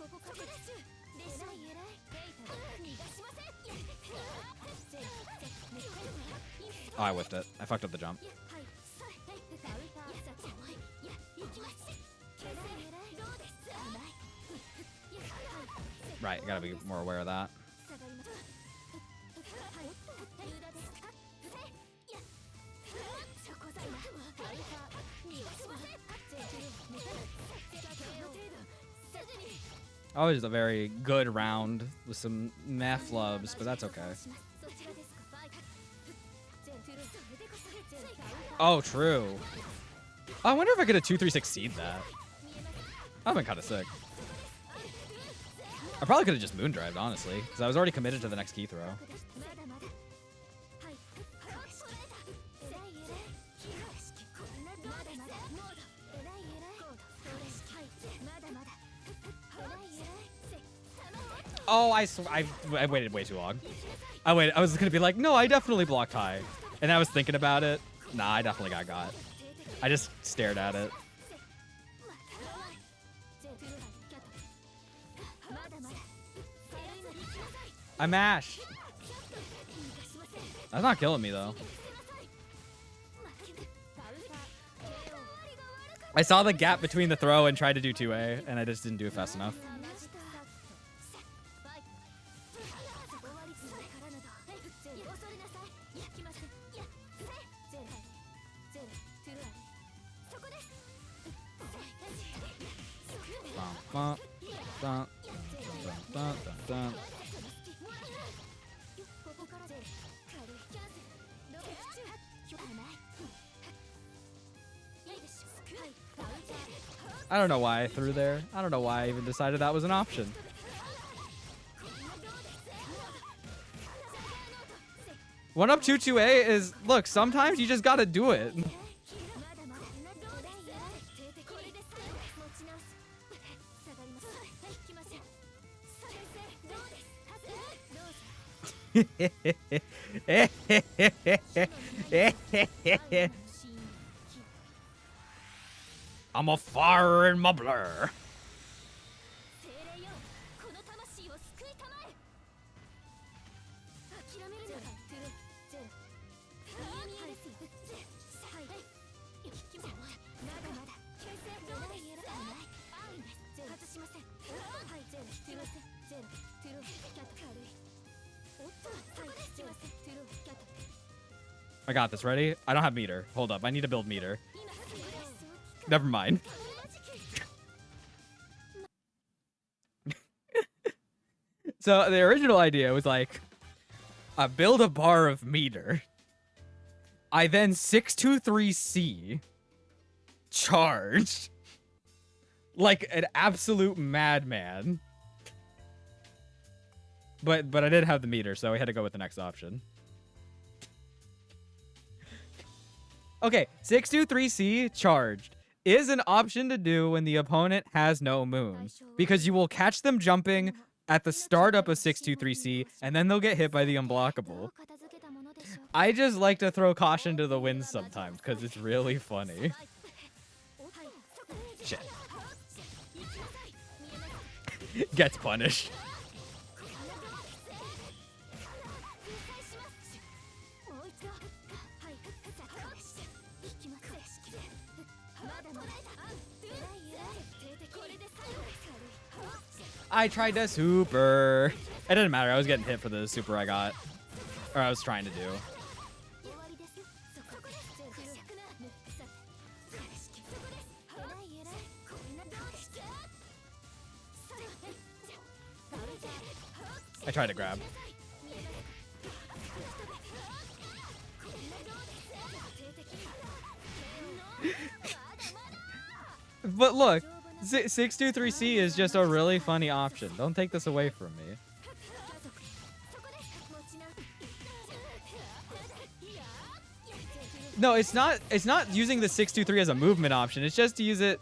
Oh, I whiffed it. I fucked up the jump. Right, you gotta be more aware of that. Always a very good round with some meh flubs, but that's okay. Oh, true. Oh, I wonder if I could have 2-3 succeed that. That'd been kind of sick. I probably could have just moondrived, honestly, because I was already committed to the next key throw. Oh, I waited way too long. I was gonna be like, no, I definitely blocked high, and I was thinking about it. Nah, I definitely got. I just stared at it. I mashed. That's not killing me though. I saw the gap between the throw and tried to do 2A, and I just didn't do it fast enough. Dun, dun, dun, dun, dun, dun. I don't know why I threw there. I don't know why I even decided that was an option. One up 2-2A is, look, sometimes you just gotta do it. I'm a fire in my blur. I got this. Ready? I don't have meter. Hold up. I need to build meter. Never mind. So the original idea was like, I build a bar of meter. I then 623C charged like an absolute madman. But I did have the meter, so I had to go with the next option. Okay, 623C charged is an option to do when the opponent has no moon, because you will catch them jumping at the startup of 623C, and then they'll get hit by the unblockable. I just like to throw caution to the wind sometimes, because it's really funny. Shit. Gets punished. I tried to super. It didn't matter. I was getting hit for the super I got. Or I was trying to do. I tried to grab. But look, 623C is just a really funny option. Don't take this away from me. No, it's not using the 623 as a movement option. It's just to use it.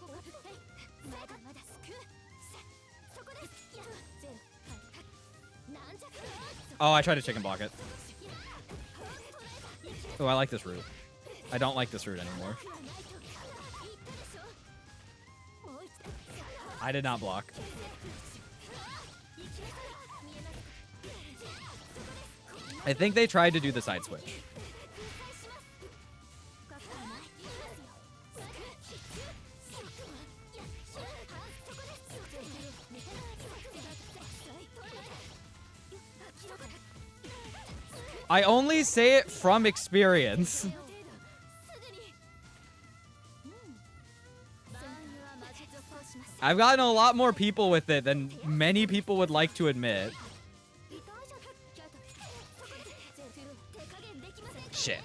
Oh, I tried to chicken block it. Oh, I like this route. I don't like this route anymore. I did not block. I think they tried to do the side switch. I only say it from experience. I've gotten a lot more people with it than many people would like to admit. Shit.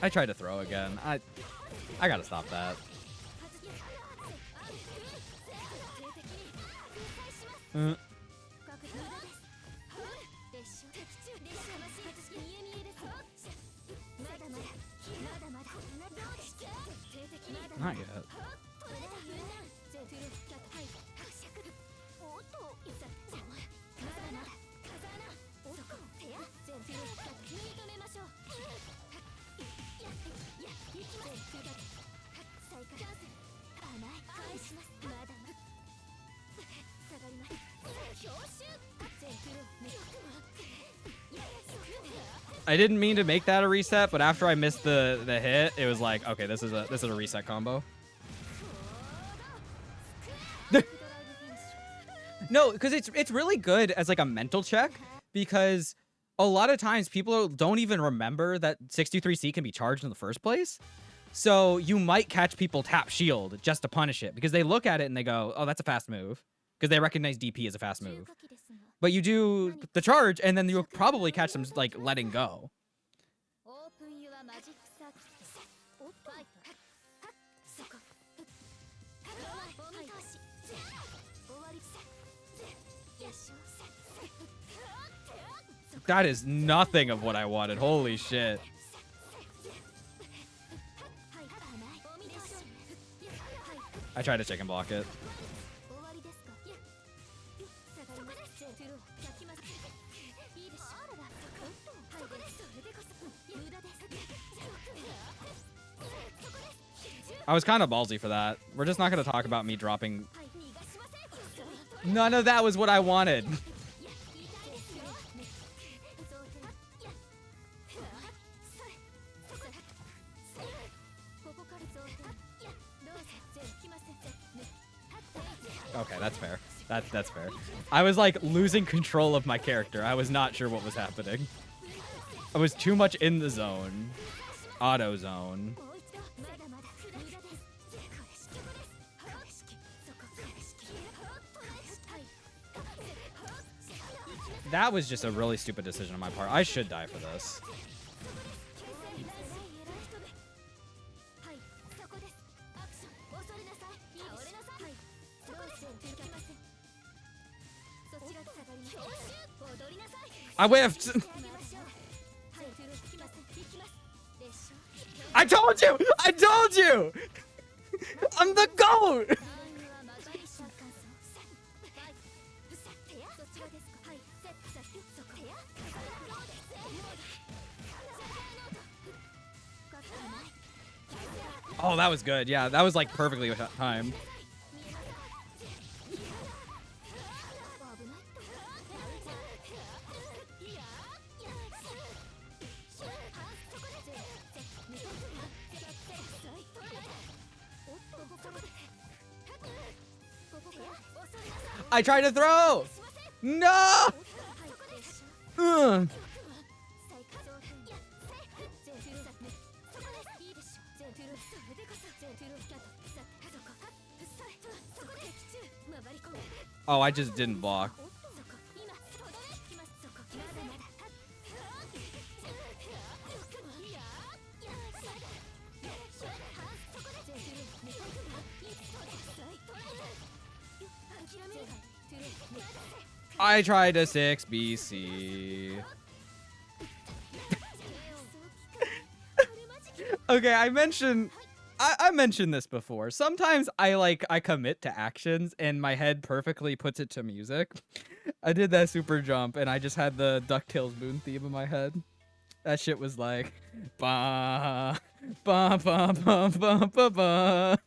I tried to throw again. I gotta stop that. Not yet. I didn't mean to make that a reset, but after I missed the hit, it was like, okay, this is a reset combo. No, because it's really good as like a mental check, because a lot of times people don't even remember that 623C can be charged in the first place. So you might catch people tap shield just to punish it, because they look at it and they go, oh, that's a fast move, because they recognize DP as a fast move. But you do the charge, and then you'll probably catch them like letting go. That is nothing of what I wanted. Holy shit. I tried to chicken block it. I was kind of ballsy for that. We're just not going to talk about me dropping. None of that was what I wanted. Okay, that's fair. That's fair. I was like losing control of my character. I was not sure what was happening. I was too much in the zone. Auto zone. That was just a really stupid decision on my part. I should die for this. I whiffed. I told you! I told you! I'm the GOAT! はい、セットさせて、そこや。 Oh, that was good. Yeah, that was like perfectly timed. I tried to throw! No! Ugh. Oh, I just didn't block. I tried a 6BC. Okay, I mentioned this before. Sometimes I commit to actions and my head perfectly puts it to music. I did that super jump and I just had the DuckTales moon theme in my head. That shit was like ba ba ba ba ba ba ba.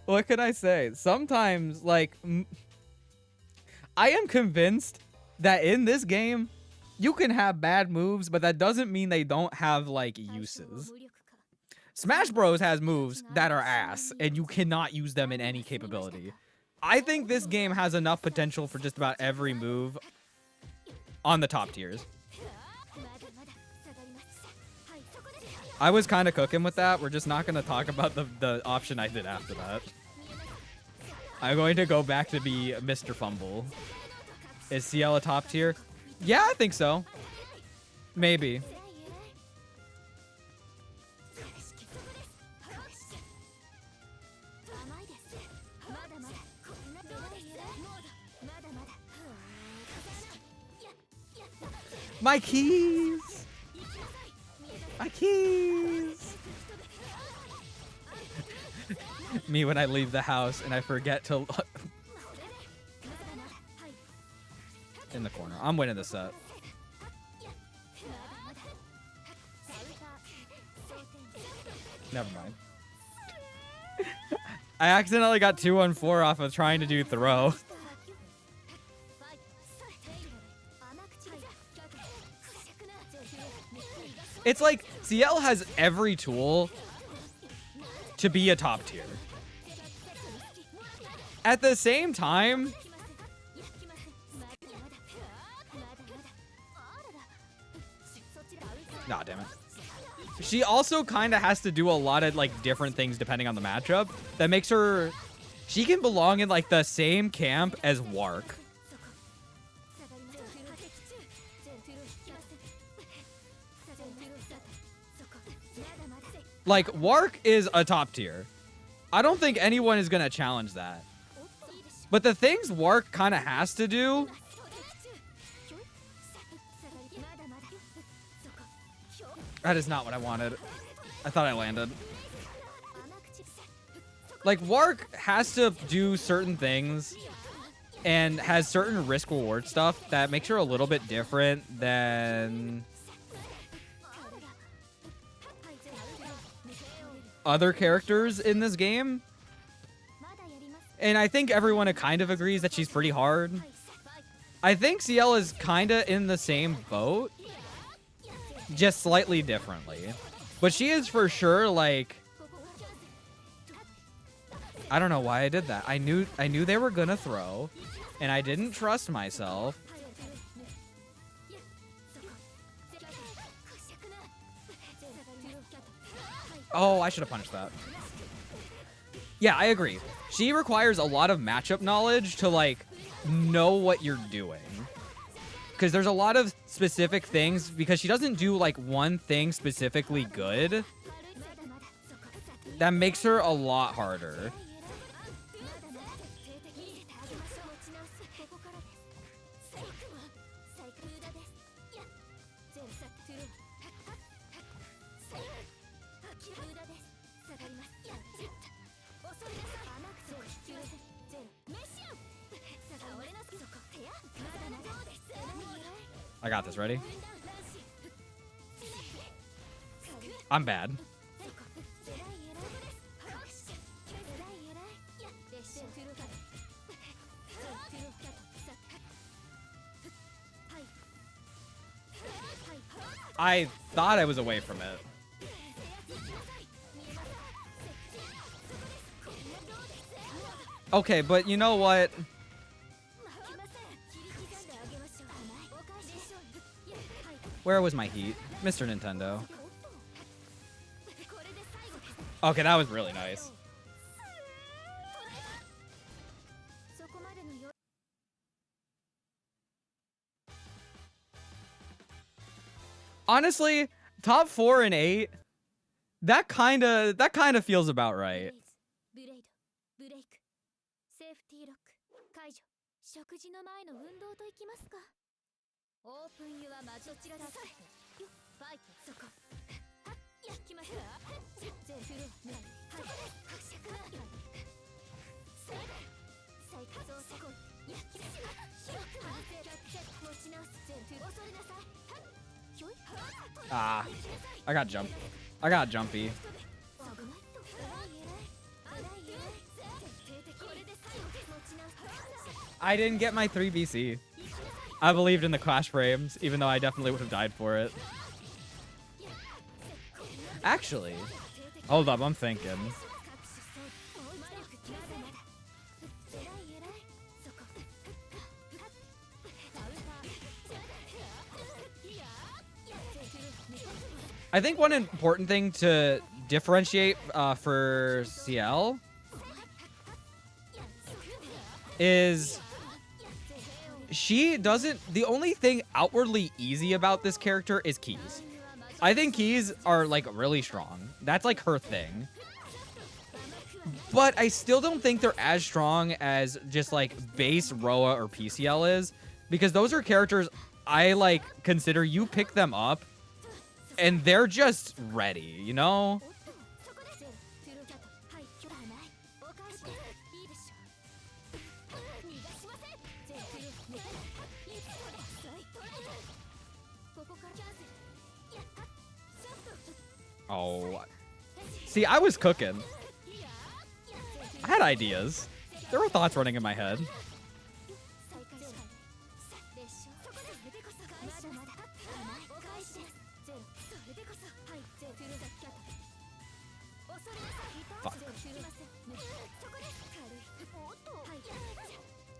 What can I say? Sometimes, like, I am convinced that in this game, you can have bad moves, but that doesn't mean they don't have, like, uses. Smash Bros has moves that are ass, and you cannot use them in any capability. I think this game has enough potential for just about every move on the top tiers. I was kind of cooking with that. We're just not going to talk about the option I did after that. I'm going to go back to be Mr. Fumble. Is Ciel a top tier? Yeah, I think so. Maybe. My keys! My keys! Me when I leave the house and I forget to... In the corner. I'm winning this set. Never mind. I accidentally got 2-on-4 off of trying to do throw. It's like Ciel has every tool to be a top tier. At the same time, nah, damn it. She also kind of has to do a lot of like different things depending on the matchup that makes her, she can belong in like the same camp as Wark. Like, Wark is a top tier. I don't think anyone is going to challenge that. But the things Wark kind of has to do... That is not what I wanted. I thought I landed. Like, Wark has to do certain things and has certain risk-reward stuff that makes her a little bit different than... other characters in this game. And I think everyone kind of agrees that she's pretty hard. I think Ciel is kind of in the same boat, just slightly differently. But she is for sure like, I don't know why I did that. I knew they were gonna throw, and I didn't trust myself. Oh, I should have punished that. Yeah, I agree. She requires a lot of matchup knowledge to, like, know what you're doing. Because there's a lot of specific things, because she doesn't do, like, one thing specifically good. That makes her a lot harder. I got this. Ready? I'm bad. I thought I was away from it. Okay, but you know what? Where was my heat? Mr. Nintendo. Okay, that was really nice. Honestly, top 4 and 8, that kind of feels about right. あー I got jumpy. I didn't get my 3 BC. I believed in the clash frames, even though I definitely would have died for it. Actually, hold up, I'm thinking. I think one important thing to differentiate for Ciel is she doesn't... The only thing outwardly easy about this character is keys. I think keys are, like, really strong. That's, like, her thing. But I still don't think they're as strong as just, like, base Roa or PCL is. Because those are characters I, like, consider you pick them up and they're just ready, you know? Oh. See, I was cooking. I had ideas. There were thoughts running in my head. Fuck.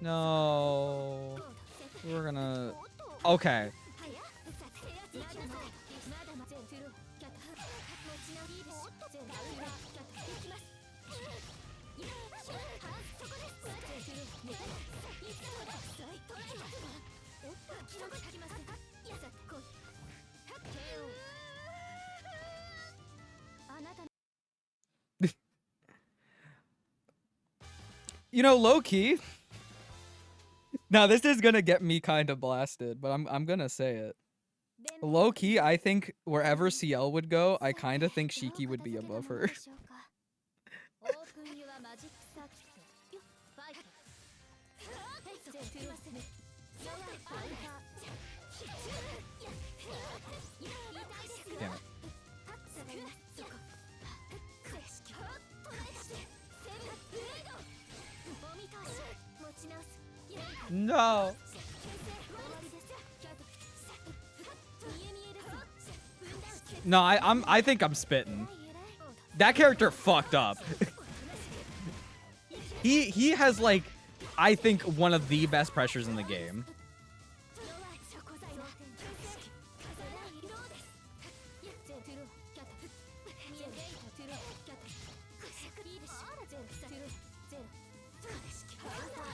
No. We're gonna... Okay. You know, low-key. Now, this is gonna get me kind of blasted, but I'm gonna say it. Low-key, I think wherever Ciel would go, I kind of think Shiki would be above her. Damn it. No. No, I think I'm spitting. That character fucked up. he has, like, I think one of the best pressures in the game.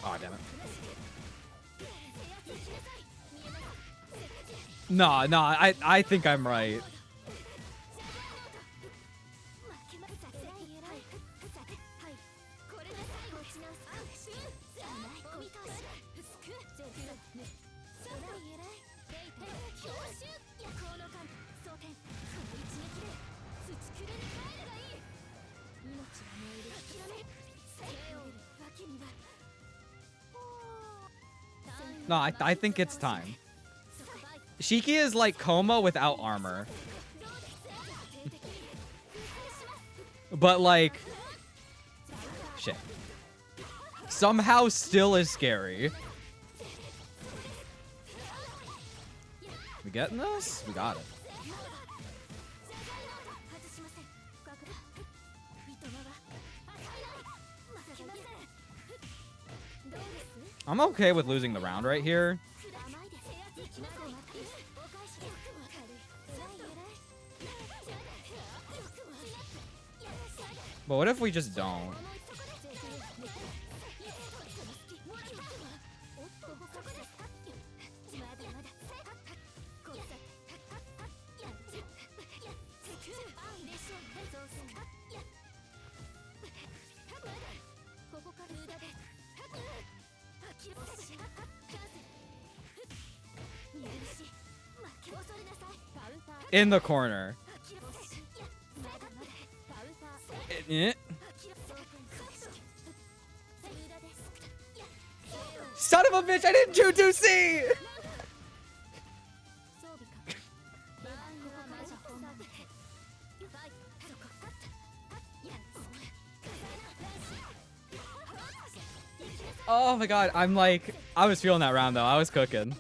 Oh, damn it. No, I think I'm right. No, I think it's time. Shiki is like Coma without armor. But like... Shit. Somehow still is scary. We getting this? We got it. I'm okay with losing the round right here. But what if we just don't? In the corner. Son of a bitch, I didn't 2-2-C! Oh my god, I'm like, I was feeling that round though, I was cooking.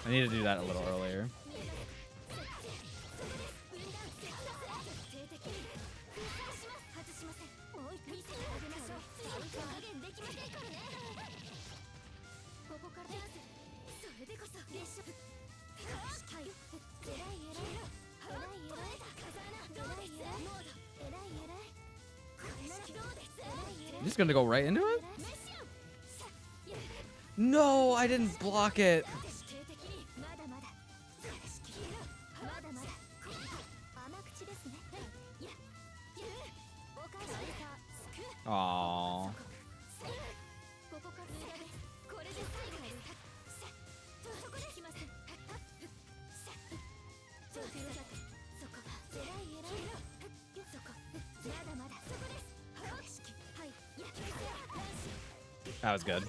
I need to do that a little earlier. I'm just gonna go right into it? No, I didn't block it. Aww. That was good.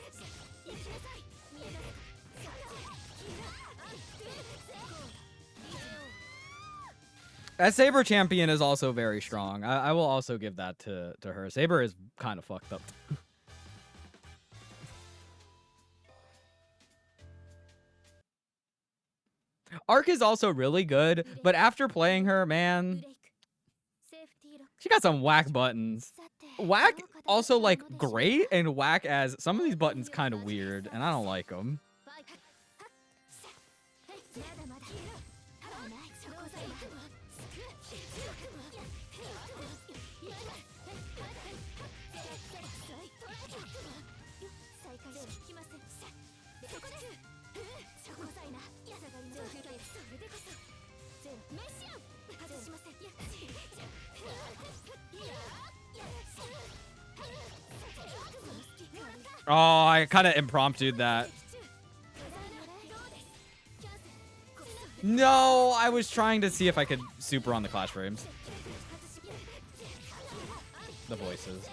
That Saber champion is also very strong. I will also give that to her. Saber is kind of fucked up. Ark is also really good, but after playing her, man, she got some whack buttons. Whack also like great, and whack as some of these buttons kind of weird, and I don't like them. Oh, I kind of impromptu'd that. No, I was trying to see if I could super on the clash frames. The voices.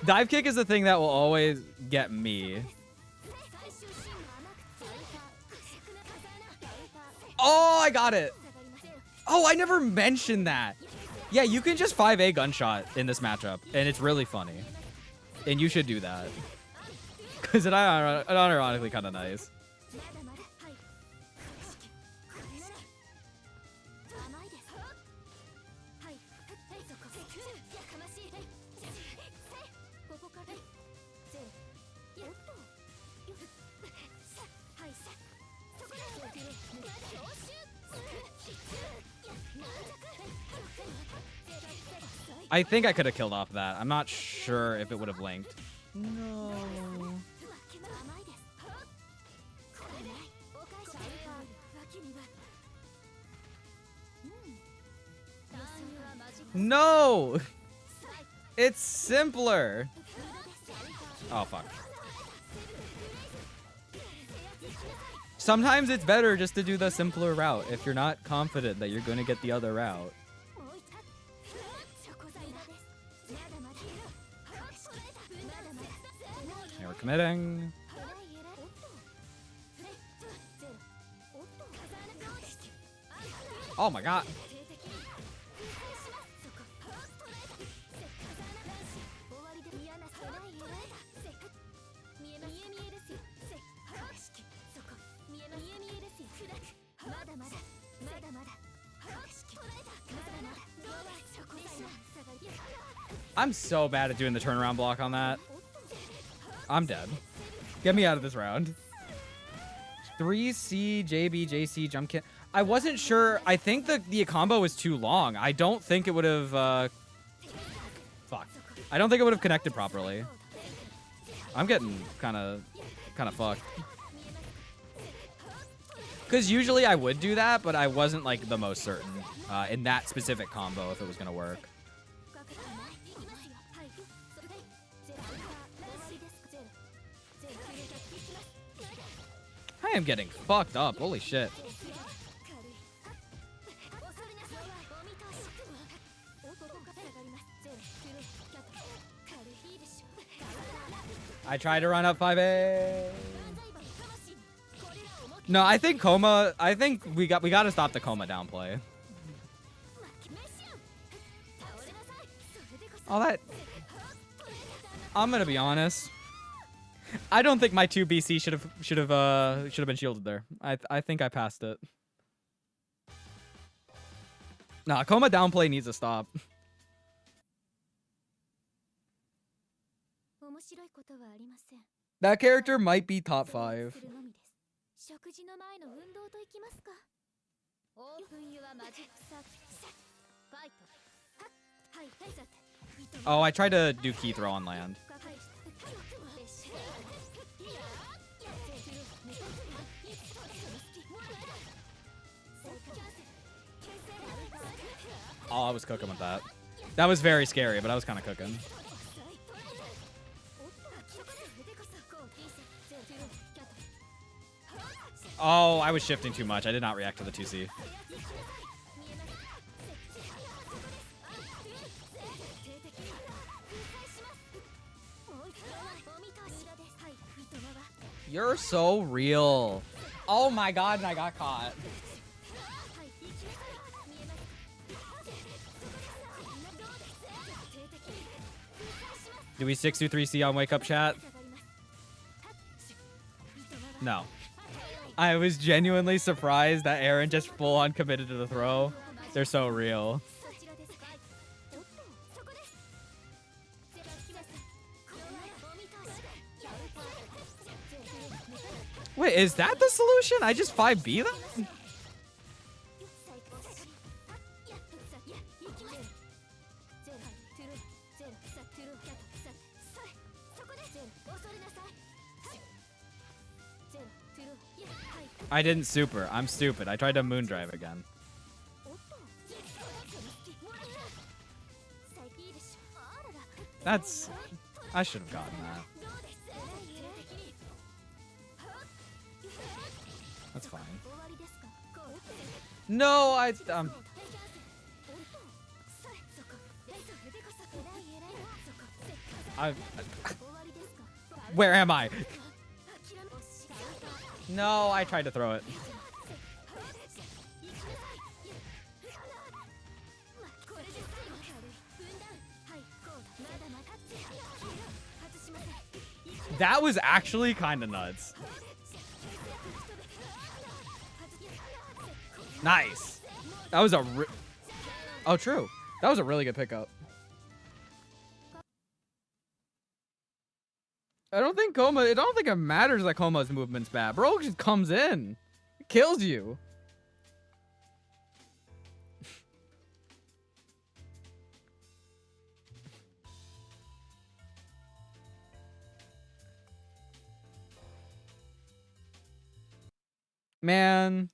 Dive kick is the thing that will always get me. Oh, I got it. Oh, I never mentioned that. Yeah, you can just 5A gunshot in this matchup, and it's really funny. And you should do that. Because it's unironically kind of nice. I think I could have killed off that. I'm not sure if it would have linked. No. No! It's simpler. Oh, fuck. Sometimes it's better just to do the simpler route if you're not confident that you're going to get the other route. committing. Oh my god. I'm so bad at doing the turnaround block on that. I'm dead. Get me out of this round. 3C, JB, JC, jump kit. I wasn't sure. I think the combo was too long. I don't think it would have... fuck. I don't think it would have connected properly. I'm getting kind of fucked. Because usually I would do that, but I wasn't like the most certain in that specific combo if it was going to work. I am getting fucked up. Holy shit. I tried to run up 5A. No, I think Coma. I think we got to stop the Coma downplay. Oh, that. I'm gonna be honest. I don't think my 2 BC should have been shielded there. I think I passed it. Nah, Coma downplay needs to stop. That character might be top 5. Oh, I tried to do key throw on land. Oh, I was cooking with that. That was very scary, but I was kind of cooking. Oh, I was shifting too much. I did not react to the 2C. You're so real. Oh my god, and I got caught. Do we 6-2-3C on wake up chat? No. I was genuinely surprised that Erin just full on committed to the throw. They're so real. Wait, is that the solution? I just 5B them? I didn't super. I'm stupid. I tried to moon drive again. That's... I should have gotten that. That's fine. No, where am I? No, I tried to throw it. That was actually kind of nuts. Nice. That was a oh, true. That was a really good pickup. I don't think it matters that Coma's movement's bad. Bro just comes in. It kills you. Man.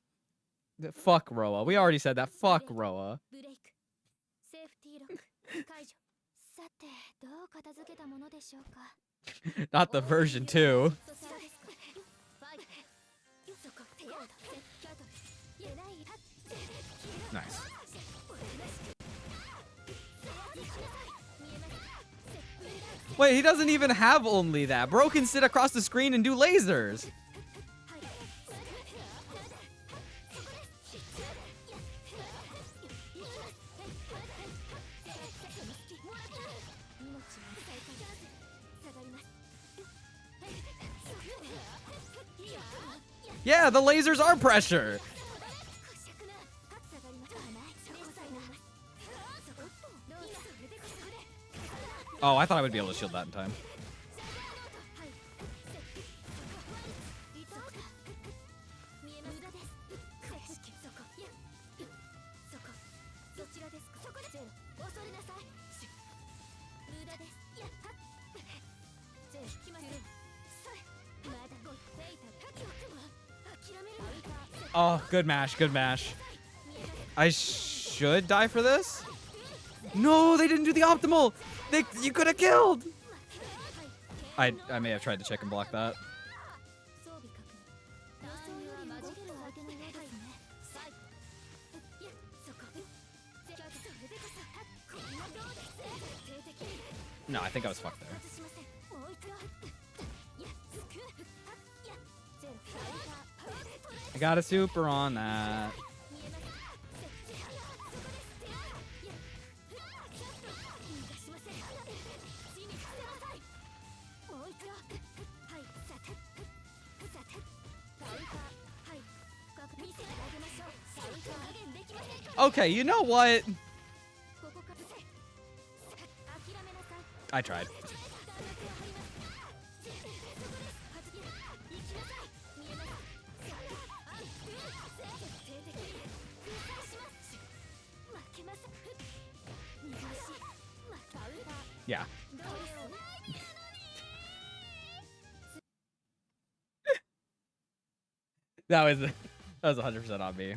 Fuck Roa. We already said that. Fuck Roa. Not the version 2. Nice. Wait, he doesn't even have only that. Bro can sit across the screen and do lasers. Yeah, the lasers are pressure. Oh, I thought I would be able to shield that in time. Oh, good mash, good mash. I should die for this? No, they didn't do the optimal. You could have killed. I may have tried to chicken block that. No, I think I was fucked there. I got a super on that. Okay, you know what? I tried. Yeah. that was 100% on me.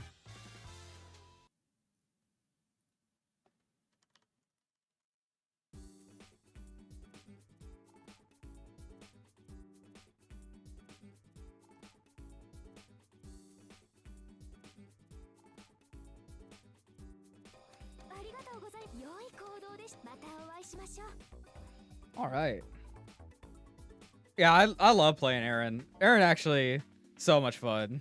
All right. Yeah, I love playing Erin. Erin actually so much fun.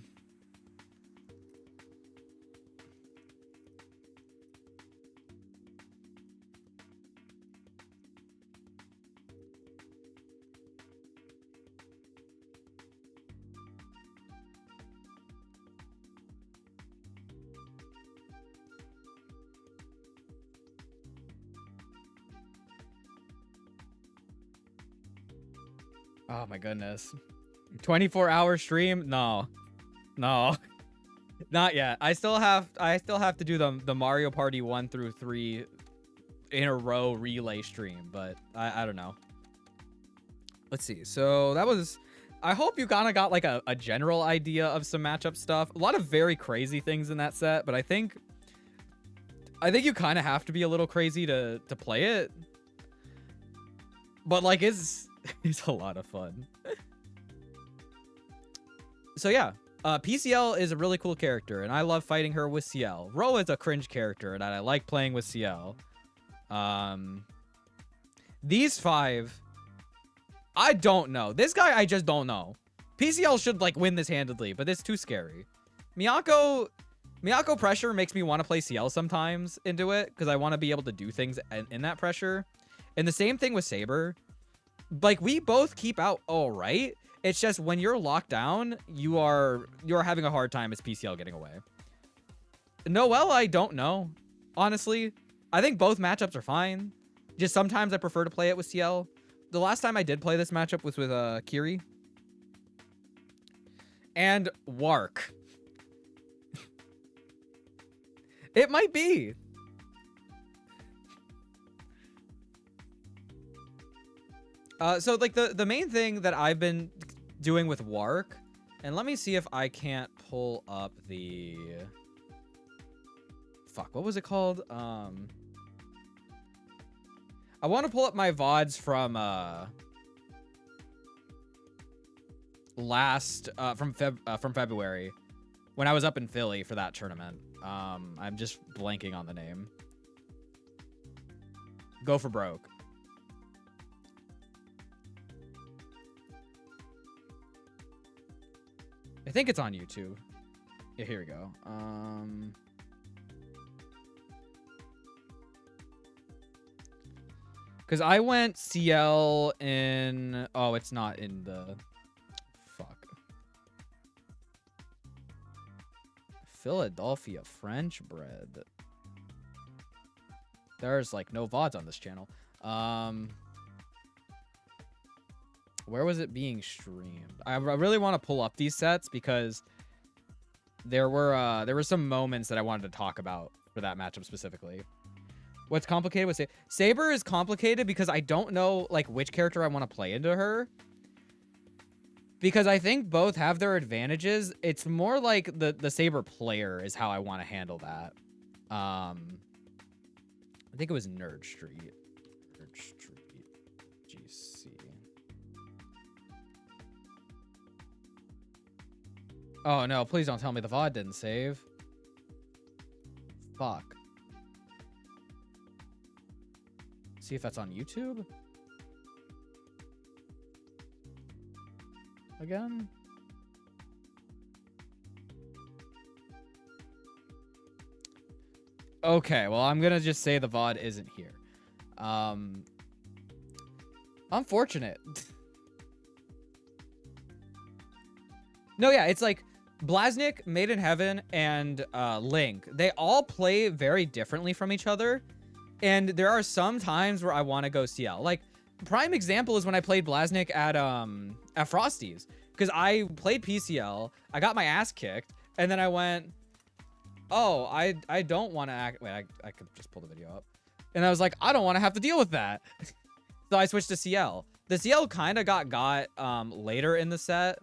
Oh my goodness. 24-hour stream? No. No. Not yet. I still have to do the Mario Party 1 through 3 in a row relay stream, but I don't know. Let's see. So that was, I hope you kind of got like a general idea of some matchup stuff. A lot of very crazy things in that set, but I think you kind of have to be a little crazy to play it. But like it's a lot of fun. So yeah, PCL is a really cool character, and I love fighting her with Ciel. Ro is a cringe character, and I like playing with Ciel. These 5, I don't know. This guy, I just don't know. PCL should like win this handedly, but it's too scary. Miyako pressure makes me want to play Ciel sometimes into it, because I want to be able to do things in that pressure. And the same thing with Saber. Like, we both keep out all right. It's just when you're locked down, you're having a hard time as PCL getting away. Noelle, I don't know. Honestly, I think both matchups are fine. Just sometimes I prefer to play it with Ciel. The last time I did play this matchup was with Kiri. And Wark. It might be. So like the main thing that I've been doing with Wark, and let me see if I can't pull up the, fuck, what was it called? I want to pull up my VODs from from February when I was up in Philly for that tournament. I'm just blanking on the name. Go for Broke. I think it's on YouTube. Yeah, here we go. Because I went Ciel in... Oh, it's not in the... Fuck. Philadelphia French bread. There's, like, no VODs on this channel. Where was it being streamed? I really want to pull up these sets because there were some moments that I wanted to talk about for that matchup specifically. What's complicated with Saber? Saber is complicated because I don't know like which character I want to play into her. Because I think both have their advantages. It's more like the Saber player is how I want to handle that. I think it was Nerd Street. Nerd Street. GC. Oh no, please don't tell me the VOD didn't save. Fuck. See if that's on YouTube. Again. Okay, well, I'm gonna just say the VOD isn't here. Unfortunate. No, yeah, it's like Blaznik, Made in Heaven, and Link. They all play very differently from each other. And there are some times where I want to go Ciel. Like, prime example is when I played Blaznik at Frosty's. Because I played PCL, I got my ass kicked, and then I went, oh, I don't want to act... Wait, I could just pull the video up. And I was like, I don't want to have to deal with that. So I switched to Ciel. The Ciel kind of got later in the set,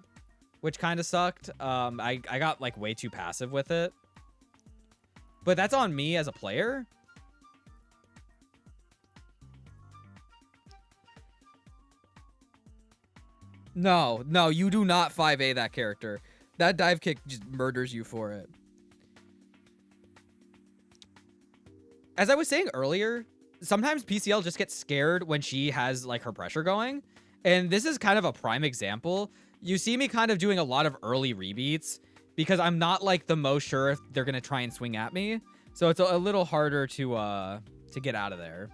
which kind of sucked. I got, like, way too passive with it. But that's on me as a player. No, you do not 5A that character. That dive kick just murders you for it. As I was saying earlier, sometimes PCL just gets scared when she has like her pressure going. And this is kind of a prime example. You see me kind of doing a lot of early rebeats because I'm not like the most sure if they're going to try and swing at me. So it's a little harder to get out of there.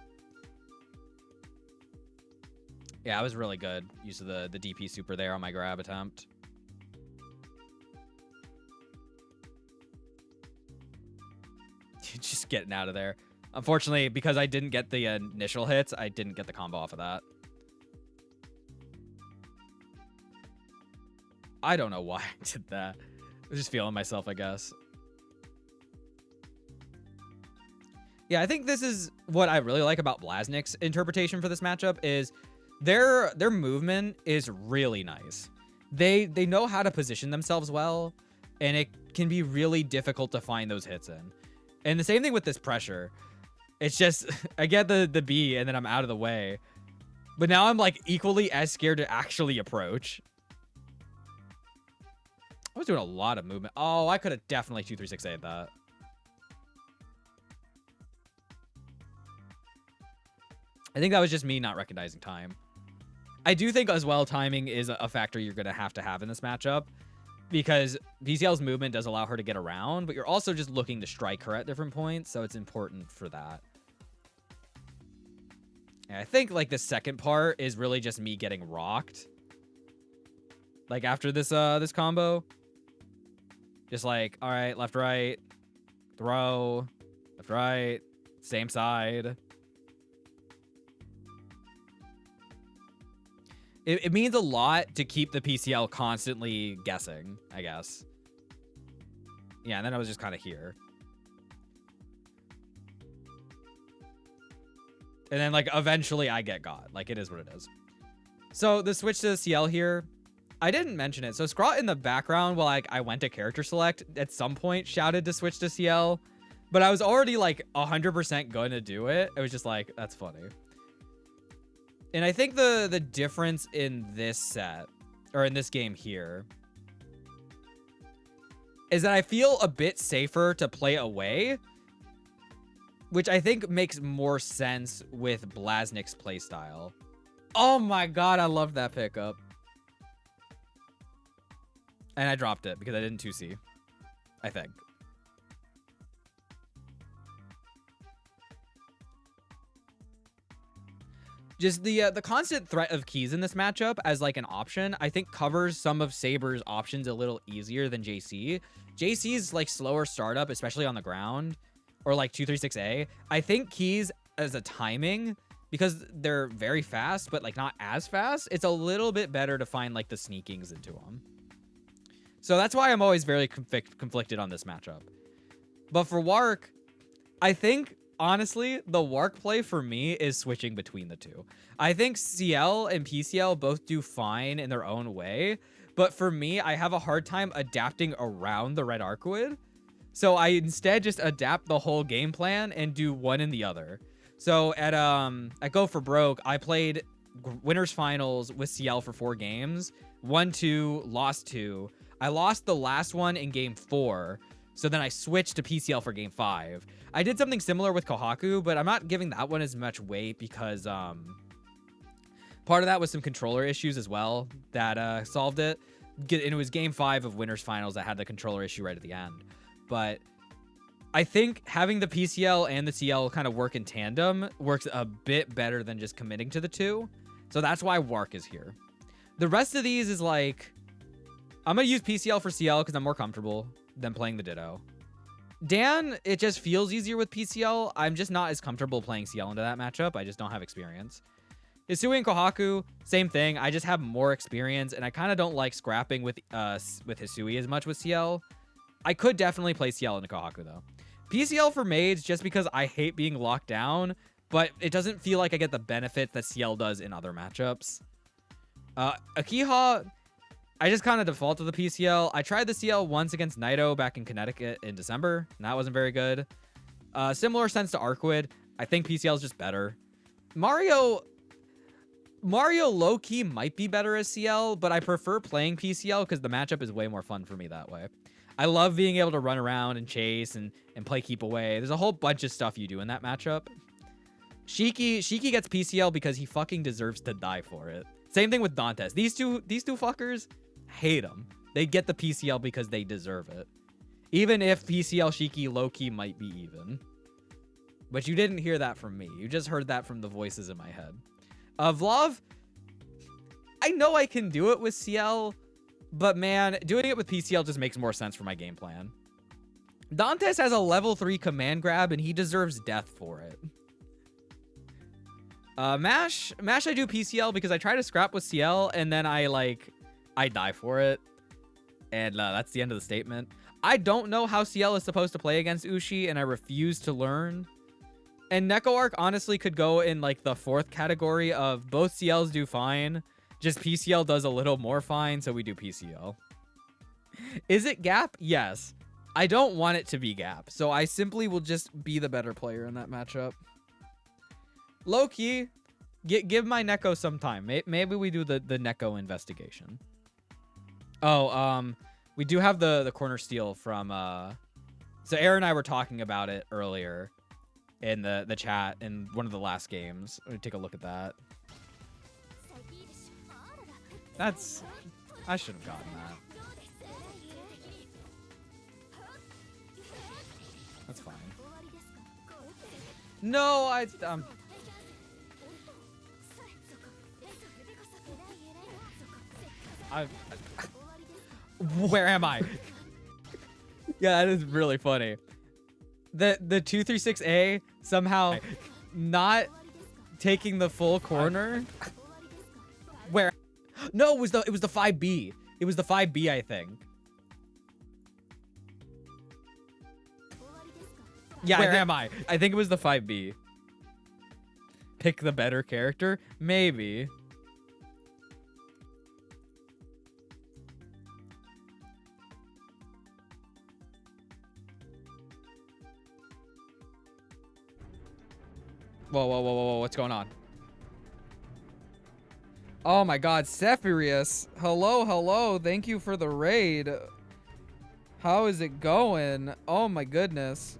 Yeah, I was really good. Use of the DP super there on my grab attempt. Just getting out of there. Unfortunately, because I didn't get the initial hits, I didn't get the combo off of that. I don't know why I did that. I was just feeling myself, I guess. Yeah, I think this is what I really like about Blaznik's interpretation for this matchup is their movement is really nice. They know how to position themselves well, and it can be really difficult to find those hits in. And the same thing with this pressure. It's just, I get the B, and then I'm out of the way. But now I'm, like, equally as scared to actually approach. I was doing a lot of movement. Oh, I could have definitely 2-3-6-8 that. I think that was just me not recognizing time. I do think as well timing is a factor you're going to have in this matchup because PCL's movement does allow her to get around, but you're also just looking to strike her at different points, so it's important for that. And I think like the second part is really just me getting rocked. Like after this this combo. Just like, all right, left, right, throw, left, right, same side. It means a lot to keep the PCL constantly guessing, I guess. Yeah, and then I was just kind of here. And then, like, eventually I get got. Like, it is what it is. So, the switch to Ciel here, I didn't mention it. So, Scrot in the background while I went to character select at some point shouted to switch to Ciel. But I was already, like, 100% going to do it. It was just like, that's funny. And I think the difference in this set, or in this game here, is that I feel a bit safer to play away, which I think makes more sense with Blaznik's playstyle. Oh my god, I love that pickup. And I dropped it because I didn't 2C, I think. Just the constant threat of keys in this matchup as like an option, I think covers some of Saber's options a little easier than JC. JC's like slower startup, especially on the ground, or like 236A. I think keys as a timing, because they're very fast, but like not as fast, it's a little bit better to find like the sneakings into them. So that's why I'm always very conflicted on this matchup. But for Wark, I think, honestly, the Wark play for me is switching between the two. I think Ciel and PCL both do fine in their own way, but for me, I have a hard time adapting around the red Archwood. So I instead just adapt the whole game plan and do one and the other. So at Go for Broke, I played winners finals with Ciel for 4 games. Won 2, lost 2. I lost the last one in game 4. So then I switched to PCL for game 5. I did something similar with Kohaku, but I'm not giving that one as much weight because part of that was some controller issues as well that solved it. And it was game 5 of winners finals that had the controller issue right at the end. But I think having the PCL and the CL kind of work in tandem works a bit better than just committing to the two. So that's why Wark is here. The rest of these is like, I'm going to use PCL for CL because I'm more comfortable than playing the Ditto. Dan, it just feels easier with PCL. I'm just not as comfortable playing CL into that matchup. I just don't have experience. Hisui and Kohaku, same thing. I just have more experience, and I kind of don't like scrapping with Hisui as much with CL. I could definitely play CL into Kohaku, though. PCL for Maids, just because I hate being locked down, but it doesn't feel like I get the benefits that CL does in other matchups. Akiha, I just kind of default to the PCL. I tried the CL once against Naito back in Connecticut in December, and that wasn't very good. Similar sense to Archwood. I think PCL is just better. Mario low-key might be better as CL, but I prefer playing PCL because the matchup is way more fun for me that way. I love being able to run around and chase and play keep away. There's a whole bunch of stuff you do in that matchup. Shiki gets PCL because he fucking deserves to die for it. Same thing with Dantes. These two fuckers, hate them. They get the PCL because they deserve it. Even if PCL Shiki low-key might be even. But you didn't hear that from me. You just heard that from the voices in my head. Vlav, I know I can do it with CL, but man, doing it with PCL just makes more sense for my game plan. Dantes has a level 3 command grab, and he deserves death for it. Mash I do PCL because I try to scrap with CL, and then I die for it. And that's the end of the statement. I don't know how CL is supposed to play against Ushi, and I refuse to learn. And NegaReaper honestly could go in like the 4th category of both CLs do fine, just PCL does a little more fine, so we do PCL. Is it Gap? Yes. I don't want it to be Gap, so I simply will just be the better player in that matchup. Low-key, give my Neko some time. Maybe we do the Neko investigation. Oh, we do have the corner steal from... So Erin and I were talking about it earlier in the chat in one of the last games. Let me take a look at that. I should have gotten that. That's fine. No, where am I? Yeah, that is really funny. The 236A somehow not taking the full corner. Where? No, it was the 5B. It was the 5B, I think. Yeah, where am I? I think it was the 5B. Pick the better character? Maybe. Whoa, what's going on? Oh my god, Cephirius. Hello, thank you for the raid. How is it going? Oh my goodness.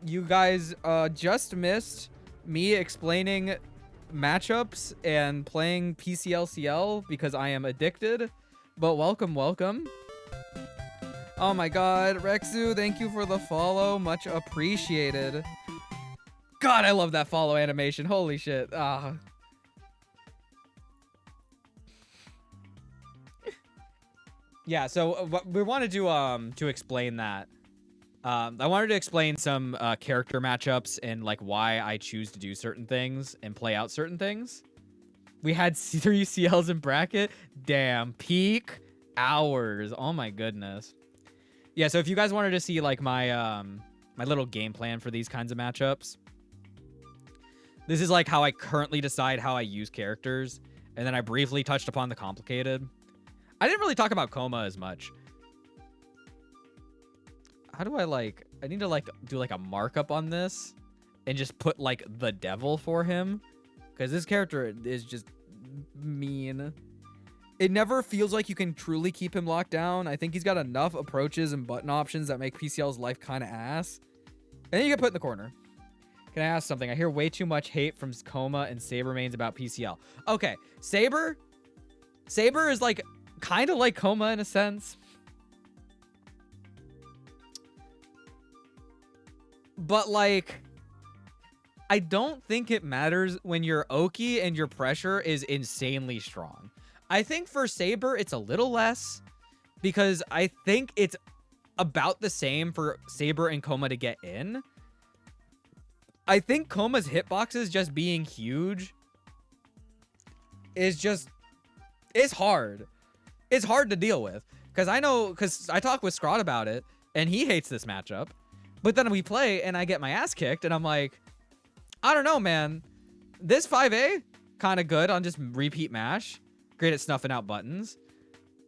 You guys just missed me explaining matchups and playing PCLCL because I am addicted. but welcome, welcome. Oh my god, Rexu, thank you for the follow. Much appreciated. God, I love that follow animation. Holy shit. Ah. Yeah, so what we wanted to explain that. I wanted to explain some character matchups and like why I choose to do certain things and play out certain things. We had 3 CLs in bracket. Damn, peak hours. Oh my goodness. Yeah, so if you guys wanted to see like my my little game plan for these kinds of matchups, this is like how I currently decide how I use characters, and then I briefly touched upon the complicated. I didn't really talk about Coma as much. How do I like... I need to like do like a markup on this and just put like the devil for him, because this character is just mean. It never feels like you can truly keep him locked down. I think he's got enough approaches and button options that make PCL's life kind of ass. And then you get put in the corner. Can I ask something? I hear way too much hate from Coma and Saber mains about PCL. Okay, Saber is like kind of like Coma in a sense. But like, I don't think it matters when your Oki and your pressure is insanely strong. I think for Saber, it's a little less, because I think it's about the same for Saber and Coma to get in. I think Coma's hitboxes just being huge is just... it's hard. It's hard to deal with. Because I talked with Scrod about it, and he hates this matchup. But then we play, and I get my ass kicked, and I'm like, I don't know, man. This 5A, kind of good on just repeat mash. Great at snuffing out buttons.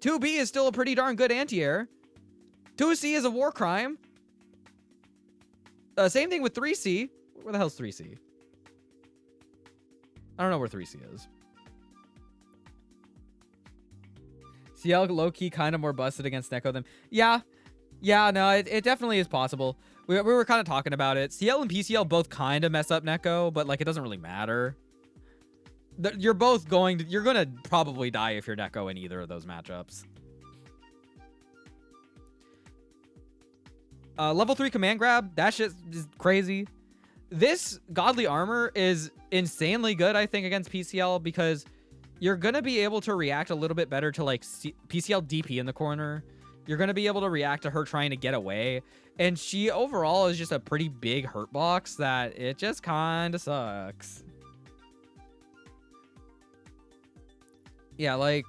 2B is still a pretty darn good anti-air. 2C is a war crime. Same thing with 3C. Where the hell's 3C? I don't know where 3C is. CL low-key kind of more busted against Neko than... Yeah. Yeah, no, it definitely is possible. We were kind of talking about it. CL and PCL both kind of mess up Neko, but like it doesn't really matter. You're both going to... You're going to probably die if you're Neko in either of those matchups. Level 3 command grab. That shit is crazy. This godly armor is insanely good, I think, against PCL, because you're going to be able to react a little bit better to like PCL DP in the corner. You're going to be able to react to her trying to get away. And she overall is just a pretty big hurt box that it just kind of sucks. Yeah, like...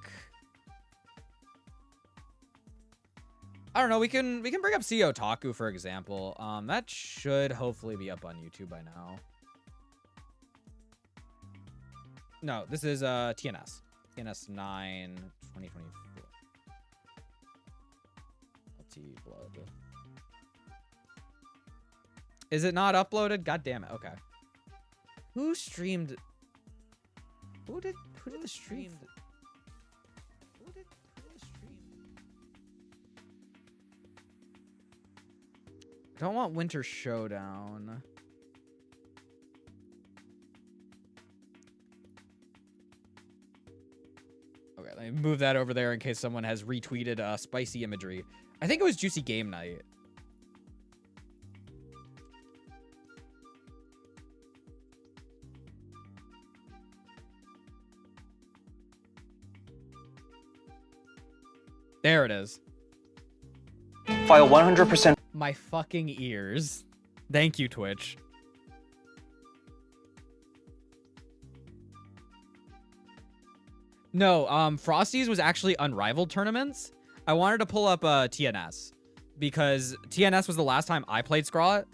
I don't know, we can bring up CEO Otaku, for example. That should hopefully be up on YouTube by now. No, this is TNS. TNS 9, 2024. LT Blood. Is it not uploaded? God damn it. Okay. Who streamed? Who did the stream? Who did the stream? I don't want Winter Showdown. Okay, let me move that over there in case someone has retweeted spicy imagery. I think it was Juicy Game Night. There it is. File 100%. My fucking ears. Thank you, Twitch. No, Frosty's was actually Unrivaled tournaments. I wanted to pull up TNS because TNS was the last time I played Scrot.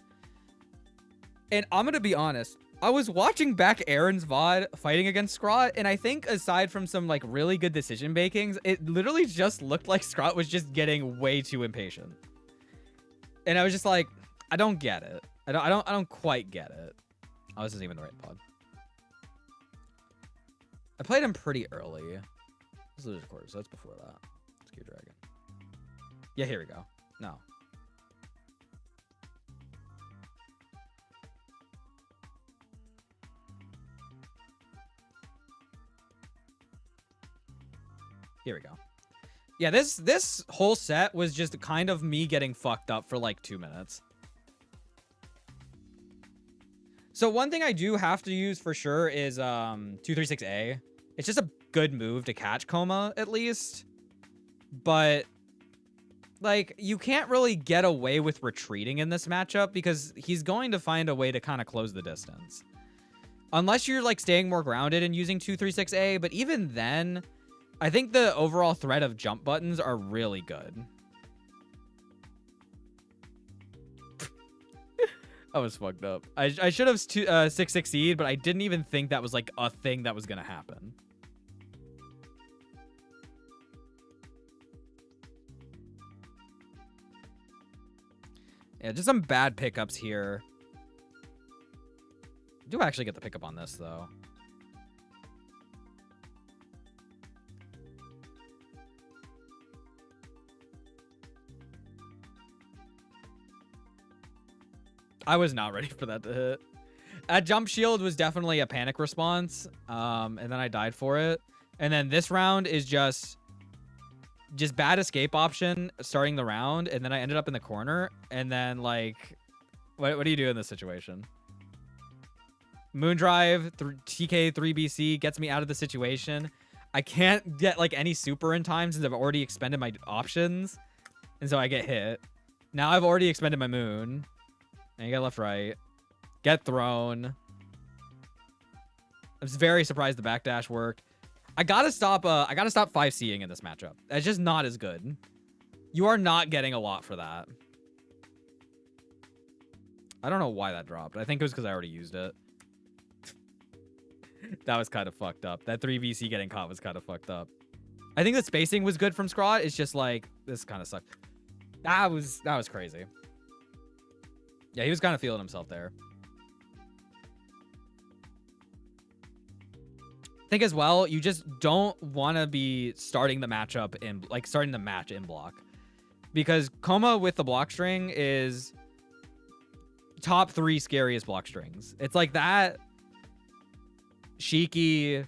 And I'm gonna be honest, I was watching back Erin's VOD fighting against Scrot, and I think aside from some like really good decision makings, it literally just looked like Scrot was just getting way too impatient. And I was just like, I don't get it. I don't quite get it. Oh, this isn't even the right pod. I played him pretty early. This is of course, so that's before that. Ski Dragon. Yeah, here we go. No. Here we go. Yeah, this whole set was just kind of me getting fucked up for like 2 minutes. So one thing I do have to use for sure is 236A. It's just a good move to catch Coma, at least. But, like, you can't really get away with retreating in this matchup because he's going to find a way to kind of close the distance. Unless you're, like, staying more grounded and using 236A, but even then, I think the overall threat of jump buttons are really good. I was fucked up. I should have 6-6'd, but I didn't even think that was, like, a thing that was going to happen. Yeah, just some bad pickups here. Do actually get the pickup on this, though. I was not ready for that to hit. That jump shield was definitely a panic response, and then I died for it. And then this round is just bad escape option starting the round, and then I ended up in the corner, and then, like, what do you do in this situation? Moondrive, TK 3BC gets me out of the situation. I can't get, like, any super in time since I've already expended my options, and so I get hit. Now I've already expended my moon. And you get left, right. Get thrown. I was very surprised the backdash worked. I gotta stop 5C'ing in this matchup. It's just not as good. You are not getting a lot for that. I don't know why that dropped. I think it was because I already used it. That was kind of fucked up. That 3VC getting caught was kind of fucked up. I think the spacing was good from Scrot. It's just like, this kind of sucked. That was crazy. Yeah, he was kind of feeling himself there. I think as well, you just don't want to be starting the matchup in, like, starting the match in block. Because Coma with the block string is top 3 scariest block strings. It's like that, Shiki,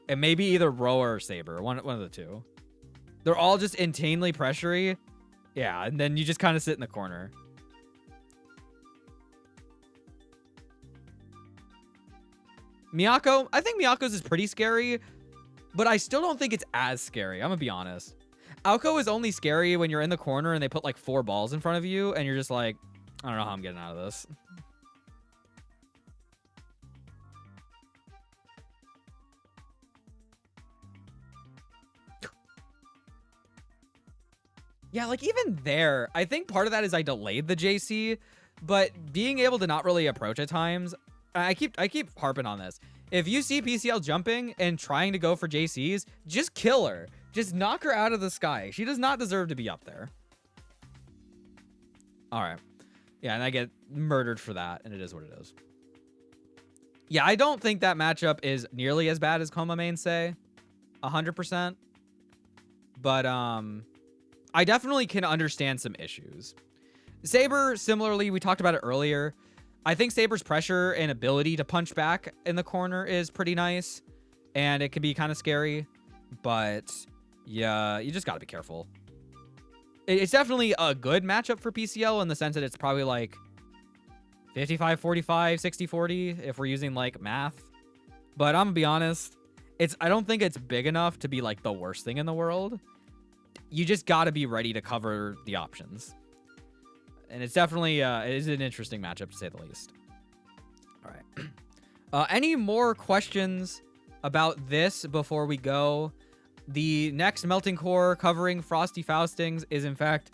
and maybe either Roa or Saber. One of the two. They're all just insanely pressury. Yeah, and then you just kind of sit in the corner. Miyako, I think Miyako's is pretty scary, but I still don't think it's as scary. I'm gonna be honest. Alco is only scary when you're in the corner and they put like 4 balls in front of you and you're just like, I don't know how I'm getting out of this. Yeah, like even there, I think part of that is I delayed the JC, but being able to not really approach at times, I keep harping on this. If you see PCL jumping and trying to go for JCs, just kill her. Just knock her out of the sky. She does not deserve to be up there. All right. Yeah, and I get murdered for that, and it is what it is. Yeah, I don't think that matchup is nearly as bad as Coma main say. 100%. But, I definitely can understand some issues. Saber, similarly, we talked about it earlier. I think Saber's pressure and ability to punch back in the corner is pretty nice. And it can be kind of scary. But, yeah, you just got to be careful. It's definitely a good matchup for PCL in the sense that it's probably like 55-45, 60-40 if we're using, like, math. But I'm going to be honest, I don't think it's big enough to be, like, the worst thing in the world. You just got to be ready to cover the options. And it's definitely, it is an interesting matchup to say the least. All right. Any more questions about this before we go? The next Melting Core covering Frosty Faustings is in fact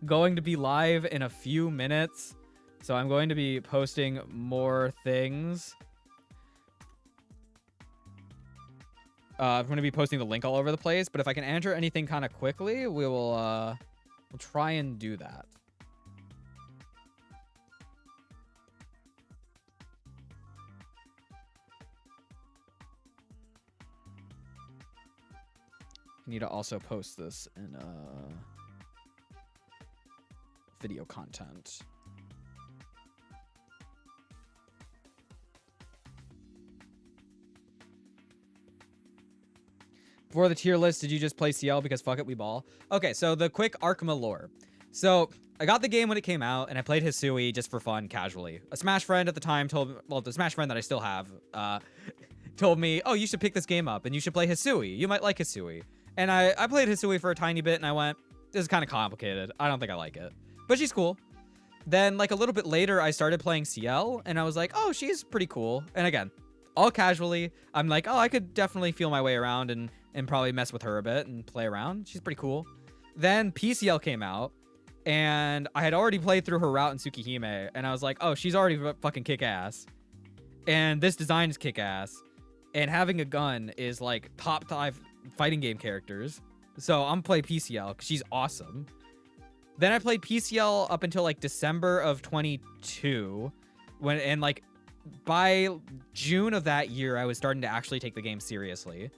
going to be live in a few minutes. So I'm going to be posting more things. I'm going to be posting the link all over the place, but if I can answer anything kind of quickly, we'll try and do that. I need to also post this in video content. For the tier list, did you just play CL because fuck it, we ball? Okay, so the quick Arhkma lore. So I got the game when it came out, and I played Hisui just for fun, casually. A Smash friend at the time told me, well, the Smash friend that I still have, told me, oh, you should pick this game up, and you should play Hisui. You might like Hisui. And I played Hisui for a tiny bit, and I went, this is kind of complicated. I don't think I like it. But she's cool. Then, like, a little bit later, I started playing Ciel, and I was like, oh, she's pretty cool. And again, all casually, I'm like, oh, I could definitely feel my way around and probably mess with her a bit and play around. She's pretty cool. Then PCL came out, and I had already played through her route in Tsukihime, and I was like, oh, she's already fucking kick-ass. And this design is kick-ass. And having a gun is, like, top 5 fighting game characters. So I'm playing PCL, because she's awesome. Then I played PCL up until, like, December of 22. And, like, by June of that year, I was starting to actually take the game seriously.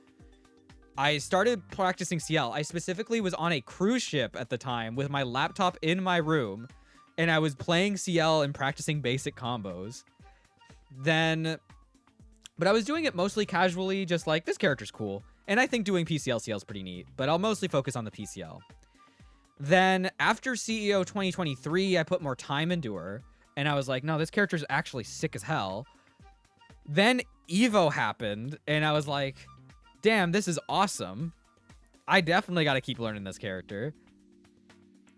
I started practicing CL. I specifically was on a cruise ship at the time with my laptop in my room, and I was playing CL and practicing basic combos. But I was doing it mostly casually, just like, this character's cool. And I think doing PCL CL is pretty neat, but I'll mostly focus on the PCL. Then after CEO 2023, I put more time into her, and I was like, no, this character's actually sick as hell. Then Evo happened, and I was like, damn, this is awesome. I definitely got to keep learning this character.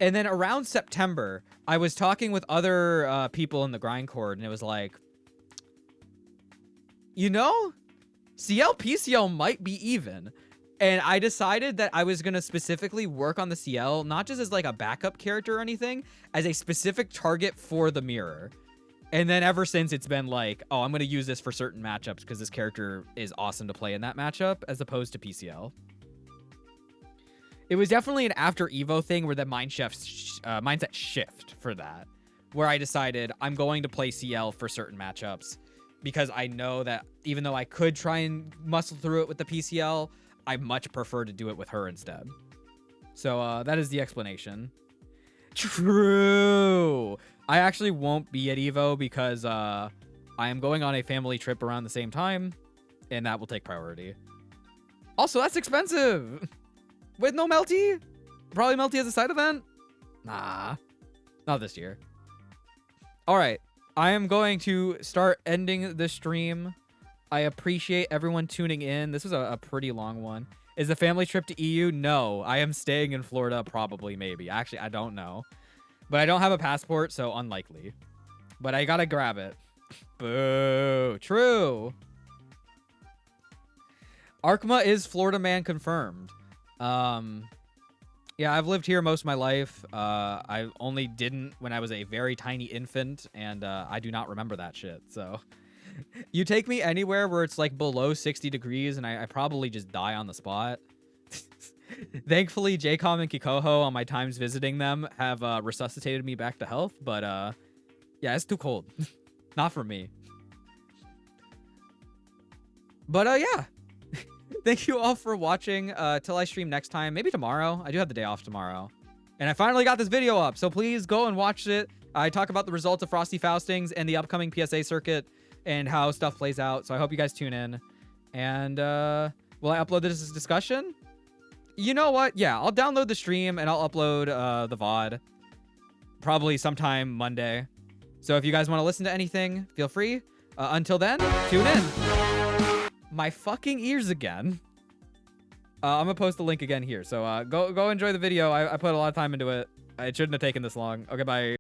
And then around September, I was talking with other people in the grindcore, and it was like, you know, CL PCL might be even. And I decided that I was going to specifically work on the CL, not just as like a backup character or anything, as a specific target for the mirror. And then ever since, it's been like, oh, I'm going to use this for certain matchups because this character is awesome to play in that matchup as opposed to PCL. It was definitely an after Evo thing where the mindset shift for that, where I decided I'm going to play CL for certain matchups because I know that even though I could try and muscle through it with the PCL, I much prefer to do it with her instead. So that is the explanation. True. I actually won't be at Evo because I am going on a family trip around the same time, and that will take priority. Also, that's expensive. With no Melty? Probably Melty as a side event? Nah, not this year. All right, I am going to start ending the stream. I appreciate everyone tuning in. This was a pretty long one. Is the family trip to EU? No, I am staying in Florida, probably, maybe. Actually, I don't know. But I don't have a passport, so unlikely. But I gotta grab it. Boo. True. Arhkma is Florida man confirmed. Yeah, I've lived here most of my life. I only didn't when I was a very tiny infant, and I do not remember that shit, so... You take me anywhere where it's like below 60 degrees and I probably just die on the spot. Thankfully, JCOM and Kikoho on my times visiting them have resuscitated me back to health. But yeah, it's too cold. Not for me. But yeah. Thank you all for watching. Till I stream next time. Maybe tomorrow. I do have the day off tomorrow. And I finally got this video up. So please go and watch it. I talk about the results of Frosty Faustings and the upcoming PSA Circuit and how stuff plays out. So I hope you guys tune in. And will I upload this as discussion? You know what? Yeah, I'll download the stream and I'll upload the VOD. Probably sometime Monday. So if you guys want to listen to anything, feel free. Until then, tune in. My fucking ears again. I'm gonna post the link again here. So go enjoy the video. I put a lot of time into it. It shouldn't have taken this long. Okay, bye.